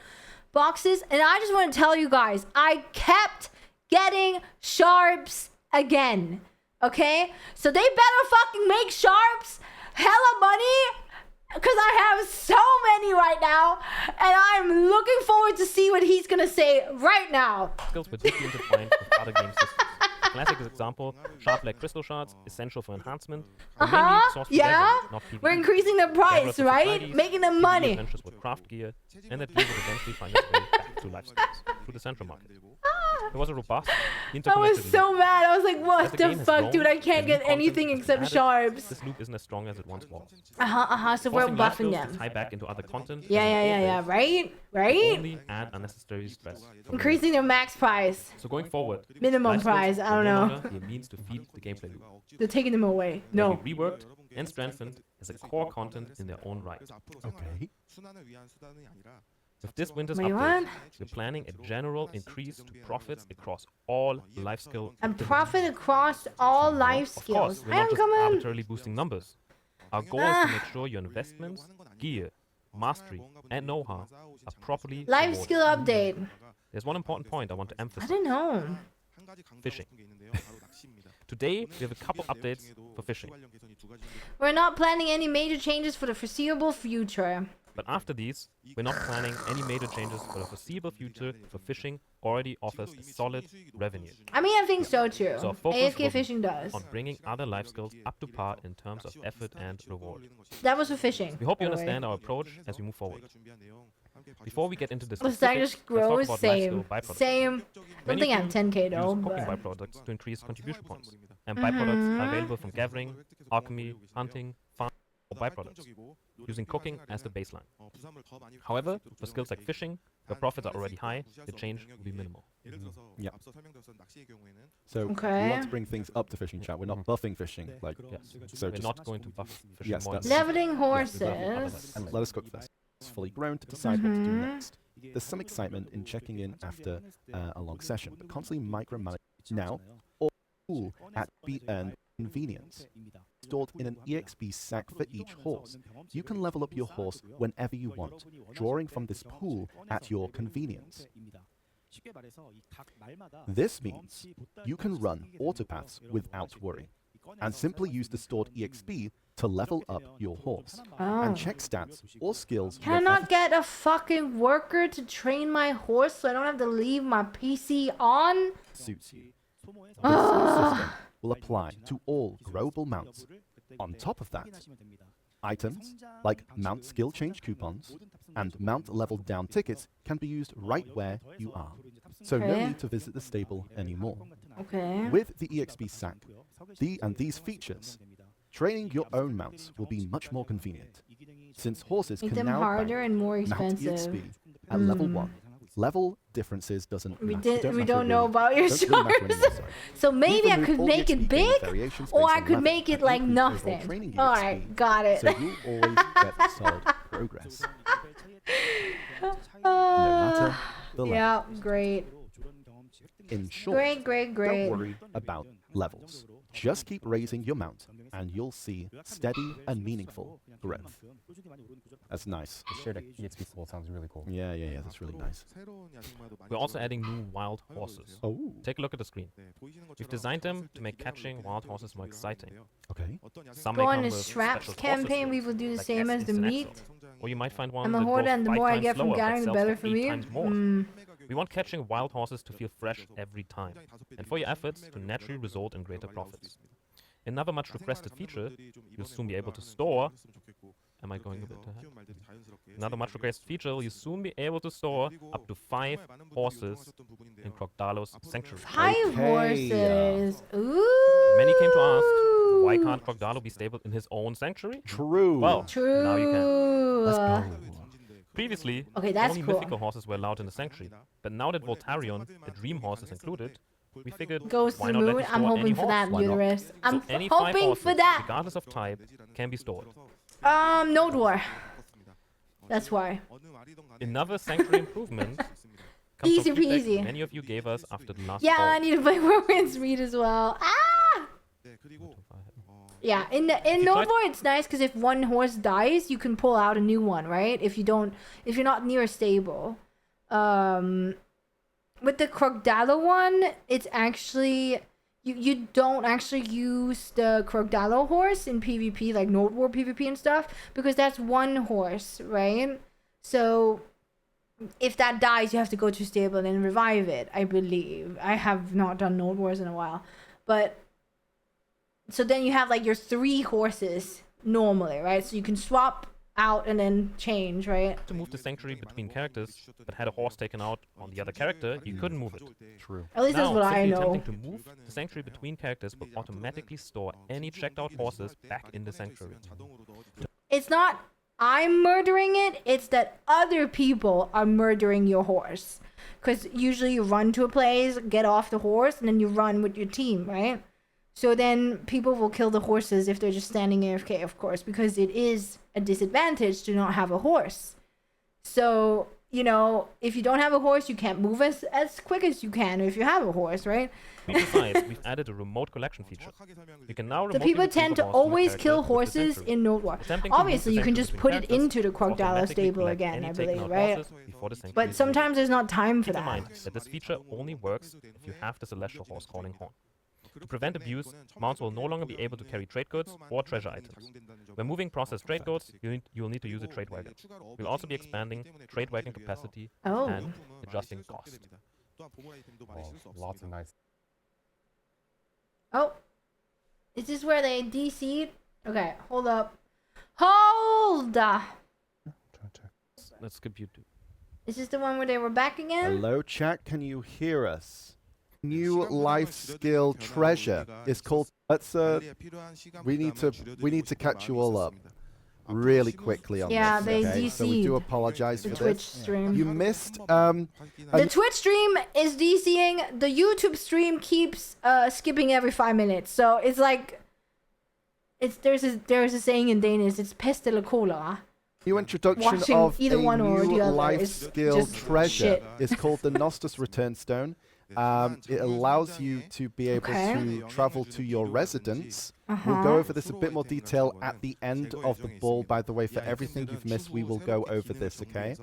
boxes. And I just want to tell you guys, I kept getting sharps again. Okay? So they better fucking make sharps hella money. Because I have so many right now. And I'm looking forward to see what he's going to say right now. skills were deeply intertwined with other game systems. A classic example, sharp like crystal shards, essential for enhancement. Were mainly sourced for Yeah. level, not PvE. We're increasing the price, Developed with right? societies, Making them PvE money. adventures with craft gear, and that gear would eventually find its way back to life skills, through the central market. It was a robust, I interconnected was so loop. mad. I was like, As what the the game has fuck, grown dude? I and can't new get content anything has except been added, sharps. This loop isn't as strong as it once was. So we're Forcing life buffing skills to them. tie back into other content Yeah, as an yeah. overage Right? will Right? only add unnecessary stress. Increasing their max price. So going forward, Minimum life skills price, I will don't no know. longer be a means to feed the gameplay loop. They're taking them away. They'll No. be reworked and strengthened as a core content in their own right. Okay. With this winter's Wait, update, what? we're planning a general increase to profits across all life skill And activities. profit across all life Of skills. course, we're I not am just coming. arbitrarily boosting numbers. Our goal is to make sure your investments, gear, mastery, and know-how are properly Life rewarded. skill update. There's one important point I want to I emphasize. don't know. Fishing. Today, we have a couple updates for fishing. We're not planning any major changes for the foreseeable future. But after these, we're not planning any major changes for the foreseeable future, for fishing already offers a solid revenue. I mean, I think so too. So our focus AFK will be fishing does. on bringing other life skills up to par in terms of effort and reward. That was for fishing. We hope you by the way. understand our approach as we move forward. Before we get into the The specifics, status let's talk grows, about life same. skill byproducts. Same. Don't Many think I have of 10k you though, use cooking but. byproducts to increase contribution points. And byproducts are available from gathering, alchemy, hunting, farming, or byproducts, using cooking as the baseline. However, for skills like fishing, where profits are already high, the change will be minimal. Yeah. So we Okay. want to bring things up to fishing chat. We're not buffing fishing. Like, Yes, so we're just not going to buff fishing Yes, more. that's- Leveling Yeah, horses. let us cook first. It's fully grown to decide what to do next. There's some excitement in checking in after a long session, but constantly micromanage now or pool at be earned convenience. Stored in an EXP sack for each horse. You can level up your horse whenever you want, drawing from this pool at your convenience. This means you can run autopaths without worry, and simply use the stored EXP to level up your horse, Oh. and check stats or skills. Can I not get a fucking worker to train my horse so I don't have to leave my PC on? Suits you. This system will apply to all growable mounts. On top of that, Items like mount skill change coupons and mount level down tickets can be used right where you are. So no Okay. need to visit the stable anymore. Okay. With the EXP sack and these features, training your own mounts will be much more convenient, since horses Make can them now harder bank and more mount expensive. EXP at level 1. Level differences doesn't We matter. don't know about your Don't really matter swords. anymore, sorry. So maybe I We've could removed all make the it XP gaining big, variations or based I on could level make it and like increased overall nothing. training All EXP. right, got it. So you always get solid progress, no matter the level. Yeah, great. In short, Great. don't worry about levels. Just keep raising your mount, and you'll see steady and meaningful growth. That's nice. The shared EXP symbol sounds really cool. Yeah, that's really nice. We're also adding new wild horses. Oh, Take a look at the screen. We've designed them to make catching wild horses more exciting. okay. Some Go may on come a with straps special campaign. We horses will do the like same as the Estes and meat. Axel. Or you might find one I'm a that hoarder, grows and the 5 more I times get from slower, but gathering, the sells better for for 8 me. times more. We want catching wild horses to feel fresh every time, and for your efforts to naturally result in greater profits. Another much requested feature you'll soon be able to store. Am I going a bit ahead? Another much requested feature you'll soon be able to store up to 5 horses in Crocodalo's sanctuary. 5 Okay, horses. Ooh. Many came to ask, why can't Crocodalo be stable in his own sanctuary? True. Well, True. now you can. Let's go. Previously, Okay, that's only cool. mythical horses were allowed in the sanctuary, but now that Voltarion, the dream horse, is included, we figured Goes to why the not let moon. you I'm store any hoping for horse? that, Why not? uterus. I'm So any 5 hoping horses, for that. regardless of type, can be stored. Node War. That's why. Another sanctuary improvement comes Easy from feedback peasy. many of you gave us after the last Yeah, poll. I need to play Romance Read as well. Ah! Yeah, in you Node tried- War it's nice because if one horse dies, you can pull out a new one, right? If you're not near a stable. With the Crocodilo one, it's actually you don't actually use the Crocodilo horse in PvP, like Node War PvP and stuff, because that's one horse, right? So if that dies, you have to go to stable and revive it, I believe. I have not done Node Wars in a while. But so then you have like your 3 horses normally, right? So you can swap out and then change, right? To move the sanctuary between characters, but had a horse taken out on the other character, you couldn't move it. True. At least Now, that's what I simply know. attempting to move the sanctuary between characters will automatically store any checked out horses back in the sanctuary. It's not I'm murdering it, it's that other people are murdering your horse. Because usually you run to a place, get off the horse, and then you run with your team, right? So then people will kill the horses if they're just standing AFK, of course, because it is a disadvantage to not have a horse. So, you know, if you don't have a horse, you can't move as quick as you can if you have a horse, right? Besides, we've added a remote collection feature. You can now So remotely people retrieve tend a to horse from a always character kill with the horses sanctuary. in Node War. Attempting to move Obviously, the you can sanctuary just between put it characters into the will Crocodile automatically stable collect again, any I taken believe, out right? horses before the sanctuary But is sometimes there's not time for Keep in that. mind that this feature only works if you have the celestial horse calling horn. To prevent abuse, mounts will no longer be able to carry trade goods or treasure items. When moving processed trade goods, you'll need to use a trade wagon. We'll also be expanding trade wagon capacity Oh. and adjusting cost. Oh, lots of nice. Oh. Is this where they DC'd? Okay, hold up. Hold! Trying to check. Let's skip you two. Is this the one where they were back again? Hello, chat. Can you hear us? New life skill treasure is called. Let's we need to catch you all up really quickly on Yeah, this. they okay? So we do DC'd apologize the for Twitch this. stream. You missed The Twitch stream is DCing. The YouTube stream keeps skipping every 5 minutes. So it's like there's a saying in Danish. It's pest eller kolera. new introduction Watching of either a one or new the other life is skill just treasure. shit. It's called the Nostos Return Stone. It allows you to be able Okay. to travel to your residence. Uh-huh. We'll go over this a bit more detail at the end of the ball. By the way, for everything you've missed, we will go over this, okay?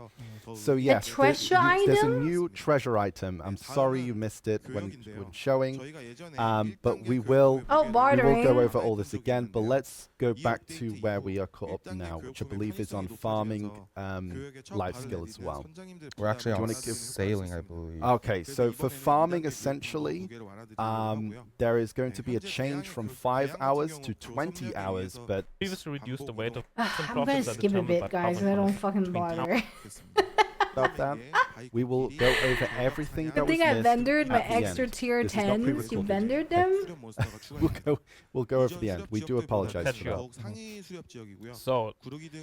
So yes, treasure there's a item? new treasure item. I'm sorry you missed it when showing, but we will Oh, we bartering. will go over all this again. But let's go back to where we are caught up now, which I believe is on farming life skill as well. We're actually Do you on wanna give- sailing, I believe. Okay, so for farming, essentially, there is going to be a change from 5 hours hours to 20 hours, but Previously reduced the weight of I'm some gonna profits are skip a determined bit, by guys. carbon I don't costs fucking between bother. about that, we will go over everything Good that was thing I missed vendored my at the extra end. tier This is not 10s. You pre-recorded. vendored them? We'll go over the end. We do apologize Catch for you that. up. So,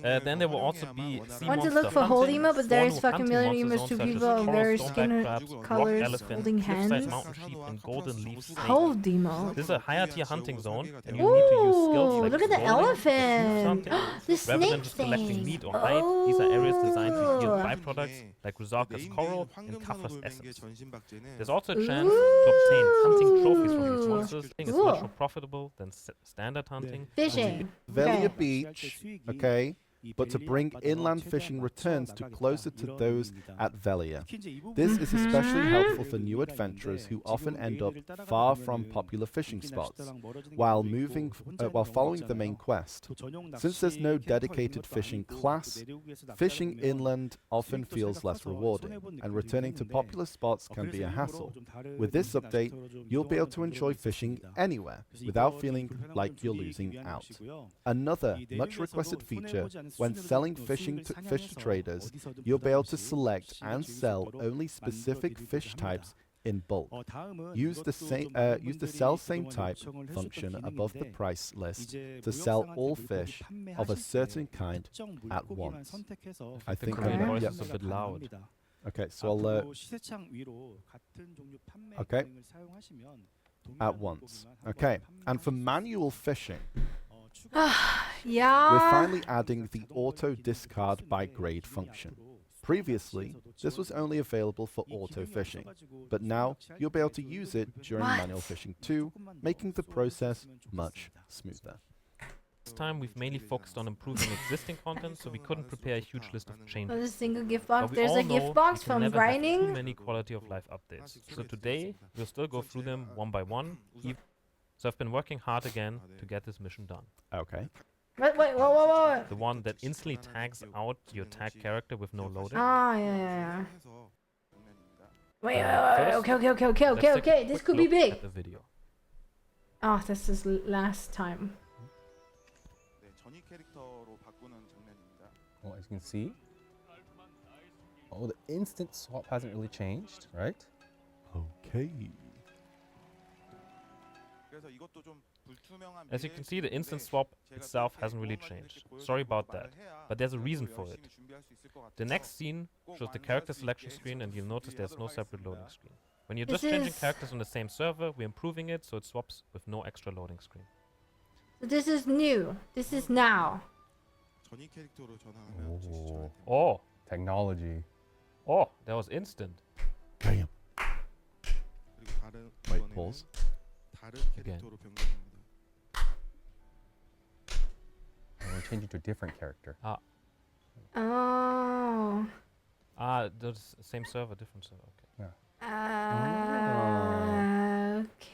then there will also be sea Want to monster look for hold hunting, emo, but there is swan fucking hunting million monster emos, two zones such as people of coral, various stoneback skin crabs, rock colors elephant, holding cliff-sized hands. mountain sheep, and golden leaf snake. Hold emo. This is a higher tier hunting zone, and you need to use skills Ooh, like look at the rolling, elephant. hunting, The rather snake than just collecting thing. meat or hide. These are areas designed to yield Oh. byproducts like Rusalka's coral and Kaffa's essence. There's also a Ooh. chance to obtain hunting trophies from these monsters. Hunting is much Cool. more profitable than standard hunting. Fishing. Velia Okay. Beach, okay, but to bring inland fishing returns to closer to those at Velia. This is especially helpful for new adventurers who often end up far from popular fishing spots while following the main quest. Since there's no dedicated fishing class, fishing inland often feels less rewarding, and returning to popular spots can be a hassle. With this update, you'll be able to enjoy fishing anywhere without feeling like you're losing out. Another much requested feature: when selling fish to traders, you'll be able to select and sell only specific fish types in bulk. Use the sell same type function above the price list to sell all fish of a certain kind at once. I The think Korean I'm voice yep. is a bit loud. Okay, so I'll okay, at once. Okay, and for manual fishing, Yeah. we're finally adding the auto discard by grade function. Previously, this was only available for auto fishing, but now you'll be able to use it during What? manual fishing too, making the process much smoother. This time we've mainly focused on improving existing content, so we couldn't prepare a huge list of changes. There's a single gift But box. we There's all a know gift box we can from never have too grinding. many quality of life updates. So today we'll still go through them one by one. So I've been working hard again to get this mission done. Okay. Wait. The one that instantly tags out your tag character with no loading. Ah, yeah. Wait. First, let's take a Okay. This quick could be look big. at the video. Oh, this is last time. Well, as you can see, the instant swap hasn't really changed, right? Okay. As you can see, the instant swap itself hasn't really changed. Sorry about that, but there's a reason for it. The next scene shows the character selection screen, and you'll notice there's no separate loading screen. When you're just This changing is- characters on the same server, we're improving it so it swaps with no extra loading screen. So this is new. This is now. Oh, Technology. that was instant. Damn. Wait, pause. Again. And we're changing to a different character. Oh. The same server, different server. Okay.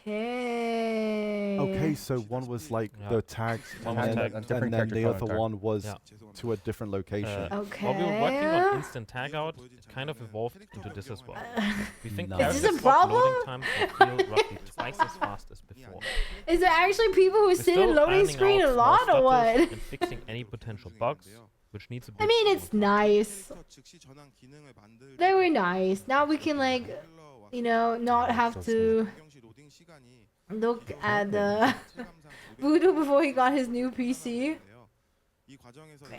Okay. Okay, so one was like Yeah. the tags, One and was then, tagged. A and different then character the other avatar. one was Yeah. to a different location. Okay. While we were working on instant tag out, it kind of evolved into this as well. We think Nice. Is this character a swap problem? loading times will feel roughly twice as fast as before. Is there actually people who We're sit still in loading ironing screen out a small lot or stutters what? and fixing any potential bugs, which needs a bit I mean, more it's time. nice. Very nice. Now we can like, not have to look at the Voodoo before he got his new PC.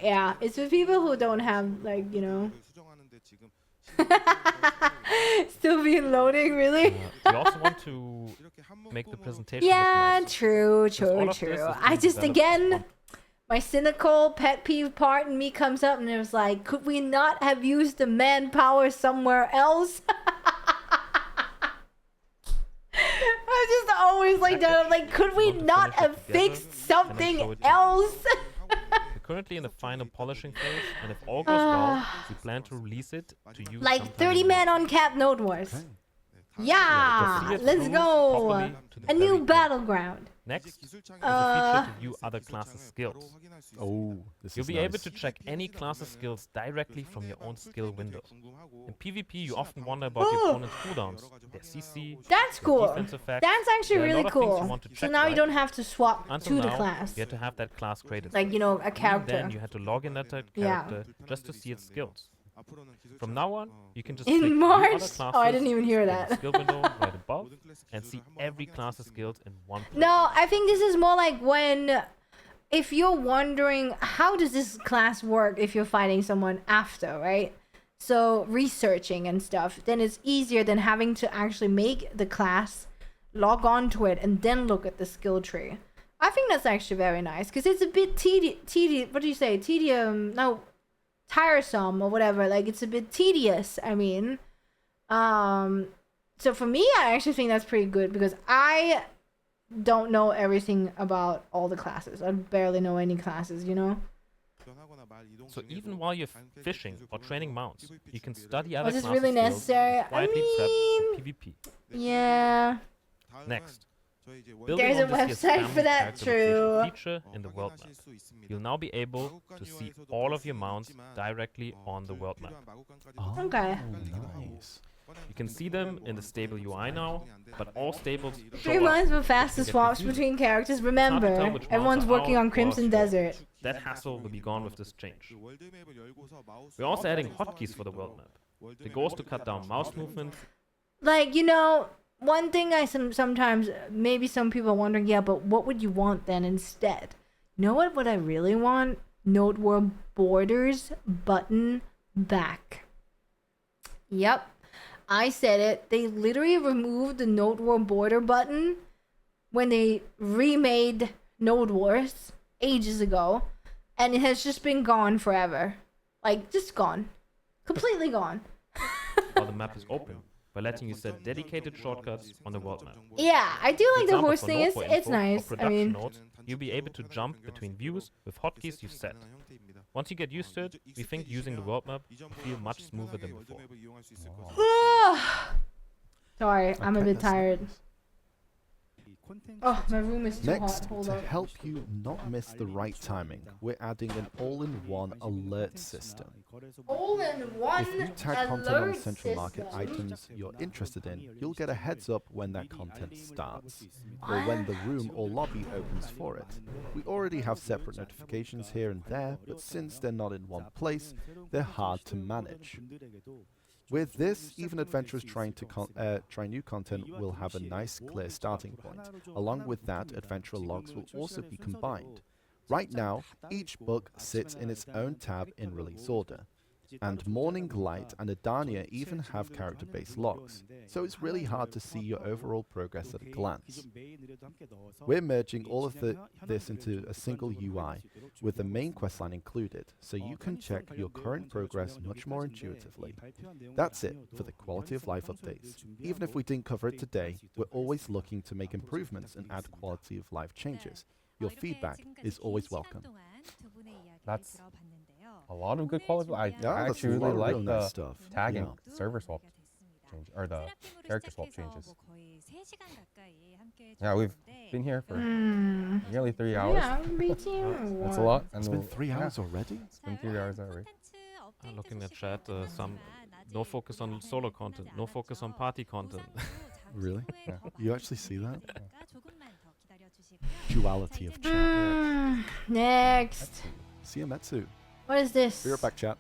Yeah, it's for people who don't have like, still being loading, really. We also want to make the presentation Yeah, look nice. true. all of this is I being just, developed again, on- my cynical pet peeve part in me comes up and it was like, could we not have used the manpower somewhere else? I'm just always like that. I'm like, could we Want to not finish it have together fixed and then something show it to you. else? We're currently in the final polishing phase, and if all goes well, we plan to release it to use Like sometime 30 in men March. on cap Node Wars. Okay. Yeah, see it let's through go. properly to the A very new end. battleground. Next is 기술창에 a feature to view other classes' skills. Oh, this You'll is be able nice. to check any class's skills directly from your own skill window. In PvP, you often wonder about the Oh. opponent's cooldowns, their CC, That's their cool. defense effects. That's actually There are a really lot of things you cool. want to So check, now you right? don't have to swap Until to the now, class. you had to have that class created. Like, you know, a Even character. then, you had to log in that Yeah. character just to see its skills. From now on, you can just In click View March? other classes Oh, I didn't even hear in that. the skill window right above and see every class's skills in one place. No, I think this is more like when, if you're wondering how does this class work if you're fighting someone after, right? So researching and stuff, then it's easier than having to actually make the class, log on to it, and then look at the skill tree. I think that's actually very nice because it's a bit tedious. What do you say? Tiresome or whatever. Like it's a bit tedious. I mean, so for me, I actually think that's pretty good because I don't know everything about all the classes. I barely know any classes, you know? So even while you're fishing or training mounts, you can study other Was this classes' really skills necessary? I quietly prep mean, for PvP. yeah. Next, There's a website for that, true. Feature in the world map. You'll now be able to see all of your mounts directly on the world map. Oh, Okay. nice. You can see them in the stable UI now, but all stables show 3 up. months for faster Get swaps confusing. between characters. It's hard to tell Remember, which mounts everyone's are working out on or Crimson short. Desert. That hassle will be gone with this change. We're also adding hotkeys for the world map. The goal is to cut down mouse movement. Like, you know, one thing I sometimes, maybe some people are wondering, yeah, but what would you want then instead? You know what I really want? Node World Borders button back. Yep. I said it. They literally removed the Node War border button when they remade Node Wars ages ago, and it has just been gone forever. Like, just gone. Completely gone. While the map is open, by letting you set dedicated shortcuts on the world map. Yeah, I do For like the example, horse for thing. node It's for it's info or nice. I production mean, nodes, you'll be able to jump between views with hotkeys you've set. Once you get used to it, we think using the world map will feel much smoother than before. sorry, I'm a Okay, bit that's tired. nice. Oh, my room is too Next, hot. Hold to on. help you not miss the right timing, we're adding an all-in-one alert system. All in one If you tag content on the alert central market system. items you're interested in, you'll get a heads up when that content starts, or when the room or lobby opens for it. We already have separate notifications here and there, but since they're not in one place, they're hard to manage. With this, even adventurers trying to try new content will have a nice, clear starting point. Along with that, adventurer logs will also be combined. Right now, each book sits in its own tab in release order, and Morning Light and Adania even have character-based logs, so it's really hard to see your overall progress at a glance. We're merging all of this into a single UI, with the main questline included, so you can check your current progress much more intuitively. That's it for the quality of life updates. Even if we didn't cover it today, we're always looking to make improvements and add quality of life changes. Your feedback is always welcome. That's a lot of good quality. I Yeah, that's actually a lot really of like real the nice stuff. tagging, Yeah. server swap change, or the character swap changes. Yeah, we've been here for nearly 3 hours. Yeah, me too. That's a lot. And It's been we'll- 3 hours already? It's been 3 hours already. I'm looking at chat, some no focus on solo content, no focus on party content. Really? Yeah. You actually see that? Duality of chat. Next. See you, Metsu. What is this? Be right back, chat.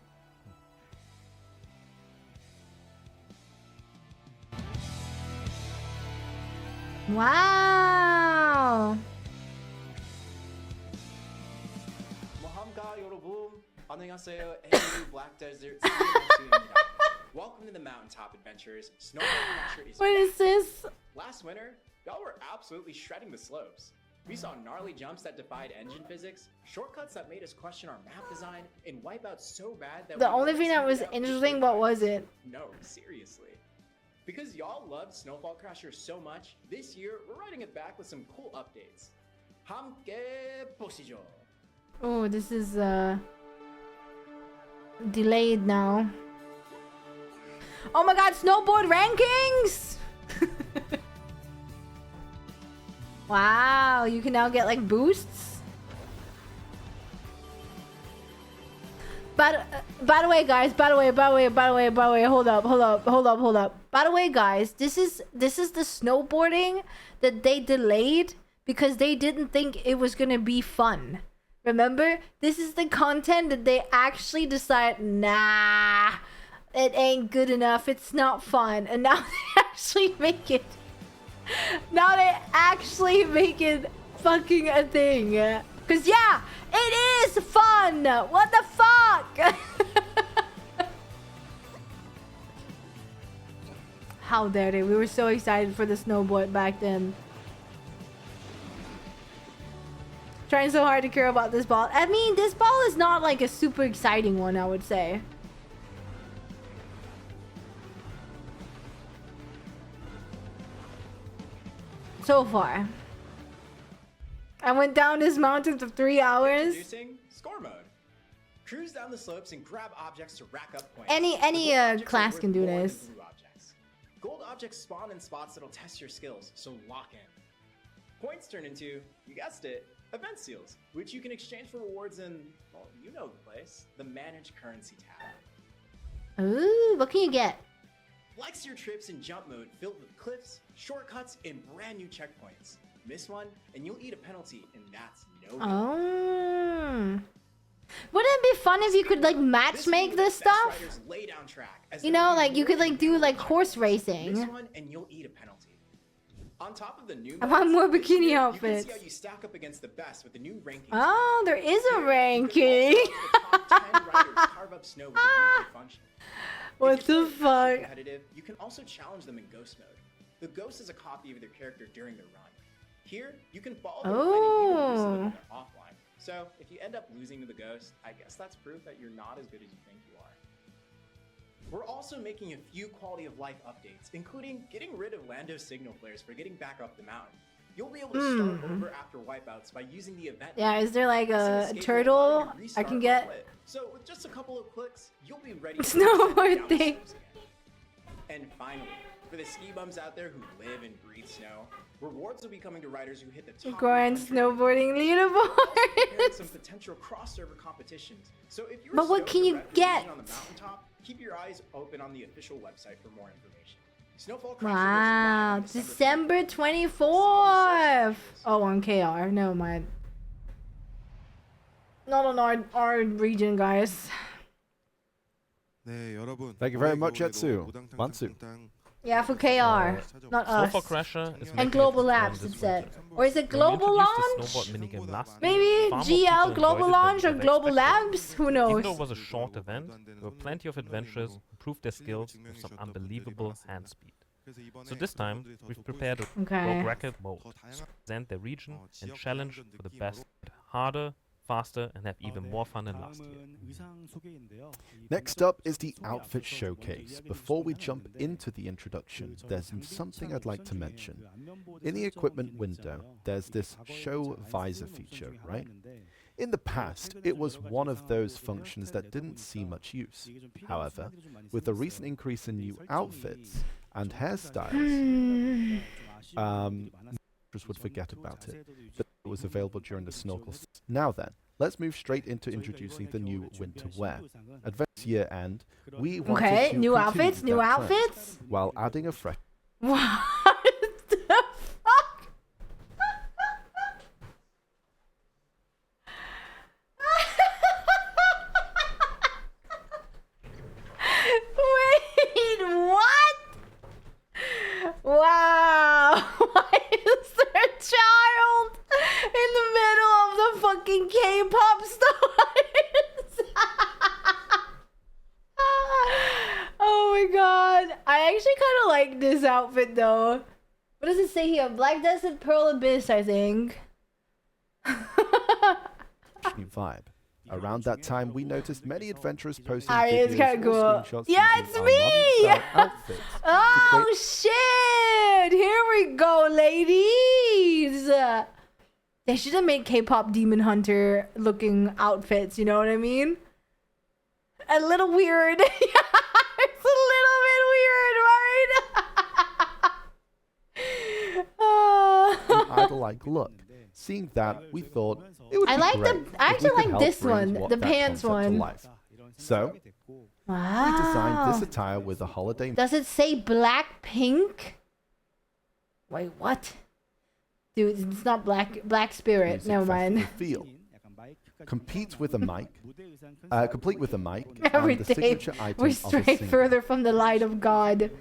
Wow. 모함가 여러분, 안녕하세요. Engeli Black Desert Ski입니다. Welcome to the Mountaintop Adventures. Snowboarding Lecture is What is this? Last winter, y'all were absolutely shredding the slopes. We saw gnarly jumps that defied engine physics, shortcuts that made us question our map design, and wipeouts so bad that The we only almost thing that was moved out interesting, quickly. what was it? No, seriously. Because y'all loved Snowfall Crasher so much, this year we're writing it back with some cool updates. 함께 보시죠. Oh, this is delayed now. Oh my god, snowboard rankings! Wow, you can now get like boosts. But by the way, guys, by the way, hold up. By the way, guys, this is the snowboarding that they delayed because they didn't think it was gonna be fun. Remember, this is the content that they actually decide, nah, it ain't good enough, it's not fun, and now they actually make it. Now they actually make it fucking a thing. Cause yeah, it is fun. What the fuck? How dare they? We were so excited for the snowboard back then. Trying so hard to care about this ball. I mean, this ball is not like a super exciting one, I would say. So far. I went down this mountain for 3 hours. Introducing score mode. Cruise down the slopes and grab objects to rack up points. Any class can do this. Gold objects spawn in spots that'll test your skills, so lock in. Points turn into, you guessed it, event seals, which you can exchange for rewards in, well, you know the place, the Manage Currency tab. Ooh, what can you get? Flex your trips in jump mode filled with cliffs, shortcuts, and brand new checkpoints. Miss one, and you'll eat a penalty, and that's no good. Oh. Wouldn't it be fun if you could like match make this stuff? You know, like you could like do like horse racing. Miss one, and you'll eat a penalty. On top of the new I want more bikini outfits. You can see how you stack up against the best with the new ranking. Oh, there is a ranking. What the fuck? You can also challenge them in ghost mode. The ghost is a copy of their character during their run. Here, you can follow them and even lose them offline. So, if you end up losing to the ghost, I guess that's proof that you're not as good as you think you are. We're also making a few quality of life updates, including getting rid of Lando's signal flares for getting back up the mountain. You'll be able to start over after wipeouts by using the event. Yeah, is there like a turtle I can get? So with just a couple of clicks, you'll be ready. It's no more thing. And finally, for the ski bums out there who live and breathe snow, rewards will be coming to riders who hit the top Grand snowboarding leaderboard. Some potential crossover competitions. So if you're but what can you get? On the mountaintop, keep your eyes open on the official website for more information. Wow, December 24th. Oh, on KR. No mind. Not on our region, guys. Thank you very much, Etsu. Mansu. Yeah, for KR, not us. And Global Labs, it said. Or is it Global Launch? Maybe GL Global Launch or Global Labs? Who knows? Even though it was a short event, there were plenty of adventurers who proved their skills with some unbelievable hand speed. So this time, we've prepared a world record mode to present their region and challenge for the best, harder, faster, and have even more fun than last year. Next up is the outfit showcase. Before we jump into the introduction, there's something I'd like to mention. In the equipment window, there's this show visor feature, right? In the past, it was one of those functions that didn't see much use. However, with the recent increase in new outfits and hairstyles, would forget about it, but it was available during the snorkel. Now then, let's move straight into introducing the new winter wear. Advance year end, we wanted to new outfits, while adding a fresh. What the fuck? Wait, what? Wow. Why is there a child in the middle of the fucking K-pop stars? Oh my god. I actually kind of like this outfit though. What does it say here? Black Desert Pearl Abyss, I think. New vibe. Around that time, we noticed many adventurers posting it's kind of cool. screenshots Yeah, it's me! Oh shit! Here we go, ladies! They should have made K-pop Demon Hunter looking outfits, you know what I mean? A little weird. Yeah, it's a little bit weird, right? We idolize pants-like look. Seeing that, we thought it would I be like great I if we actually could like help this bring one, what the that pants concept to one. life. So, Wow. we designed this attire with a holiday Does it say black pink? Wait, what? Dude, it's not Black Spirit. music Never mind. festival feel. Complete with a mic, complete with a mic Every and the day signature item we're of a straight singer. further from the light of God.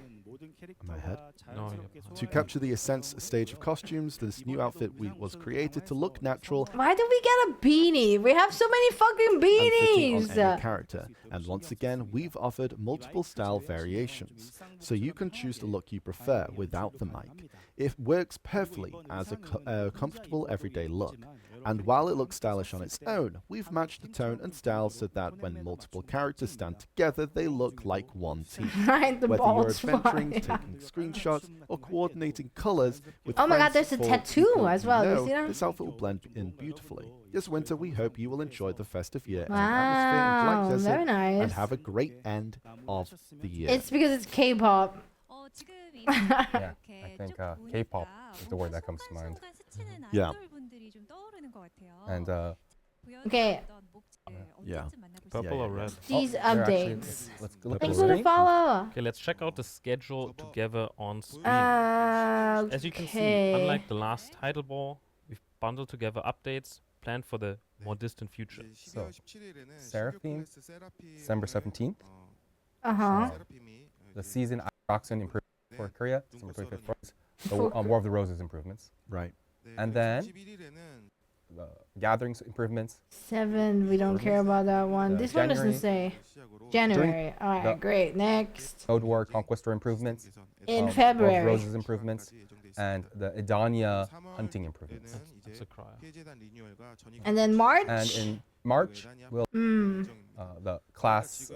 Am I ahead? No, To capture the essence stage of costumes, this new outfit was created to look natural Why did we get a beanie? We have so many fucking and fitting on beanies. any character. And once again, we've offered multiple style variations, so you can choose the look you prefer without the mic. It works perfectly as a comfortable everyday look. And while it looks stylish on its own, we've matched the tone and style so that when multiple characters stand together, they look like one team. Right, the Whether you're bald's adventuring, fine. taking screenshots, or coordinating colors with Oh my God, friends there's a or tattoo people as you well. You know, see that? this outfit will blend in beautifully. This winter, we hope you will enjoy the festive year and Wow, atmosphere in Black very Desert nice. and have a great end of the year. It's because it's K-pop. 지금 Yeah, I think K-pop is the word that comes to mind. Yeah. And Okay. Yeah. Purple or red? These they're actually- updates. let's look at Thanks the for the screen. follow. Okay, let's check out the schedule together on screen. As you can see, Okay. unlike the last title ball, we've bundled together updates planned for the more distant future. So, Seraphim, December 17th. Uh-huh. The season Roxanne improvement for Korea, December 25th. For us. The War of the Roses improvements. Right. And then the Gatherings improvements. 7, we don't care about that one. This one doesn't say. January. Alright, the- great. Next. Code War Conquistor improvements. In War of February. Roses improvements. And the Edania hunting improvements. That's a cry. And then March. And in March, we'll Mm. the class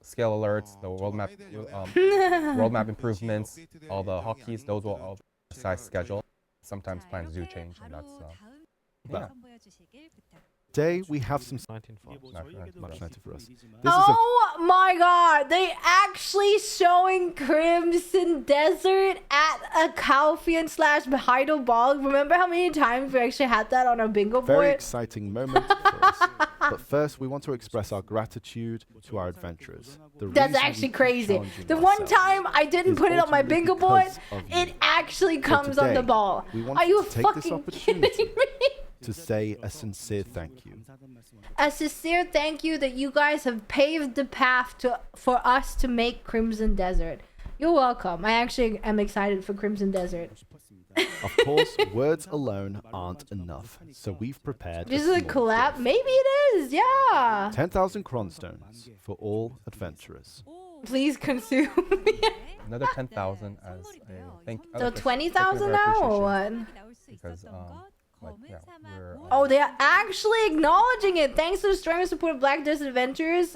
scale alerts, the world map improvements, all the hotkeys, those will all size schedule. Sometimes plans do change, and that's yeah. Today, we have some 19 for us. much nicer for us. This is Oh my God! They actually showing Crimson Desert at a Calpheon / Heidelberg. Remember how many times we actually had that on our bingo a very board? exciting moment for us. But first, we want to express our gratitude to our adventurers. The That's reason we actually keep crazy. challenging The one ourselves time I didn't is put it on my ultimately bingo board, because of it you. actually comes on the today, ball. we want Are you to take this fucking opportunity kidding me? to say a sincere thank you. A sincere thank you that you guys have paved the path for us to make Crimson Desert. You're welcome. I actually am excited for Crimson Desert. Of course, words alone aren't enough, so we've prepared This is a small collab? gift. Maybe it is, yeah. 10,000 cronstones for all adventurers. Please consume. Another 10,000 as a thank. So as a 20,000 token of now or appreciation. what? Because like yeah, we're Oh, they're actually acknowledging it. Thanks to the strong support of Black Desert Adventures,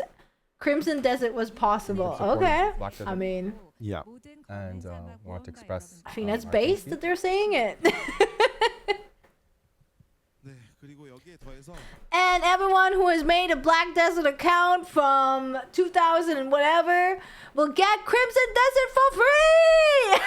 Crimson Desert was possible. supporting Okay. Black Desert. I mean, Yeah. and want to express. I think that's our based thank that they're saying it. And everyone who has made a Black Desert account from 2000 and whatever will get Crimson Desert for free!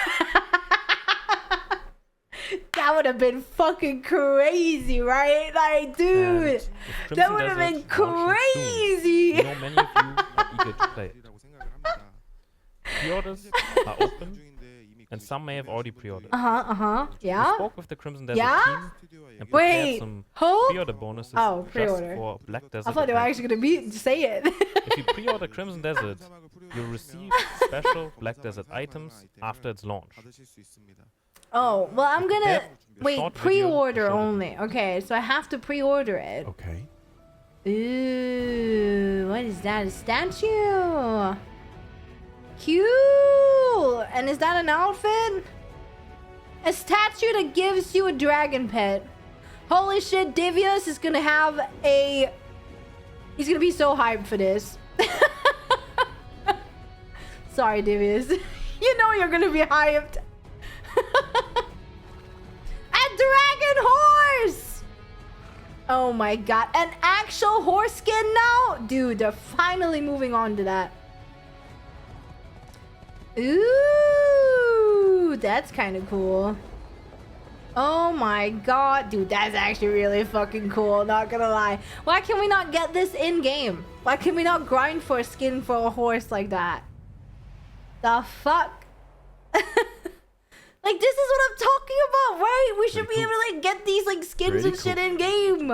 That would have been fucking crazy, right? Like, dude, And that with would have Crimson been Desert launching soon, crazy! we know many of you are eager to play it. Pre-orders are open, and some may have already pre-ordered. We Yeah? spoke with the Crimson Desert Yeah? team and prepared Wait, some who? pre-order bonuses Oh, just pre-order. for Black Desert. I thought they were Adventures. actually gonna say it. If you pre-order Crimson Desert, you'll receive special Black Desert items after its launch. Oh, well, I'm gonna... Prepared a Wait, short video pre-order to show the only. Okay, so I have to pre-order it. Okay. Ooh, what is that? A statue? Cute! And is that an outfit? A statue that gives you a dragon pet. Holy shit, Divius is gonna have a... He's gonna be so hyped for this. Sorry, Divius. You know you're gonna be hyped. A dragon horse! Oh my god, an actual horse skin now? Dude, they're finally moving on to that. Ooh, that's kind of cool. Oh my god, dude, that's actually really fucking cool, not gonna lie. Why can we not get this in-game? Why can we not grind for a skin for a horse like that? The fuck? Like, this is what I'm talking about, right? We should be able to, like, get these, like, skins and shit in-game.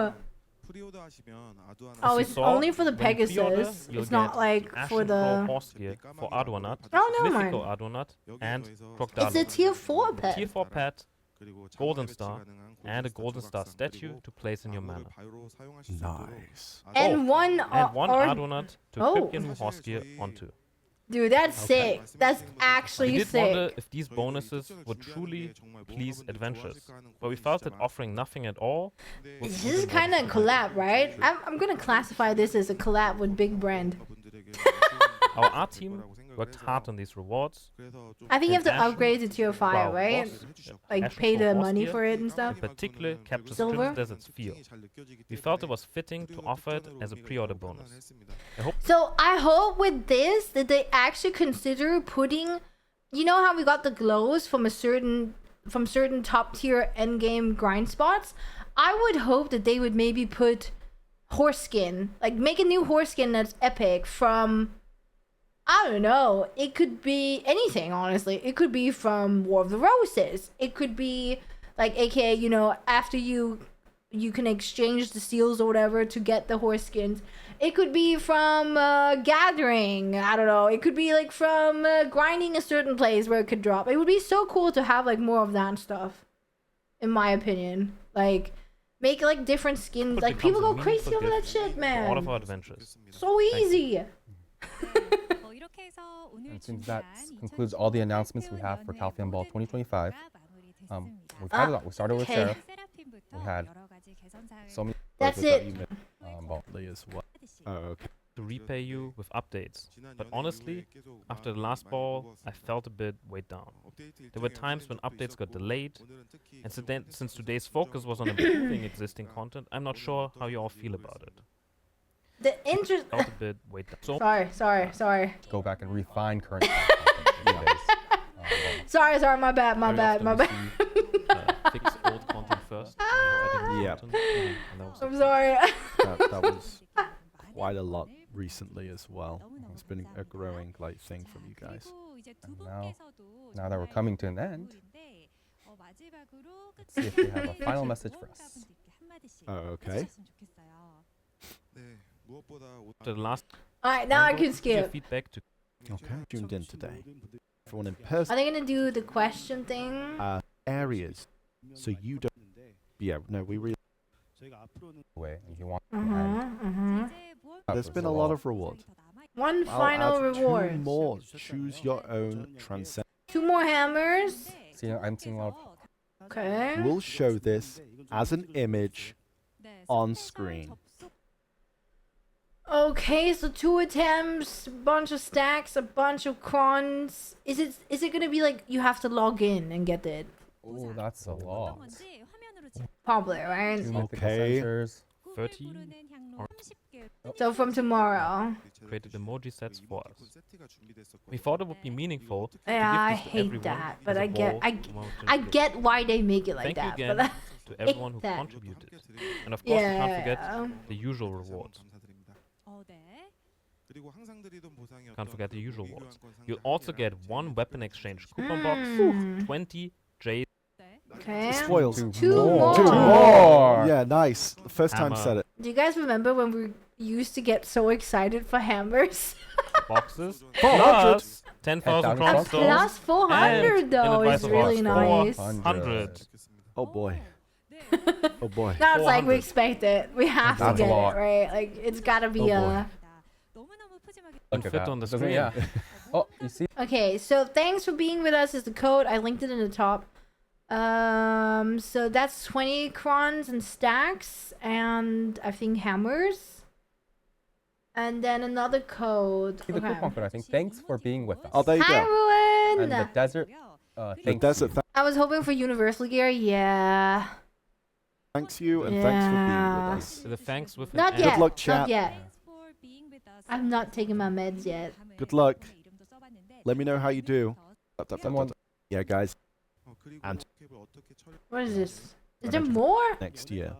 Oh, it's only for the Pegasus. It's not, like, for the... horse gear for Ardonat, Oh, no, Mythical man. Ardonat, and It's a Crocodile. tier 4 pet. Tier 4 pet, Golden Star, and a Golden Star statue to place in your mana. Nice. And one... And one or- Ardonat to Oh. equip your new horse gear onto. Dude, that's sick. That's We actually did wonder sick. if these bonuses would truly please adventurers, but we felt that offering nothing at all would This is kind of a collab, right? I'm gonna classify this as a collab with Big Brand. Our art team worked hard on these rewards. I think you have to And Ashen, upgrade it to your fire, wow, right? horse- Like Ashen pay for the horse money gear for it and in stuff. particular captures Silver? Crimson Desert's feel. We felt it was fitting to offer it as a pre-order bonus. I hope So I hope with this that they actually consider putting, you know how we got the glows from certain top tier end game grind spots. I would hope that they would maybe put horse skin, like make a new horse skin that's epic from, I don't know. It could be anything, honestly. It could be from War of the Roses. It could be like, AKA, you know, after you can exchange the seals or whatever to get the horse skins. It could be from gathering. I don't know. It could be like from grinding a certain place where it could drop. It would be so cool to have like more of that stuff, in my opinion. Like make like different skins. Could Like become people a go crazy meaningful over that gift shit, for all of man. our adventures. So easy. And since that concludes all the announcements we have for Calpheon Ball 2025, we've had a lot. We started with Okay. Seraph. We had so many. That's with that it. ball. As well. Oh, okay. To repay you with updates. But honestly, after the last ball, I felt a bit weighed down. There were times when updates got delayed, and since today's focus was on improving existing content, I'm not sure how you all feel about it. The interest. Felt a bit weighed down. So Sorry. Go back and refine current content these days. Sorry, my bad. very often we see, fix old content first. Yeah. I'm sorry. That was quite a lot recently as well. It's been a growing like thing from you guys. And now that we're coming to an end, let's see if they have a final message for us. Oh, okay. After the last Alright, now I angle, can is your skip. feedback to Okay. Tuned in today. Everyone in Are person they gonna do the question thing? areas, so you don't. Yeah. No, we really. Way, and if you want, There's been a lot of rewards. One I'll final add reward. 2 more. Choose your own transcend. 2 more hammers. see, I'm seeing a lot of. Okay. We'll show this as an image on screen. Okay, so 2 attempts, a bunch of stacks, a bunch of crons. Is it gonna be like you have to log in and get it? Oh, that's a lot. Probably, right? 2 mythical Okay. sensors. 13 So from tomorrow. created emoji sets for us. We thought it would be meaningful to Yeah, give I this to hate everyone that, as but a I get ball emoji I gift. get why they make it like Thank you that. again But to everyone who that. contributed. And of course, we can't yeah. forget the usual rewards. Can't forget the usual rewards. You'll also get 1 weapon exchange coupon box, 20 Jade Okay. Spoils. 2 more. 2 more. Yeah, nice. The first time Hammer. said it. Do you guys remember when we used to get so excited for hammers? boxes, 400. plus 10,000 And chrome And stones, plus 400 and though in is advice of really us, nice. 400. Oh boy. Oh boy. Now it's like we 400. expect it. We have to That's a get lot. it, right? Like it's gotta be Oh, boy. And Look at fit that. on the Doesn't- screen. Yeah. Oh, you see? Okay, so thanks for being with us is the code. I linked it in the top. So that's 20 crons and stacks, and I think hammers. And then another code. See the coupon code, I think. Thanks for being with us. Oh, there you Hi, go. And the everyone! desert, The thanks desert you. I was hoping for universal gear. Yeah. thanks you and thanks for being Yeah. with us. The thanks with Not an yet. and. luck, Not chat. yet. I'm not taking my meds yet. Good luck. Let me know how you do. Someone- Yeah, guys. and What is this? Is there more? next year.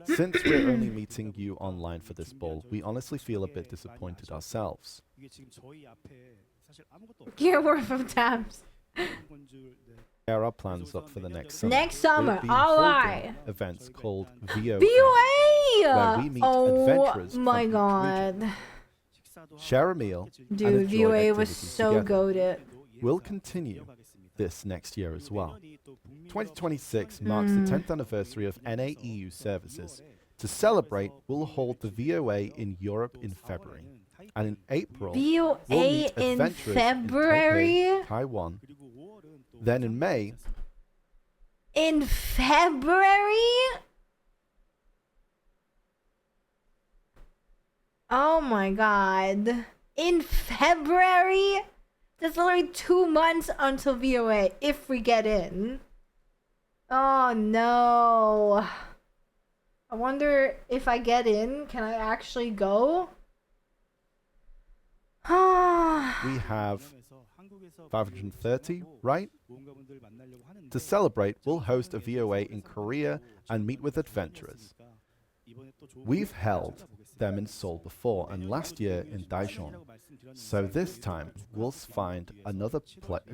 Since we're only meeting you online for this ball, we honestly feel a bit disappointed ourselves. Gear worth of tabs. There are plans up for the next summer. Next summer, We'll be alright. holding events called VOA, VOA! where we meet Oh adventurers my from each god. region. Share a meal, and Dude, enjoy VOA was activities so together. goated. We'll continue this next year as well. 2026 marks the 10th anniversary of NAEU services. To celebrate, we'll hold the VOA in Europe in February. And in April, we'll VOA meet in adventurers February? in Taipei, Taiwan. Then in May, In February? Oh my god. In February? That's literally 2 months until VOA if we get in. Oh no. I wonder if I get in, can I actually go? we have 530, right? To celebrate, we'll host a VOA in Korea and meet with adventurers. We've held them in Seoul before and last year in Daejeon. So this time, we'll find another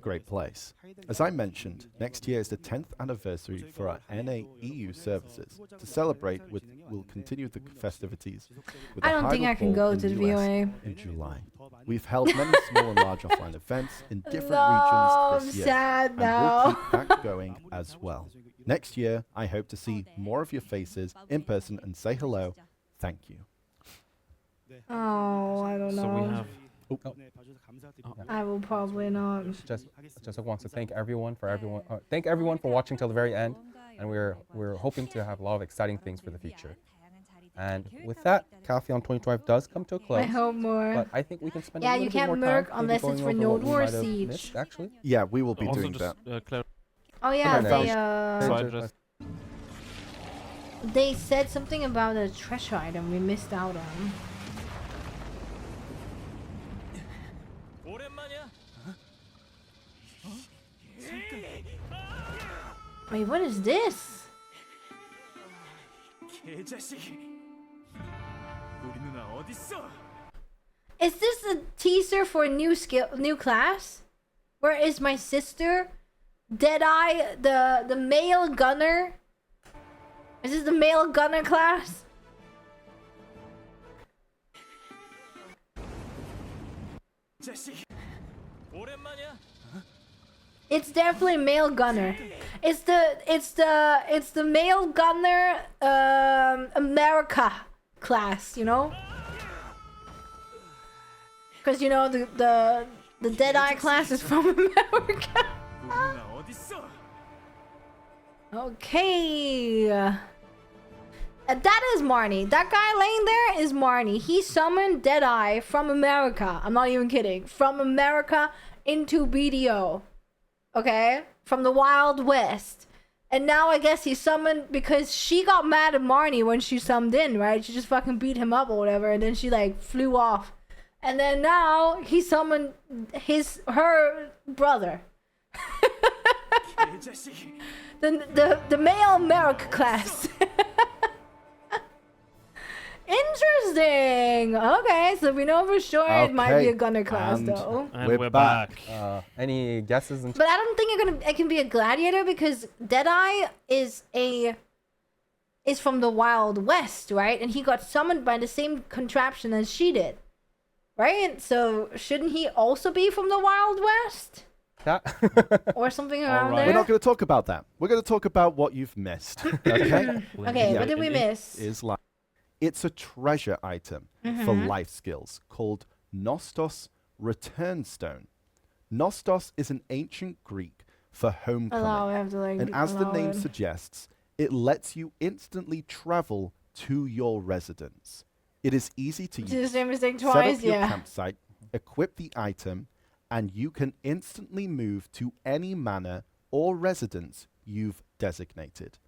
great place. As I mentioned, next year is the 10th anniversary for our NAEU services. To celebrate, we'll continue the festivities with I a don't think Hydel I can Ball go in to the US VOA. in July. We've held many small and large offline events in different No, I'm regions this year, sad and now. we'll keep that going as well. Next year, I hope to see more of your faces in person and say hello. Thank you. Oh, I don't know. So we have. I will probably not. Just wants to thank everyone for watching till the very end, and we're hoping to have a lot of exciting things for the future. And with that, Calpheon 2025 does come to a close. I hope more. But I think we can spend Yeah, a you little bit can't more merc time maybe unless it's going for over what Node we War might have Siege. missed, actually. Yeah, we will be Also doing just that. Oh yeah, Okay, they said something about a treasure item we missed out on. Wait, what is this? Is this a teaser for a new class? Where is my sister? Deadeye, the male gunner? Is this the male gunner class? It's definitely male gunner. It's the male gunner America class, you know? Cause you know the Deadeye class is from America. Okay. That is Marnie. That guy laying there is Marnie. He summoned Deadeye from America. I'm not even kidding. From America into BDO. Okay? From the Wild West. And now I guess he summoned because she got mad at Marnie when she summoned in, right? She just fucking beat him up or whatever, and then she like flew off. And then now he summoned her brother. the male America class. Interesting. Okay, so we know for sure it might be a gunner class though. And we're back. Any guesses? But I don't think it can be a gladiator because Deadeye is from the Wild West, right? And he got summoned by the same contraption as she did. Right? So shouldn't he also be from the Wild West? Or something around there? We're not going to talk about that. We're going to talk about what you've missed. Okay? Okay, what did we miss? It's a treasure item for life skills called Nostos Return Stone. Nostos is an ancient Greek for homecoming. And as the name suggests, it lets you instantly travel to your residence. It is easy to use. Do the same mistake Set twice, up your yeah. campsite, equip the item, and you can instantly move to any manor or residence you've designated.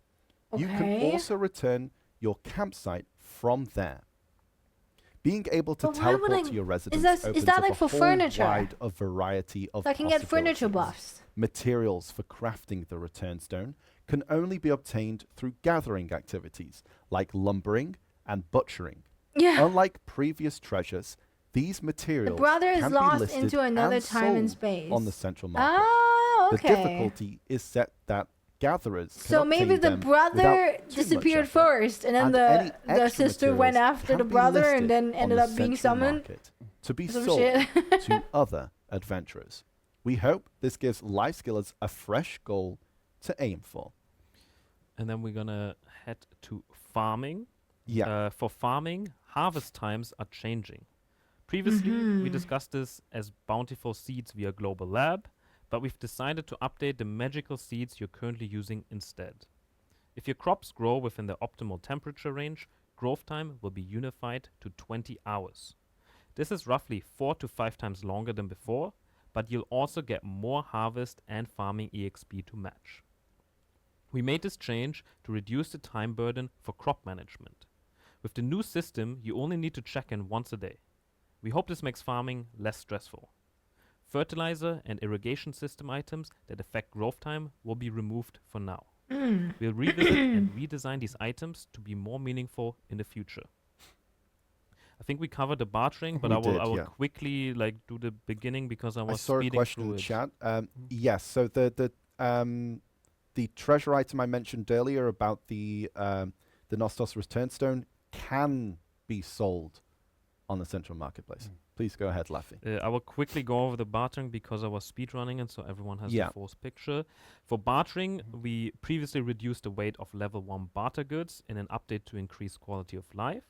You can also return your campsite from there. Being able to But why would teleport I- to your residence is opens that up like a for whole furniture? wide of variety of So I can get furniture possibilities. buffs. Materials for crafting the return stone can only be obtained through gathering activities like lumbering and butchering. Yeah. Unlike previous treasures, these materials brother is can lost be listed into another and time and sold space. on the central market. Oh, okay. The difficulty is set that gatherers can So maybe obtain the them brother without too much disappeared effort, first, and then and the any extra sister went materials after the can be brother, and listed then on ended the up being central summoned. market to be Some sold shit. to other adventurers. We hope this gives life skillers a fresh goal to aim for. And then we're gonna head to farming. Yeah. For farming, harvest times are changing. Previously, we discussed this as bountiful seeds via Global Lab, but we've decided to update the magical seeds you're currently using instead. If your crops grow within the optimal temperature range, growth time will be unified to 20 hours. This is roughly 4 to 5 times longer than before, but you'll also get more harvest and farming EXP to match. We made this change to reduce the time burden for crop management. With the new system, you only need to check in once a day. We hope this makes farming less stressful. Fertilizer and irrigation system items that affect growth time will be removed for now. We'll revisit and redesign these items to be more meaningful in the future. I think we covered the bartering, but I will quickly do the beginning because I was saw a speeding question through in it. chat. Yes, so the treasure item I mentioned earlier about the Nostos Return Stone can be sold on the central marketplace. Please go ahead, Laffy. I will quickly go over the bartering because I was speedrunning and so everyone has Yeah. the full picture. For bartering, we previously reduced the weight of level 1 barter goods in an update to increase quality of life,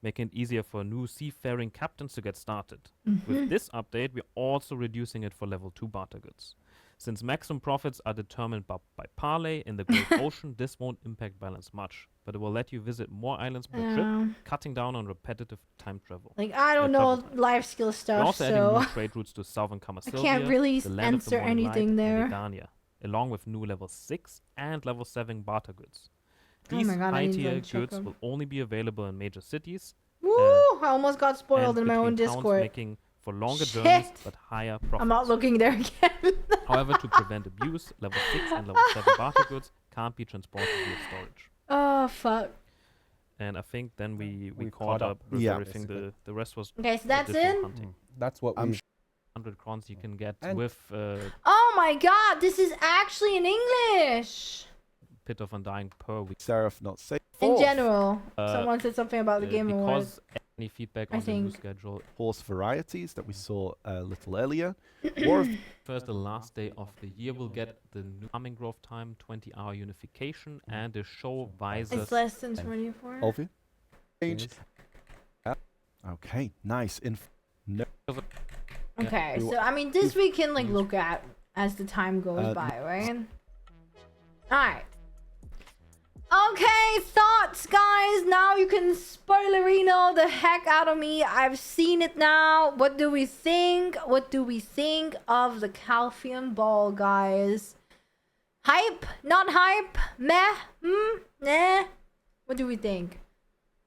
making it easier for new seafaring captains to get started. With this update, we're also reducing it for level 2 barter goods. Since maximum profits are determined by parlay in the Great Ocean, this won't impact balance much, but it will let you visit more islands per trip, cutting down on repetitive time travel. Like, I don't know travel time. life skill We're stuff, also adding so new trade routes to southern I Camasilvia, can't really the land of the answer morning light, anything and there. Edania, along with new level 6 and level 7 barter goods. Oh These my god, I need to high-tier like, check goods them. will only be available in major cities Woo! I almost got spoiled and in my own between towns, Discord. making for longer Shit. journeys but higher profits. I'm not looking there again. However, to prevent abuse, level 6 and level 7 barter goods can't be transported via storage. Oh, fuck. And I think then we We've caught caught up up, with Yeah. everything. The rest was Okay, so that's additional it? hunting. That's what I'm we 100 crons you can get And- with Oh my god, this is actually in English! Pit of Undying per week. Seraph not safe. In general. Uh, Someone said something about the Game Awards. because any feedback I on the new think. schedule. Horse varieties that we saw a little earlier. Or First, the last day of the year, we'll get the new farming growth time, 20-hour unification, and the show visors. It's less than 24. Olvia? Change. Okay, nice. No. Okay, We so I mean, this we can like look at as the time goes by, right? Alright. Okay, thoughts, guys. Now you can spoilerino the heck out of me. I've seen it now. What do we think? What do we think of the Calpheon ball, guys? Hype? Not hype? Meh? Nah? What do we think?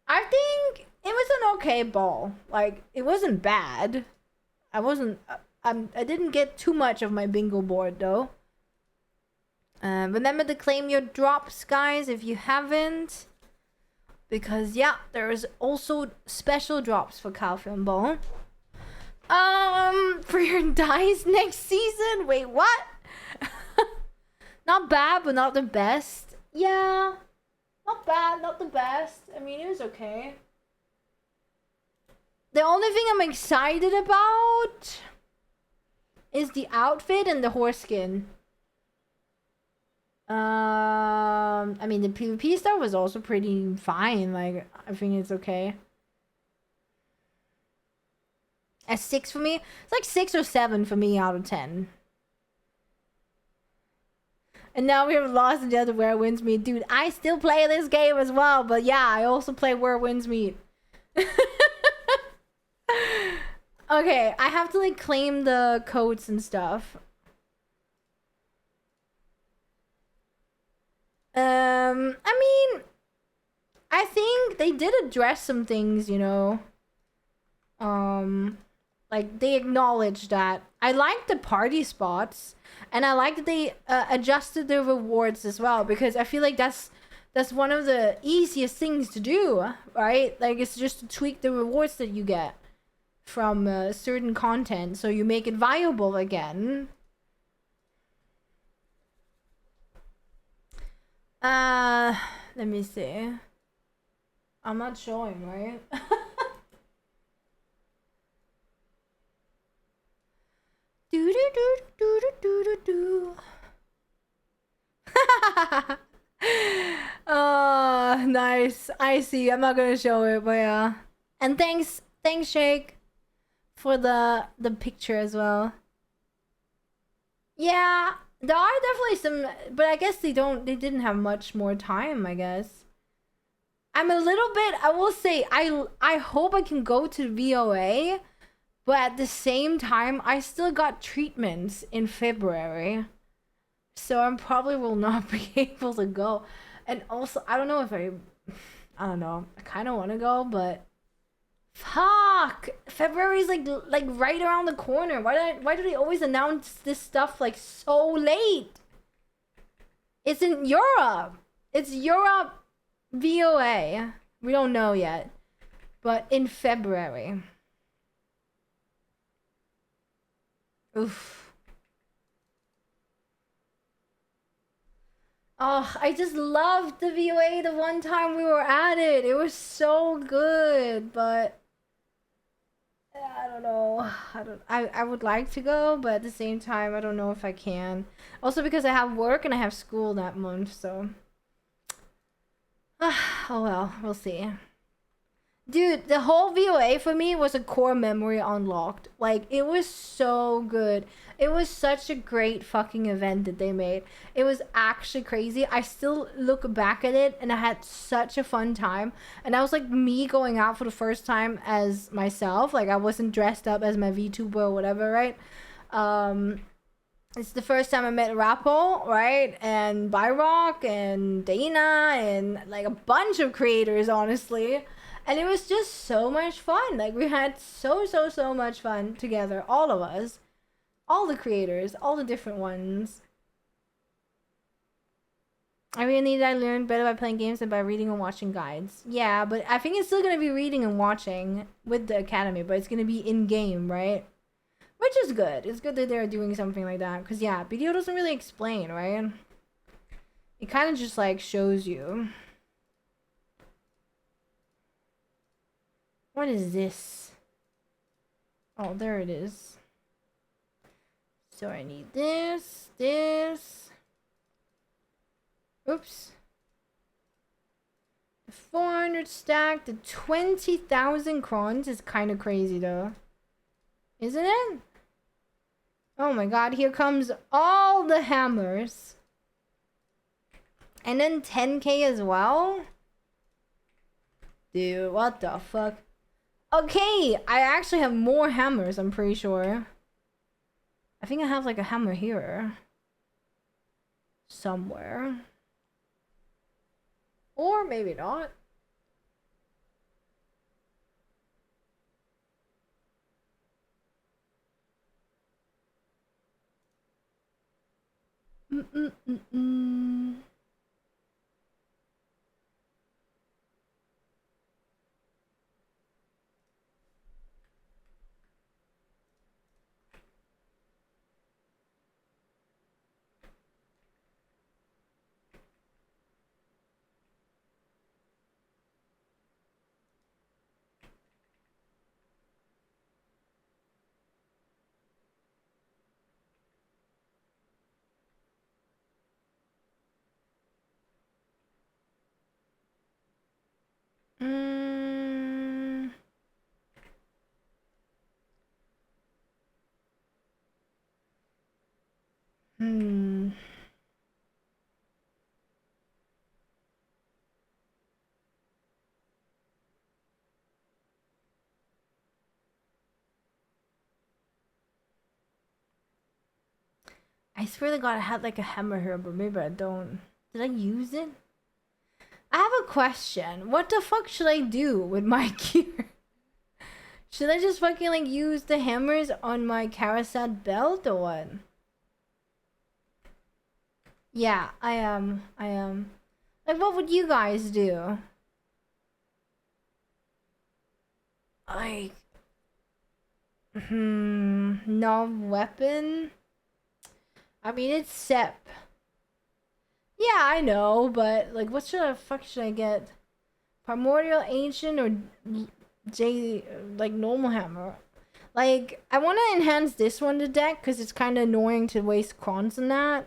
I think it was an okay ball. Like, it wasn't bad. I didn't get too much of my bingo board, though. Remember to claim your drops, guys, if you haven't. Because, yeah, there's also special drops for Calpheon Ball. For your dice next season? Wait, what? Not bad, but not the best. Yeah. Not bad, not the best. I mean, it was okay. The only thing I'm excited about is the outfit and the horse skin. I mean, the PvP stuff was also pretty fine. Like, I think it's okay. A 6 for me? It's like 6 or 7 for me out of 10. And now we have lost in the other Where Winds Meet. Dude, I still play this game as well. But yeah, I also play Where Winds Meet. Okay, I have to like claim the codes and stuff. I mean, I think they did address some things, you know. Like they acknowledged that. I like the party spots, and I like that they adjusted the rewards as well, because I feel like that's one of the easiest things to do, right? Like it's just to tweak the rewards that you get from certain content, so you make it viable again. Let me see. I'm not showing, right? Do do do do do do do. Oh, nice. I see. I'm not gonna show it, but yeah. And thanks, Shake, for the picture as well. Yeah, there are definitely some, but I guess they didn't have much more time, I guess. I'm a little bit, I will say, I hope I can go to VOA, but at the same time, I still got treatments in February. So I probably will not be able to go. And also, I don't know if I don't know. I kind of want to go, but fuck, February's like right around the corner. Why do they always announce this stuff like so late? It's in Europe. It's Europe VOA. We don't know yet, but in February. Oof. Oh, I just loved the VOA the one time we were at it. It was so good, but I don't know. I would like to go, but at the same time, I don't know if I can. Also because I have work and I have school that month, so oh well, we'll see. Dude, the whole VOA for me was a core memory unlocked. Like, it was so good. It was such a great fucking event that they made. It was actually crazy. I still look back at it and I had such a fun time. And that was like me going out for the first time as myself. Like, I wasn't dressed up as my VTuber or whatever, right? It's the first time I met Rappo, right? And Byrock and Dana and like a bunch of creators, honestly. And it was just so much fun. Like, we had so much fun together. All of us. All the creators. All the different ones. I really learned better by playing games than by reading and watching guides. Yeah, but I think it's still going to be reading and watching with the Academy. But it's going to be in-game, right? Which is good. It's good that they're doing something like that. Because, yeah, BDO doesn't really explain, right? It kind of just, like, shows you. What is this? Oh, there it is. So I need this. Oops. The 400 stack, the 20,000 crowns is kind of crazy though. Isn't it? Oh my god, here comes all the hammers. And then 10k as well? Dude, what the fuck? Okay, I actually have more hammers, I'm pretty sure. I think I have like a hammer here. Somewhere. Or maybe not. I swear to god I had like a hammer here, but maybe I don't. Did I use it? I have a question. What the fuck should I do with my gear? Should I just fucking like use the hammers on my Karasat belt or what? Yeah, I am. Like, what would you guys do? Like, no weapon? I mean, it's Sep. Yeah, I know, but like, what fuck should I get? Primordial, Ancient, or like normal hammer? Like, I want to enhance this one to deck because it's kind of annoying to waste crons on that.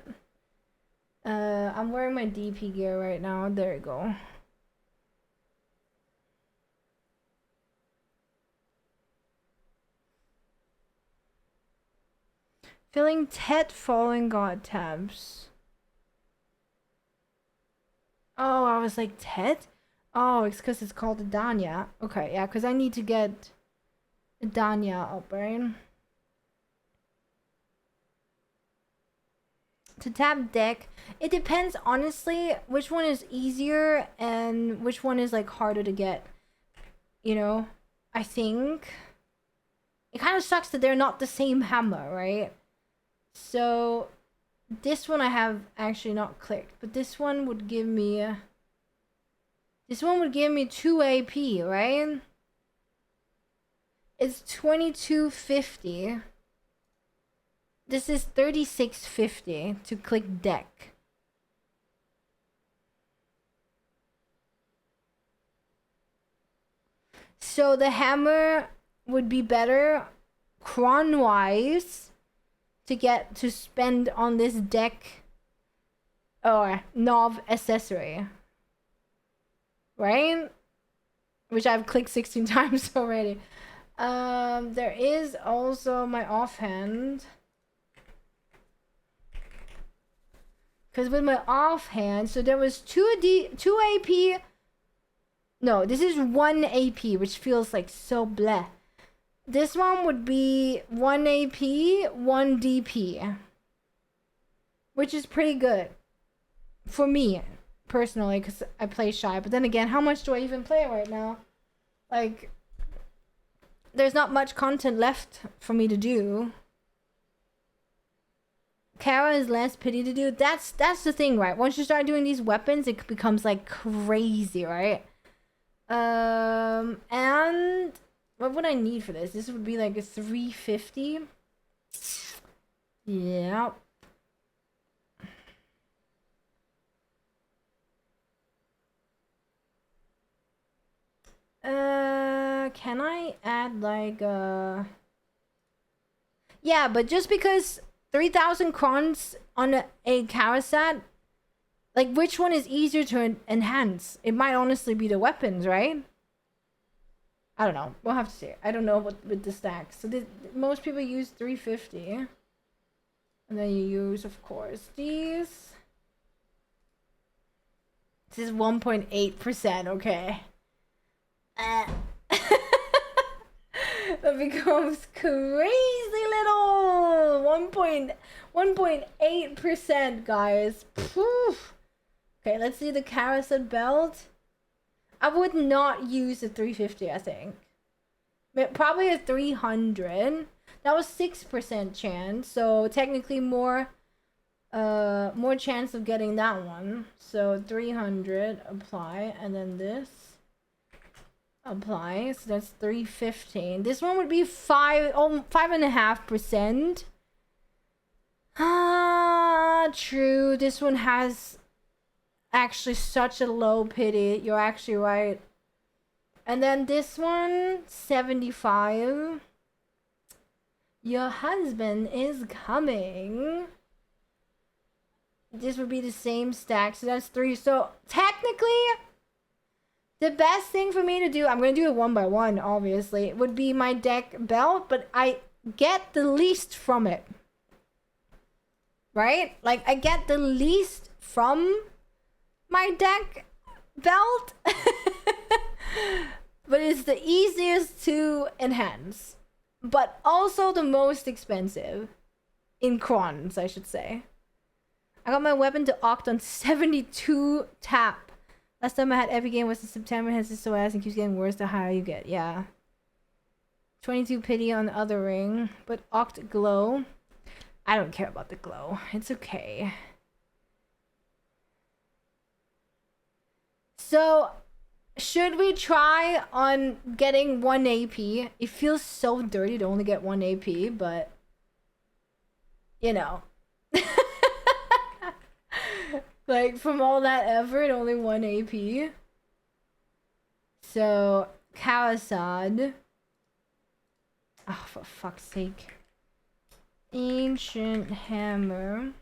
I'm wearing my DP gear right now. There you go. Filling Tet Fallen God tabs. Oh, I was like, Tet? Oh, it's because it's called Adanya. Okay, yeah, because I need to get Adanya up, right? To tap deck, it depends, honestly, which one is easier and which one is, like, harder to get. You know? I think. It kind of sucks that they're not the same hammer, right? So, this one I have actually not clicked, but this one would give me... This one would give me 2 AP, right? It's 2250. This is 3650 to click deck. So the hammer would be better cron-wise to get to spend on this deck or Nov accessory. Right? Which I've clicked 16 times already. There is also my offhand. Because with my offhand, so there was 2 AP. No, this is 1 AP, which feels like so bleh. This one would be 1 AP, 1 DP. Which is pretty good. For me, personally, because I play Shy. But then again, how much do I even play right now? Like, there's not much content left for me to do. Kara is less pity to do. That's the thing, right? Once you start doing these weapons, it becomes like crazy, right? And what would I need for this? This would be like a 350. Yeah. Can I add like yeah, but just because 3,000 crons on a Karasat, like, which one is easier to enhance? It might honestly be the weapons, right? I don't know. We'll have to see. I don't know what with the stacks. So most people use 350. And then you use, of course, these. This is 1.8%, okay. That becomes crazy little 1.8%, guys. Poof. Okay, let's see the Karasat belt. I would not use a 350, I think. But probably a 300. That was 6% chance, so technically more chance of getting that one. So 300, apply, and then this. Apply, so that's 315. This one would be 5.5%. Ah, true. This one has actually such a low pity. You're actually right. And then this one, 75. Your husband is coming. This would be the same stack, so that's 3. So technically, the best thing for me to do, I'm going to do it one by one, obviously, would be my deck belt, but I get the least from it. Right? Like, I get the least from my deck belt, but it's the easiest to enhance. But also the most expensive. In crons, I should say. I got my weapon to Oct on 72 tap. Last time I had every game was in September, has this so ass and keeps getting worse the higher you get. Yeah. 22 pity on other ring, but Oct glow. I don't care about the glow. It's okay. So, should we try on getting 1 AP? It feels so dirty to only get 1 AP, but you know. Like, from all that effort, only 1 AP. So, Kawasad. Oh, for fuck's sake. Ancient Hammer.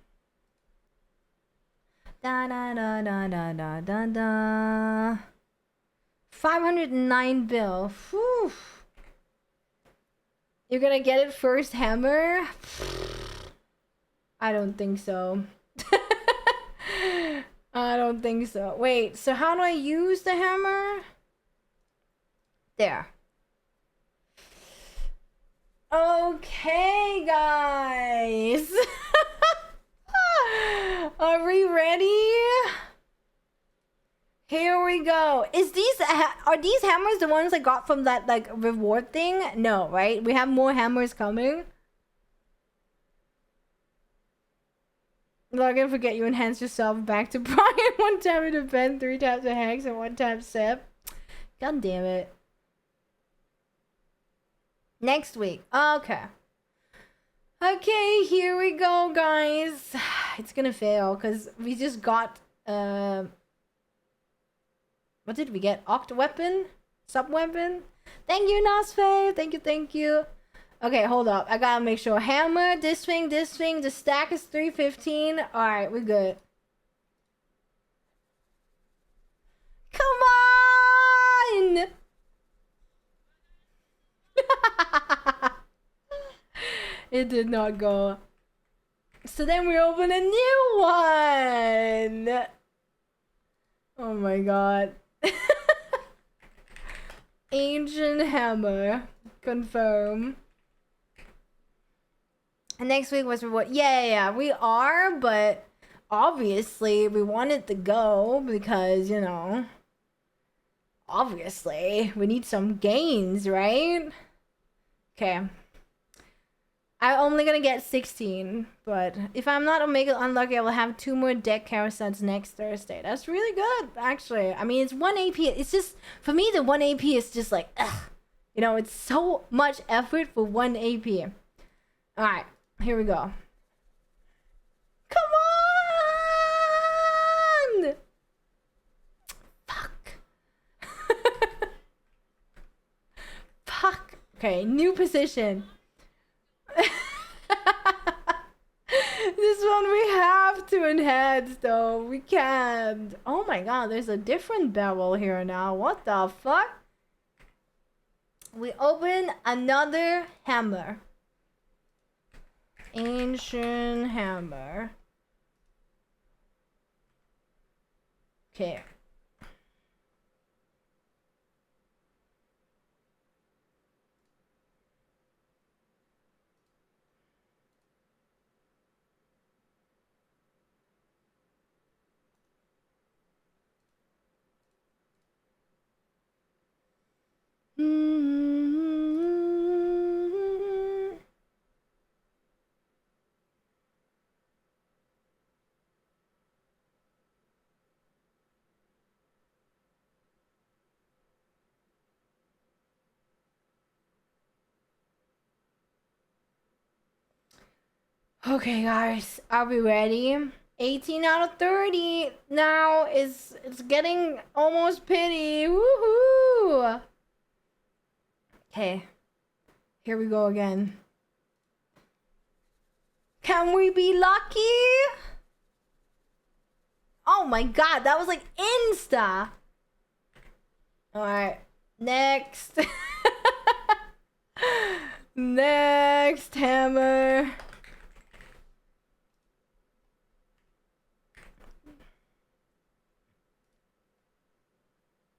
Da da da da da da da da. 509 bill. Whew. You're gonna get it first, Hammer? I don't think so. I don't think so. Wait, so how do I use the hammer? There. Okay, guys. Are we ready? Here we go. Are these hammers the ones I got from that like reward thing? No, right? We have more hammers coming. Login, forget you enhance yourself back to Brian. 1 time to defend, 3 times to Hex, and 1 time Sep. God damn it. Next week. Okay. Okay, here we go, guys. It's gonna fail because we just got what did we get? Oct weapon? Sub weapon? Thank you, Nasfe. Thank you. Okay, hold up. I gotta make sure. Hammer, this thing. The stack is 315. Alright, we're good. Come on! It did not go. So then we open a new one. Oh my god. Ancient Hammer. Confirm. And next week was reward. Yeah, we are, but obviously we wanted to go because, you know, obviously we need some gains, right? Okay. I'm only gonna get 16, but if I'm not make it unlucky, I will have 2 more deck carousels next Thursday. That's really good, actually. I mean, it's 1 AP. It's just, for me, the 1 AP is just like, ugh. You know, it's so much effort for 1 AP. Alright, here we go. Come on! Fuck. Fuck. Okay, new position. This one we have to enhance though. We can't. Oh my god, there's a different barrel here now. What the fuck? We open another hammer. Ancient Hammer. Okay. Okay, guys, are we ready? 18 out of 30 now is it's getting almost pity. Woohoo! Okay, here we go again. Can we be lucky? Oh my god, that was like insta. All right, next. Next hammer.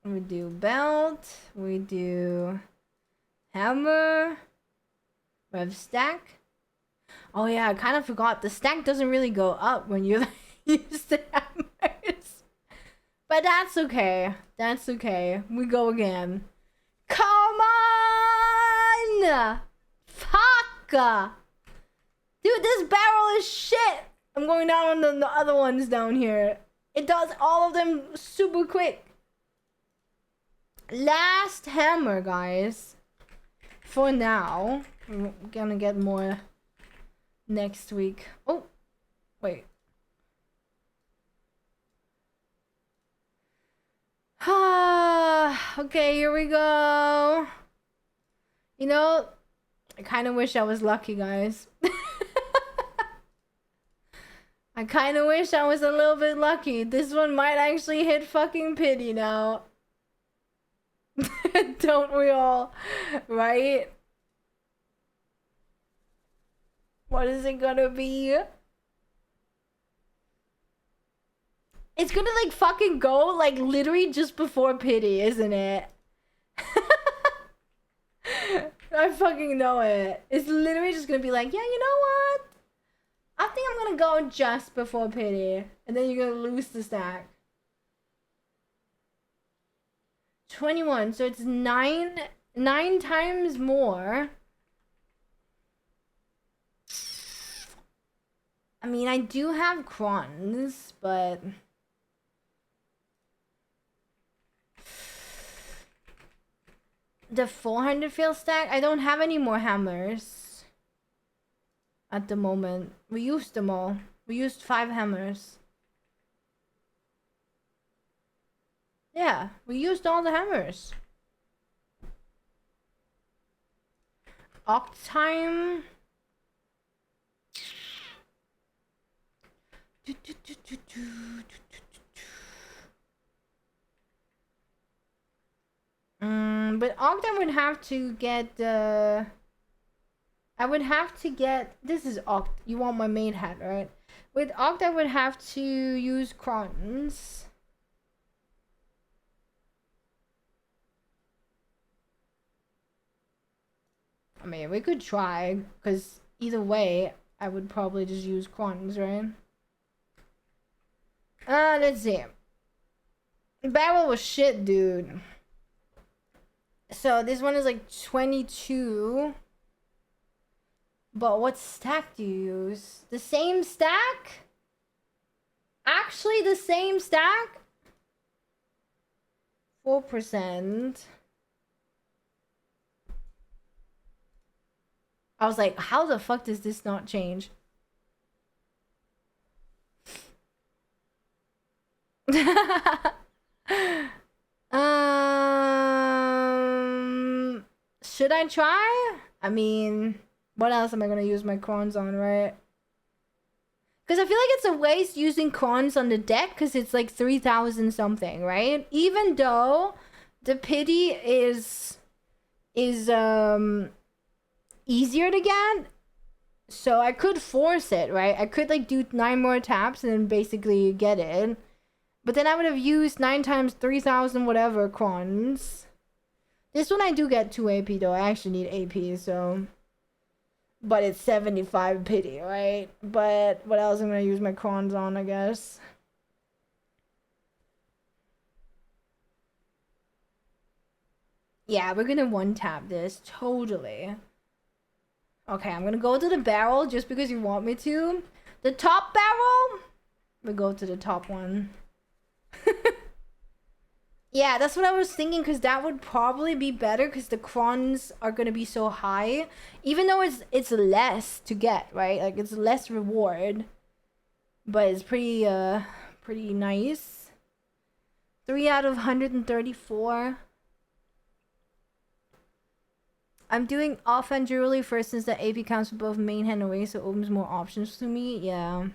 We do belt, we do hammer, we have stack. Oh yeah, I kind of forgot, the stack doesn't really go up when you use the hammers. But that's okay, we go again. Come 1! Fuck! Dude, this barrel is shit! I'm going down on the other ones down here. It does all of them super quick. Last hammer, guys. For now. We're gonna get more next week. Oh, wait. Okay, here we go. You know, I kind of wish I was lucky, guys. I kind of wish I was a little bit lucky. This one might actually hit fucking pity now. Don't we all? Right? What is it gonna be? It's gonna like fucking go like literally just before pity, isn't it? I fucking know it. It's literally just gonna be like, yeah, you know what? I think I'm gonna go just before pity. And then you're gonna lose the stack. 21, so it's nine times more. I mean, I do have crons, but the 400 field stack, I don't have any more hammers at the moment. We used them all. We used 5 hammers. Yeah, we used all the hammers. Octime. But Octime would have to get I would have to get, this is Oct, you want my main hat, right? With Oct I would have to use crons. I mean, we could try, because either way, I would probably just use crons, right? Let's see. Barrel was shit, dude. So this one is like 22. But what stack do you use? The same stack? Actually, the same stack? 4%. I was like, how the fuck does this not change? Should I try? I mean, what else am I gonna use my crons on, right? Because I feel like it's a waste using crons on the deck because it's like 3,000 something, right? Even though the pity is easier to get, so I could force it, right? I could like do 9 more taps and then basically get it, but then I would have used 9 times 3,000 whatever crons. This one I do get 2 AP though. I actually need AP, so, but it's 75 pity, right? But what else am I gonna use my crons on, I guess? Yeah, we're gonna 1-tap this, totally. Okay, I'm gonna go to the barrel just because you want me to. The top barrel? We go to the top one. Yeah, that's what I was thinking, because that would probably be better because the crons are gonna be so high. Even though it's less to get, right? Like, it's less reward. But it's pretty nice. 3 out of 134. I'm doing offhand jewelry first since the AP counts for both main hand and away, so it opens more options to me. Yeah.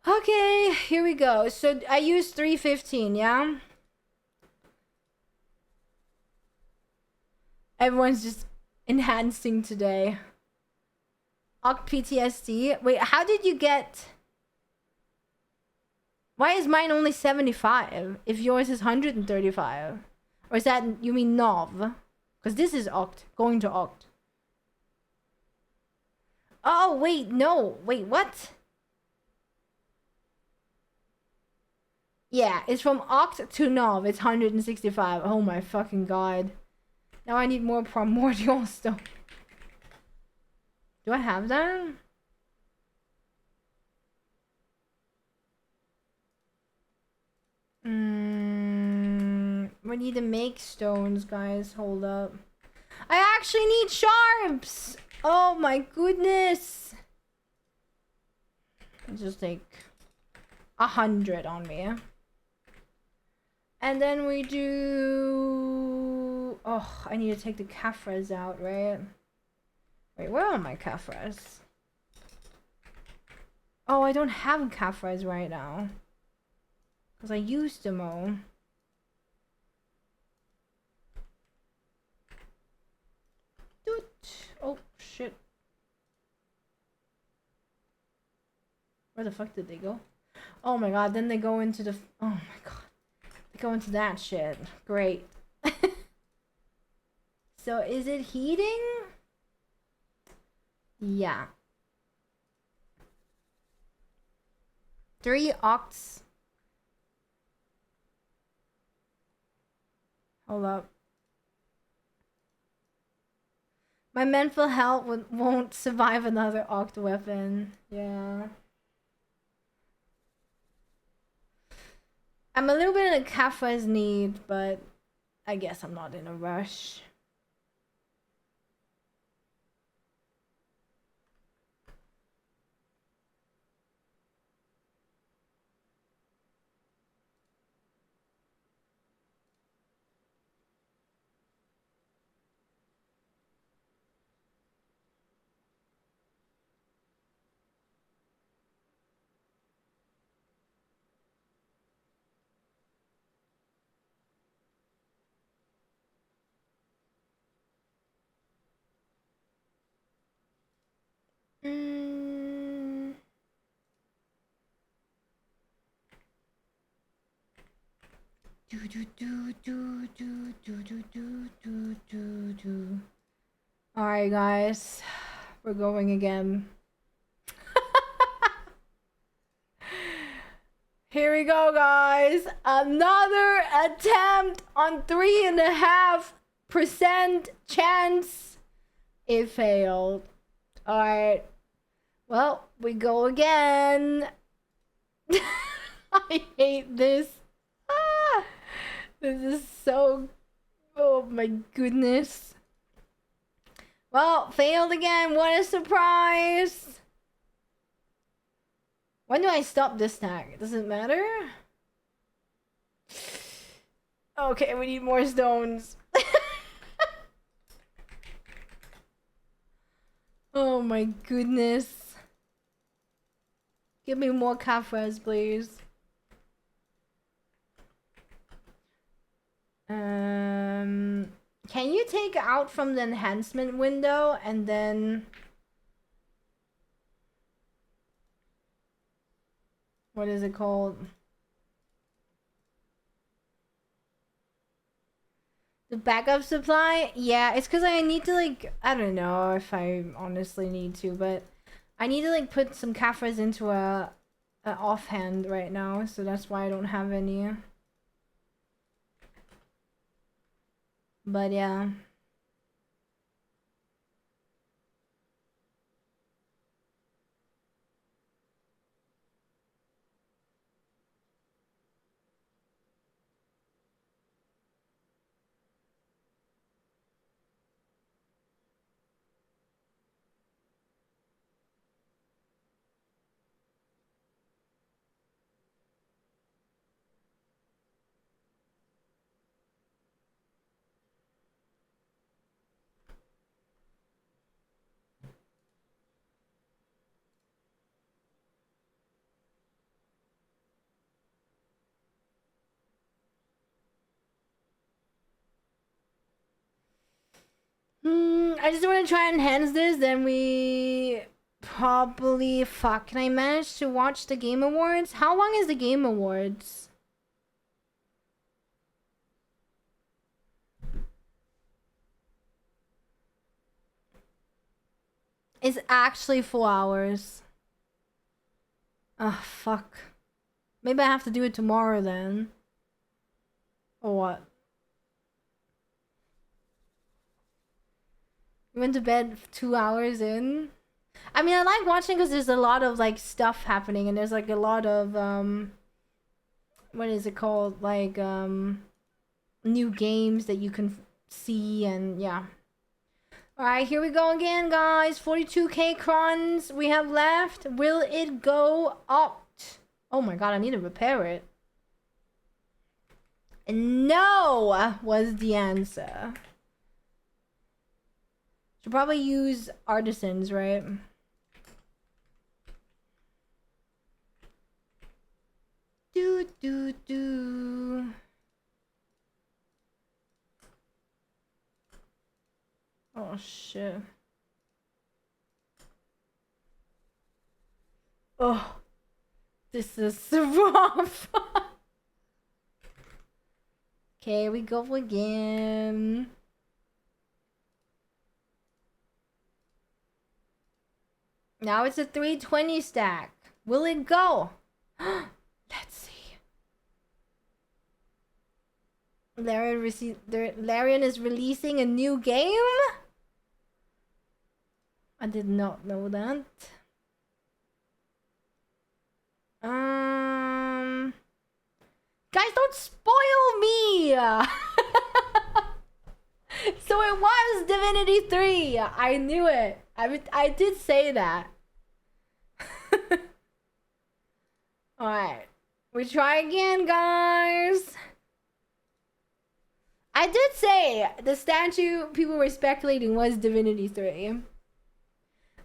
Okay, here we go. So I used 315, yeah? Everyone's just enhancing today. Oct PTSD. Wait, how did you get... Why is mine only 75 if yours is 135? Or is that, you mean Nov? Because this is Oct, going to Oct. Oh, wait, no. Wait, what? Yeah, it's from Oct to Nov. It's 165. Oh my fucking god. Now I need more primordial stone. Do I have that? We need to make stones, guys. Hold up. I actually need sharps! Oh my goodness! I'll just take 100 on me. And then we do... Oh, I need to take the Caphras out, right? Wait, where are my Caphras? Oh, I don't have Caphras right now. Because I used them all. Doot. Oh, shit. Where the fuck did they go? Oh my god, then they go into the... Oh my god. They go into that shit. Great. So, is it heating? Yeah. 3 octs. Hold up. My mental health won't survive another oct weapon. Yeah. I'm a little bit in a Caphras need, but I guess I'm not in a rush. Alright, guys. We're going again. Here we go, guys. Another attempt on 3.5% chance. It failed. Alright. Well, we go again. I hate this. Ah, this is so... Oh my goodness. Well, failed again. What a surprise. When do I stop this tag? Does it matter? Okay, we need more stones. Oh my goodness. Give me more Caphras, please. Can you take out from the enhancement window and then... What is it called? The backup supply? Yeah, it's because I need to, like, I don't know if I honestly need to, but I need to, like, put some Caphras into a offhand right now, so that's why I don't have any. But yeah. I just want to try and enhance this, then we probably... Fuck, can I manage to watch the Game Awards? How long is the Game Awards? It's actually 4 hours. Ah, fuck. Maybe I have to do it tomorrow then. Or what? You went to bed 2 hours in. I mean, I like watching because there's a lot of like stuff happening, and there's like a lot of what is it called? Like new games that you can see, and yeah. All right, here we go again, guys. 42k crons we have left. Will it go up? Oh my god, I need to repair it. No was the answer. Should probably use artisans, right? Do. Oh shit. Oh, this is rough. Okay, we go again. Now it's a 320 stack. Will it go? Let's see. Larian is releasing a new game? I did not know that. Guys, don't spoil me! So it was Divinity 3. I knew it. I did say that. Alright. We try again, guys. I did say the statue people were speculating was Divinity 3.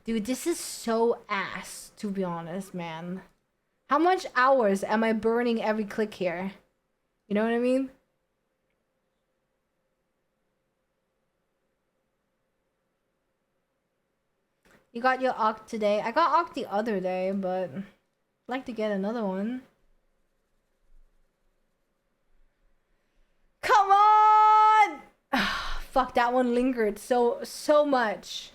Dude, this is so ass, to be honest, man. How much hours am I burning every click here? You know what I mean? You got your Oct today. I got Oct the other day, but I'd like to get another one. Come on! Fuck, that one lingered so much.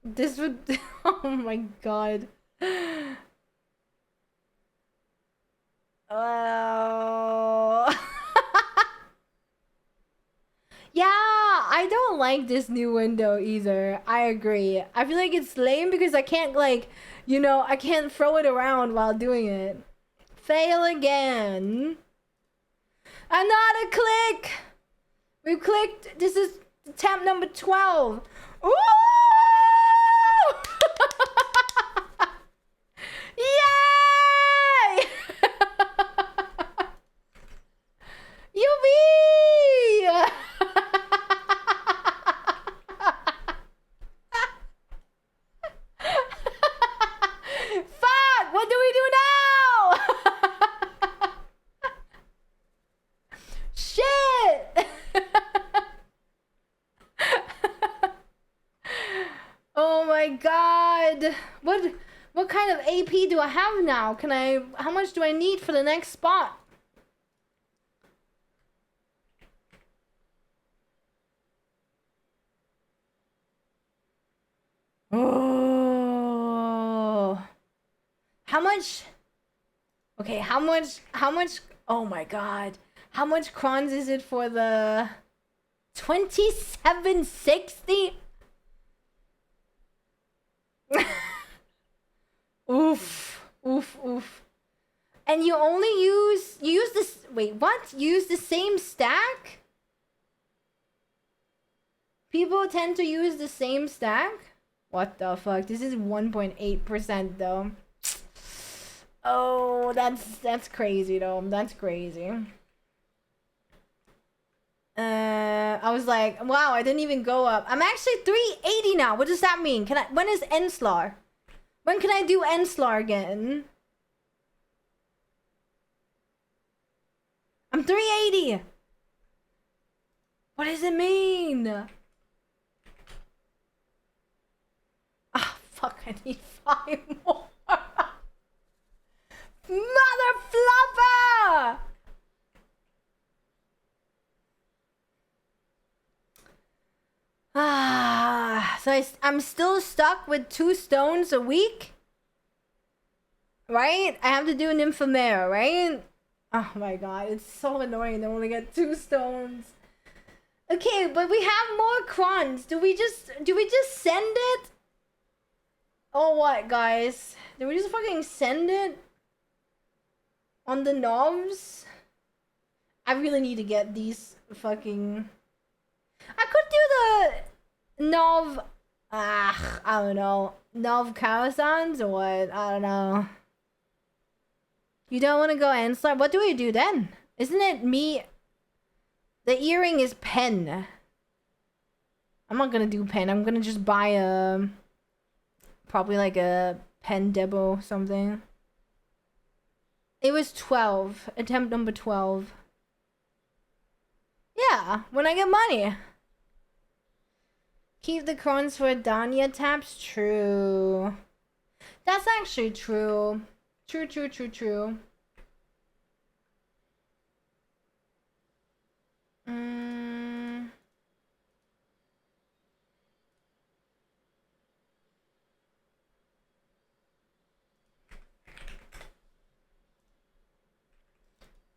This would... Oh my god. Oh. Yeah, I don't like this new window either. I agree. I feel like it's lame because I can't, like, you know, I can't throw it around while doing it. Fail again. Another click! We clicked. This is attempt number 12. Ooh! Yay! Yubi! Fuck! What do we do now? Shit! Oh my god! What kind of AP do I have now? How much do I need for the next spot? Oh. How much? Okay, how much? Oh my god. How much crons is it for the 2760? Oof. And you only use this, wait, what? You use the same stack? People tend to use the same stack? What the fuck? This is 1.8% though. Oh, that's crazy though. That's crazy. I was like, wow, I didn't even go up. I'm actually 380 now. What does that mean? When is Enslar? When can I do Enslar again? I'm 380. What does it mean? Ah, fuck, I need 5 more. Mother fluffer! So I'm still stuck with 2 stones a week? Right? I have to do an Nymphomere, right? Oh my god, it's so annoying to only get 2 stones. Okay, but we have more crons. Do we just send it? Or what, guys? Do we just fucking send it? On the knobs? I really need to get these fucking... I could do the knob... I don't know. Knob Karazans or what? I don't know. You don't want to go Enslar? What do we do then? Isn't it me? The earring is pen. I'm not gonna do pen. I'm gonna just buy a... Probably like a pen debo something. It was 12. Attempt number 12. Yeah, when I get money. Keep the crons for Danya taps. True. That's actually true. True.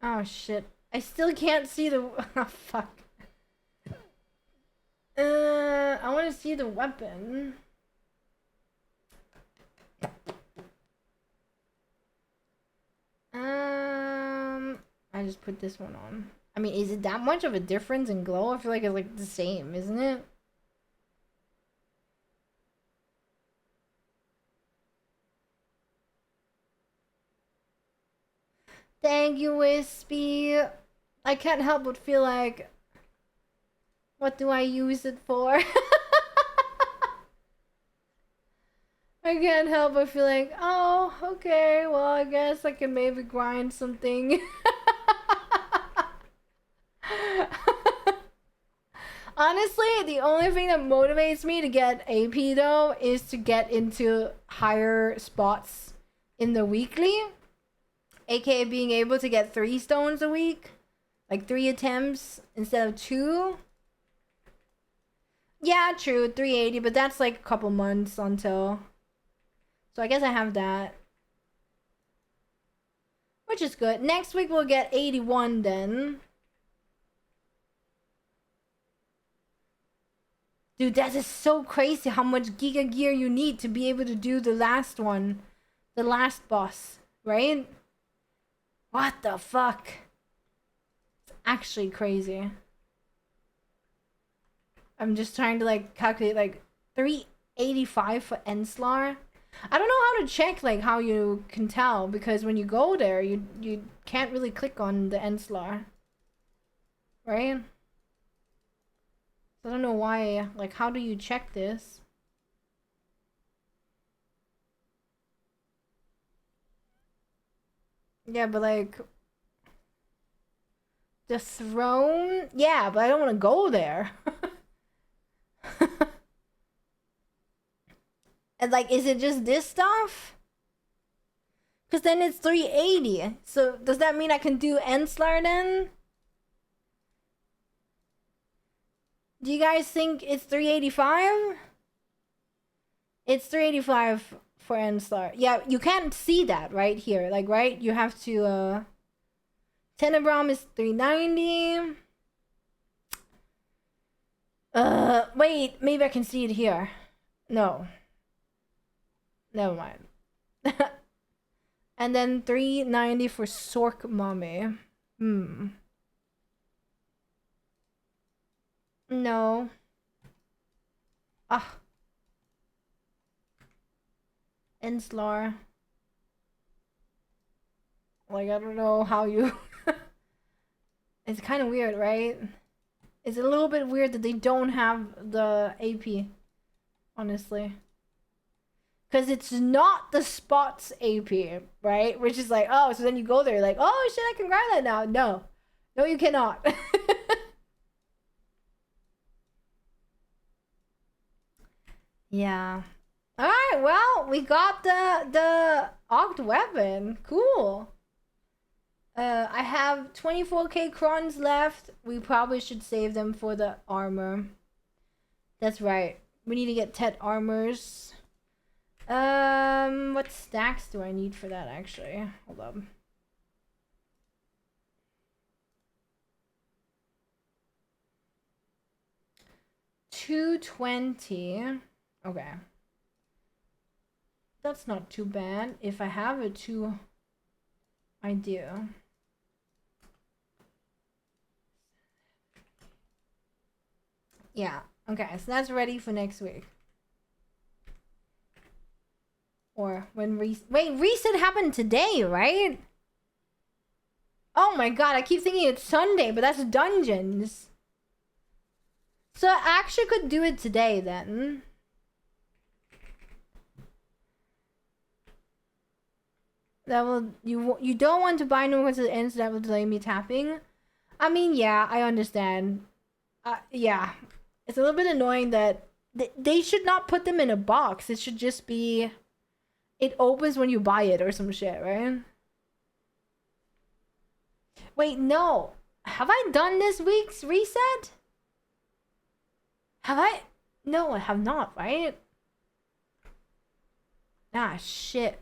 Oh shit. I still can't see the... Oh fuck. I want to see the weapon. I just put this one on. I mean, is it that much of a difference in glow? I feel like it's like the same, isn't it? Thank you, Wispy. I can't help but feel like... What do I use it for? I can't help but feel like, oh, okay, well, I guess I can maybe grind something. Honestly, the only thing that motivates me to get AP though is to get into higher spots in the weekly. AKA being able to get 3 stones a week. Like 3 attempts instead of 2. Yeah, true, 380, but that's like a couple months until... So I guess I have that. Which is good. Next week we'll get 81 then. Dude, that is so crazy how much Giga Gear you need to be able to do the last one. The last boss, right? What the fuck? It's actually crazy. I'm just trying to like calculate like 385 for Enslar. I don't know how to check like how you can tell because when you go there you can't really click on the Enslar. Right? So I don't know why, like how do you check this? Yeah, but like the throne, yeah, but I don't want to go there. And like, is it just this stuff? Because then it's 380. So does that mean I can do Enslar then? Do you guys think it's 385? It's 385 for Enslar. Yeah, you can't see that right here. Like, right? You have to, Tenebrum is 390. Wait, maybe I can see it here. No. Never mind. And then 390 for Sork Mommy. No. Ah. Enslar. Like, I don't know how you... It's kind of weird, right? It's a little bit weird that they don't have the AP. Honestly. Because it's not the spots AP, right? Which is like, oh, so then you go there like, oh shit, I can grind that now. No. No, you cannot. Yeah. Alright, well, we got the Oct weapon. Cool. I have 24k crons left. We probably should save them for the armor. That's right. We need to get Tet armors. What stacks do I need for that actually? Hold up. 220. Okay. That's not too bad. If I have it too, I do. Yeah. Okay, so that's ready for next week. Or when reset happened today, right? Oh my god, I keep thinking it's Sunday, but that's dungeons. So I actually could do it today then. That will you don't want to buy new because it ends, that will delay me tapping. I mean, yeah, I understand. Yeah, it's a little bit annoying that they should not put them in a box. It should just be, it opens when you buy it or some shit, right? Wait, no. Have I done this week's reset? Have I? No, I have not, right? Ah, shit.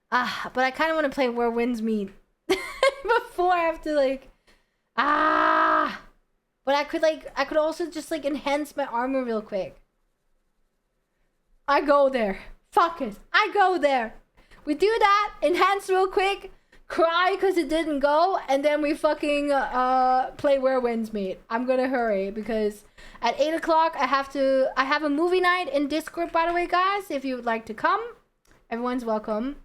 But I kind of want to play Where Winds Meet before I have to, like... But I could also just, like, enhance my armor real quick. I go there. Fuck it. I go there. We do that, enhance real quick, cry because it didn't go, and then we fucking play Where Winds Meet. I'm gonna hurry because at 8 o'clock I have a movie night in Discord, by the way, guys. If you would like to come, everyone's welcome.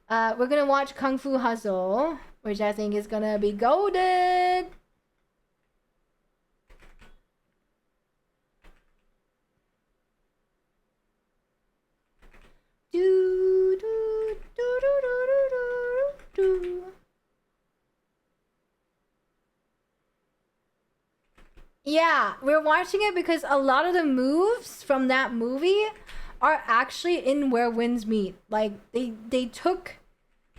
We're gonna watch Kung Fu Hustle, which I think is gonna be goated. Do, do, do, do, do, do, do. Yeah, we're watching it because a lot of the moves from that movie are actually in Where Winds Meet. Like, they took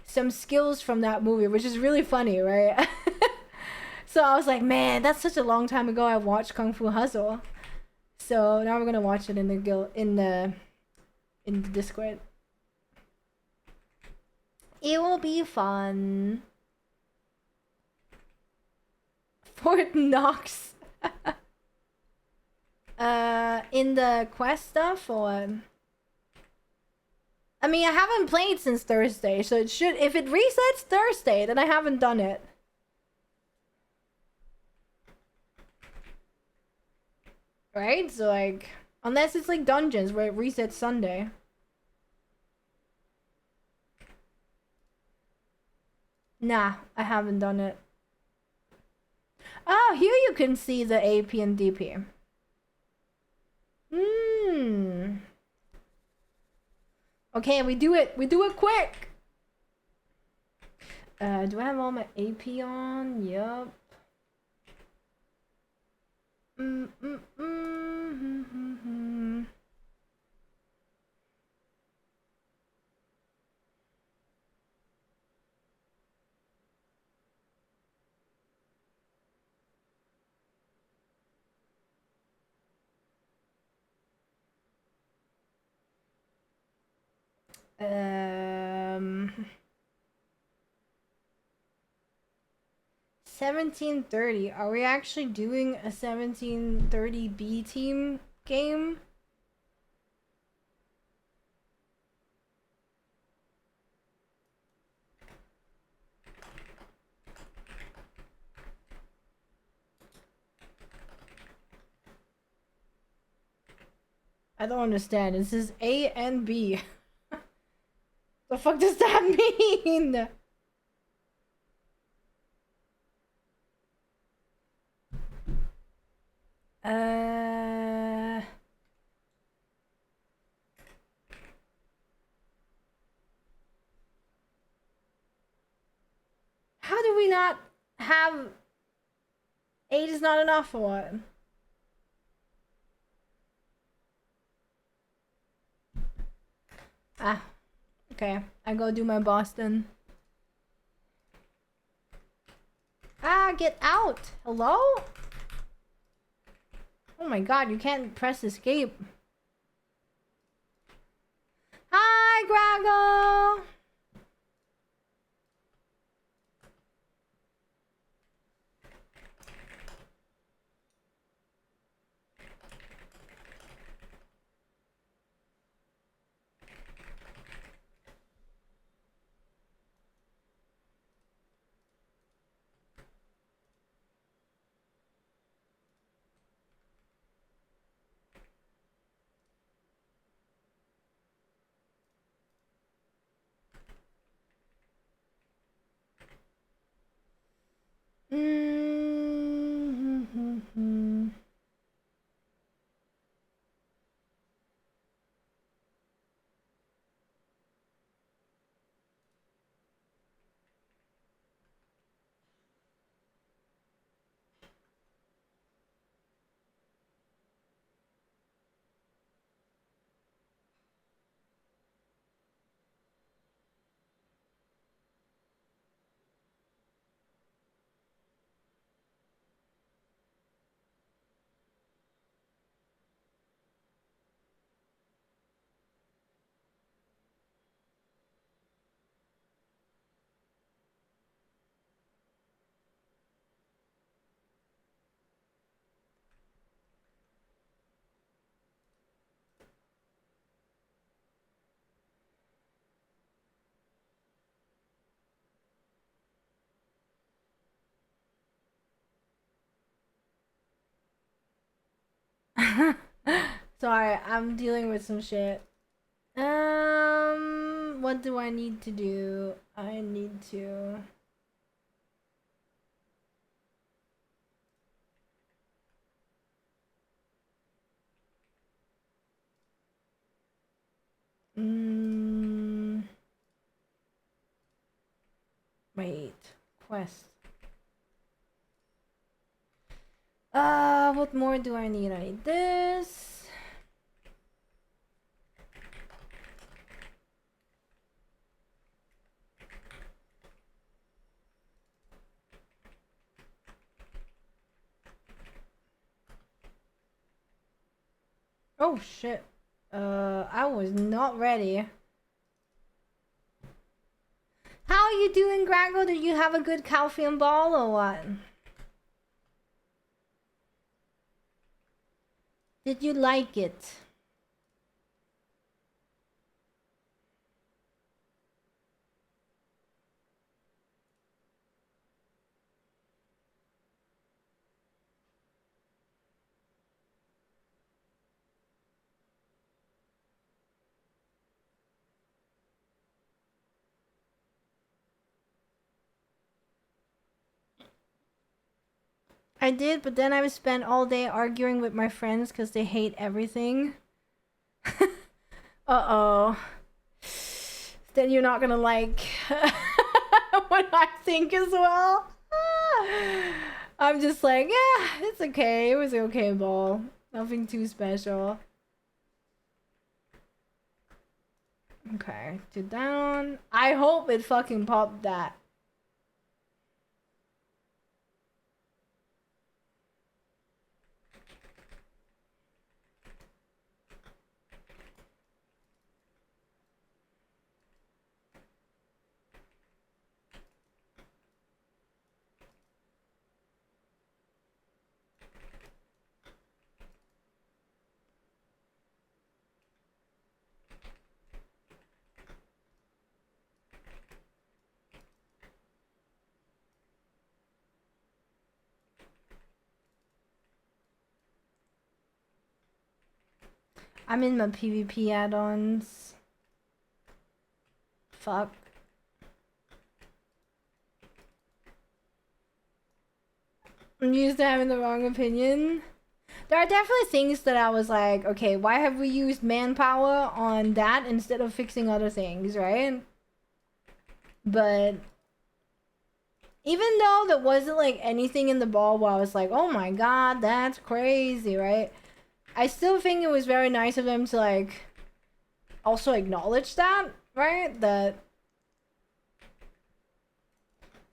some skills from that movie, which is really funny, right? So I was like, man, that's such a long time ago I watched Kung Fu Hustle. So now we're gonna watch it in the Discord. It will be fun. Fort Knox. In the quest stuff, or... I mean, I haven't played since Thursday, so it should... If it resets Thursday, then I haven't done it. Right? So, like... Unless it's like Dungeons, where it resets Sunday. Nah, I haven't done it. Oh, here you can see the AP and DP. Okay, we do it. We do it quick. Do I have all my AP on? Yup. Um, 1730. Are we actually doing a 1730 B team game? I don't understand. It says A and B. The fuck does that mean? How do we not have... 8 is not enough for what? Okay. I go do my Boston. Get out! Hello? Oh my god, you can't press escape. Hi, Grago! Sorry, I'm dealing with some shit. What do I need to do? I need to... Wait. Quest. What more do I need? I need this. Oh shit. I was not ready. How are you doing, Grango? Did you have a good Calpheon ball or what? Did you like it? I did, but then I would spend all day arguing with my friends because they hate everything. Uh-oh. Then you're not gonna like what I think as well. I'm just like, yeah, it's okay. It was an okay ball. Nothing too special. Okay, 2 down. I hope it fucking popped that. I'm in my PvP add-ons. Fuck. I'm used to having the wrong opinion. There are definitely things that I was like, okay, why have we used manpower on that instead of fixing other things, right? But even though there wasn't like anything in the ball where I was like, oh my god, that's crazy, right? I still think it was very nice of them to like also acknowledge that, right? That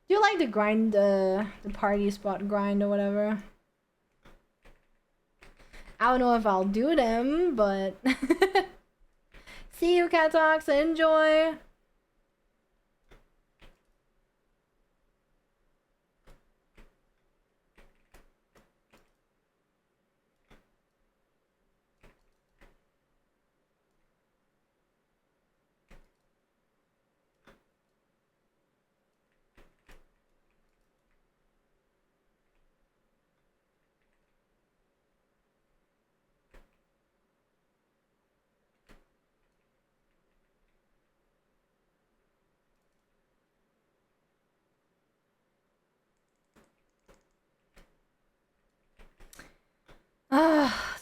do you like to grind the party spot grind or whatever? I don't know if I'll do them, but see you, Cat Talks. Enjoy.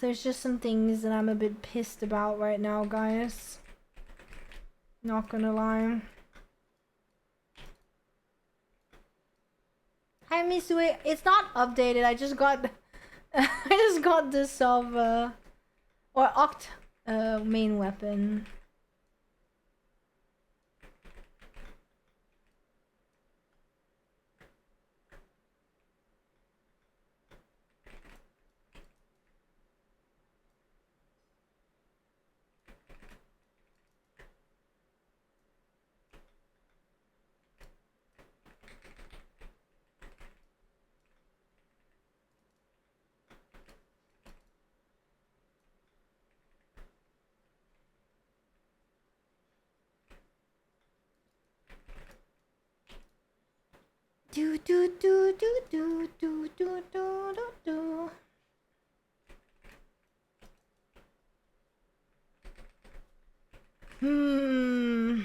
There's just some things that I'm a bit pissed about right now, guys. Not gonna lie. Hi, Misue. It's not updated. I just got, I just got this of or Oct main weapon. Do do do do do do do do do do. Hmm.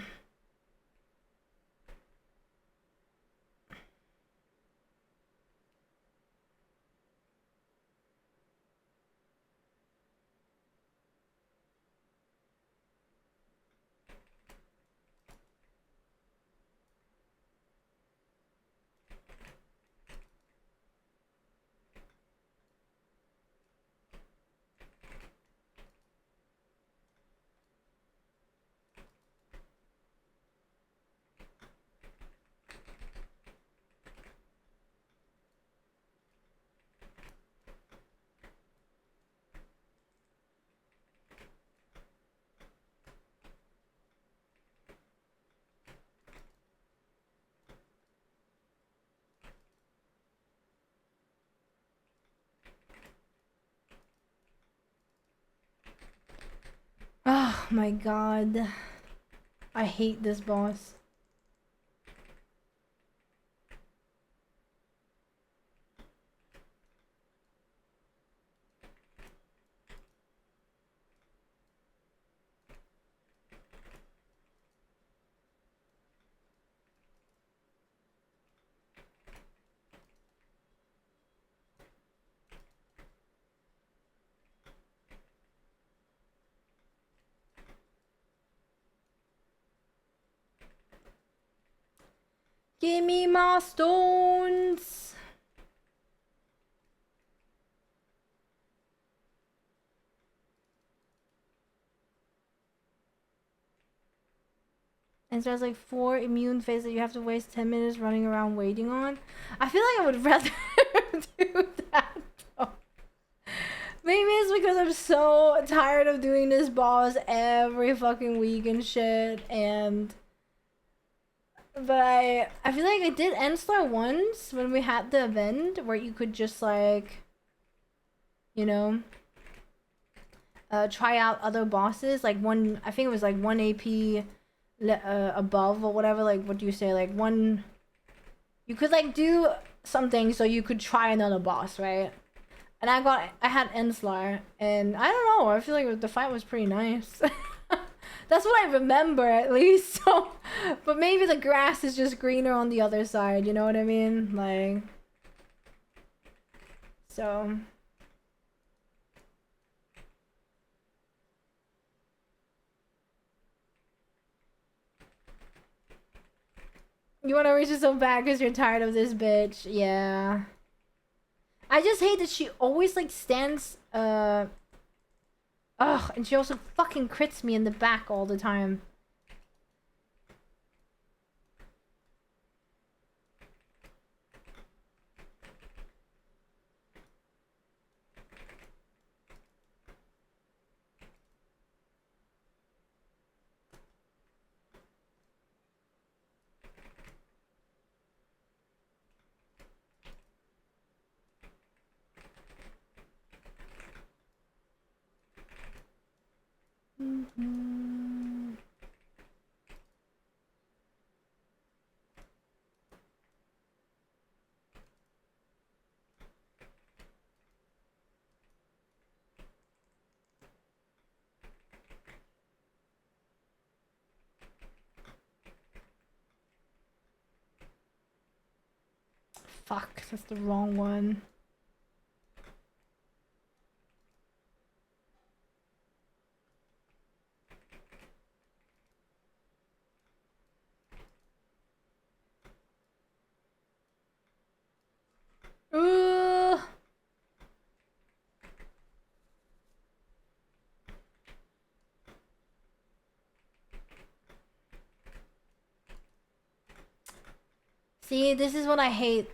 Oh my god. I hate this boss. Give me my stones. And so there's like 4 immune phases that you have to waste 10 minutes running around waiting on. I feel like I would rather do that though. Maybe it's because I'm so tired of doing this boss every fucking week and shit, and but I feel like I did Enslar once when we had the event where you could just like, you know, try out other bosses, like one, I think it was like 1 AP above or whatever, like what do you say, like one, you could like do something so you could try another boss, right? And I had Enslar, and I don't know, I feel like the fight was pretty nice. That's what I remember, at least. So, but maybe the grass is just greener on the other side, you know what I mean? Like, so. You want to reach it so bad because you're tired of this bitch. Yeah. I just hate that she always, like, stands, ugh, and she also fucking crits me in the back all the time. Mm-hmm. Fuck, that's the wrong one. Ugh. See, this is what I hate.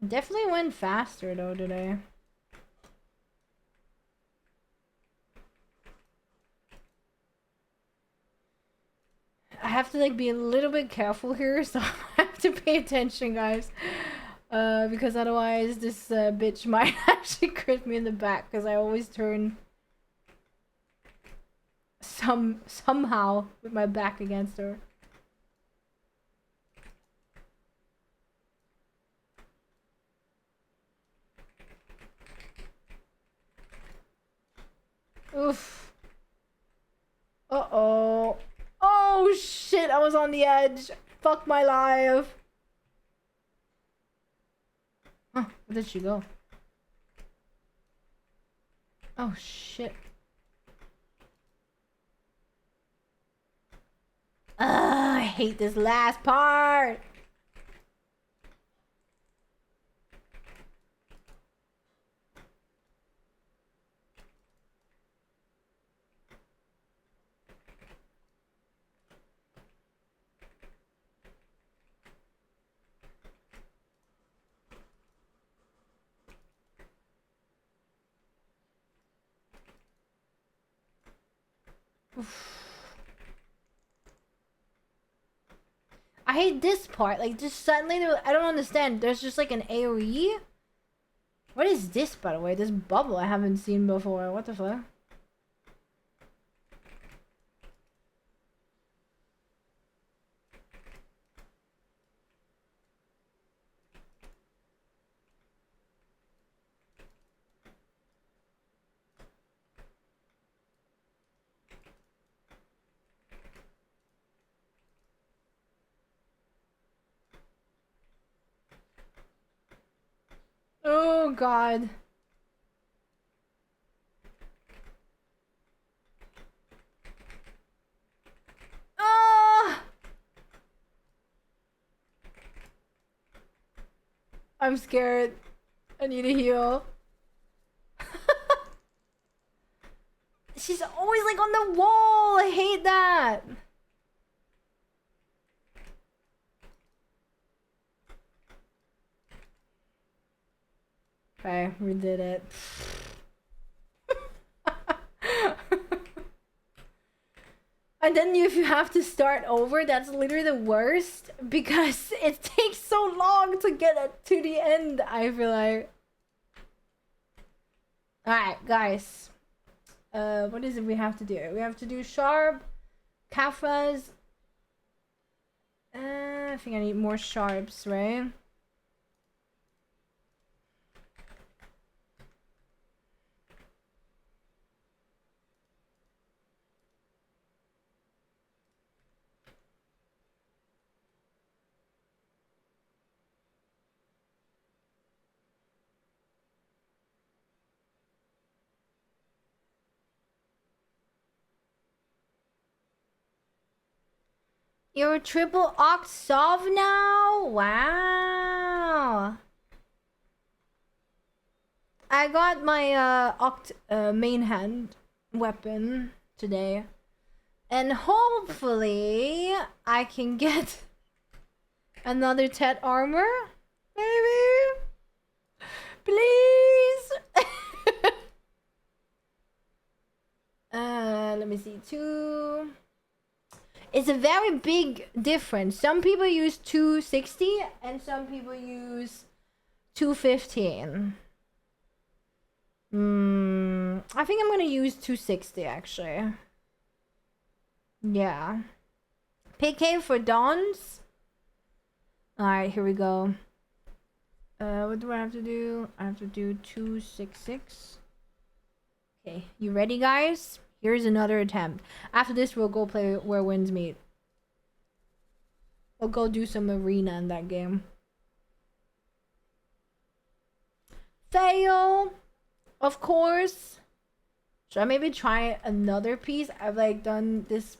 Definitely went faster though today. I have to like be a little bit careful here, so I have to pay attention, guys. Because otherwise this bitch might actually crit me in the back because I always turn somehow with my back against her. Oof. Uh-oh. Oh shit, I was on the edge. Fuck my life. Huh, where did she go? Oh shit. I hate this last part. I hate this part. Like, just suddenly, I don't understand. There's just like an AoE. What is this, by the way? This bubble I haven't seen before. What the fuck? Oh god. Ah! I'm scared. I need a heal. She's always like on the wall. I hate that. Okay, we did it. And then if you have to start over, that's literally the worst because it takes so long to get it to the end, I feel like. Alright, guys. What is it we have to do? We have to do sharp, Kafras. I think I need more sharps, right? You're a triple Oxov now? Wow. I got my main hand weapon today. And hopefully I can get another Tet armor. Maybe. Please. Let me see. 2. It's a very big difference. Some people use 260 and some people use 215. I think I'm gonna use 260 actually. Yeah. PK for Dawns. Alright, here we go. What do I have to do? I have to do 266. Okay, you ready, guys? Here's another attempt. After this, we'll go play Where Winds Meet. We'll go do some arena in that game. Fail! Of course. Should I maybe try another piece? I've like done this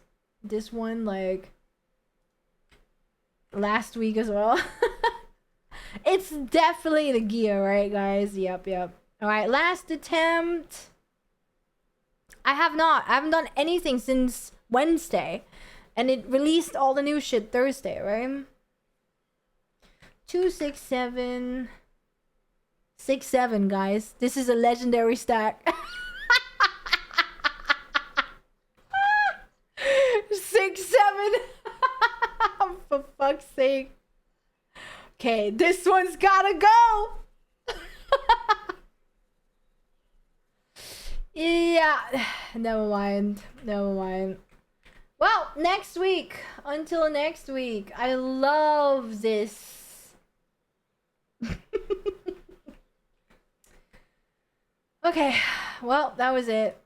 one like last week as well. It's definitely the gear, right, guys? Yep. Alright, last attempt. I haven't done anything since Wednesday. And it released all the new shit Thursday, right? 267 67, guys. This is a legendary stack. 6-7. For fuck's sake. Okay, this one's gotta go. Yeah. Never mind. Never mind. Well, next week. Until next week. I love this. Okay. Well, that was it.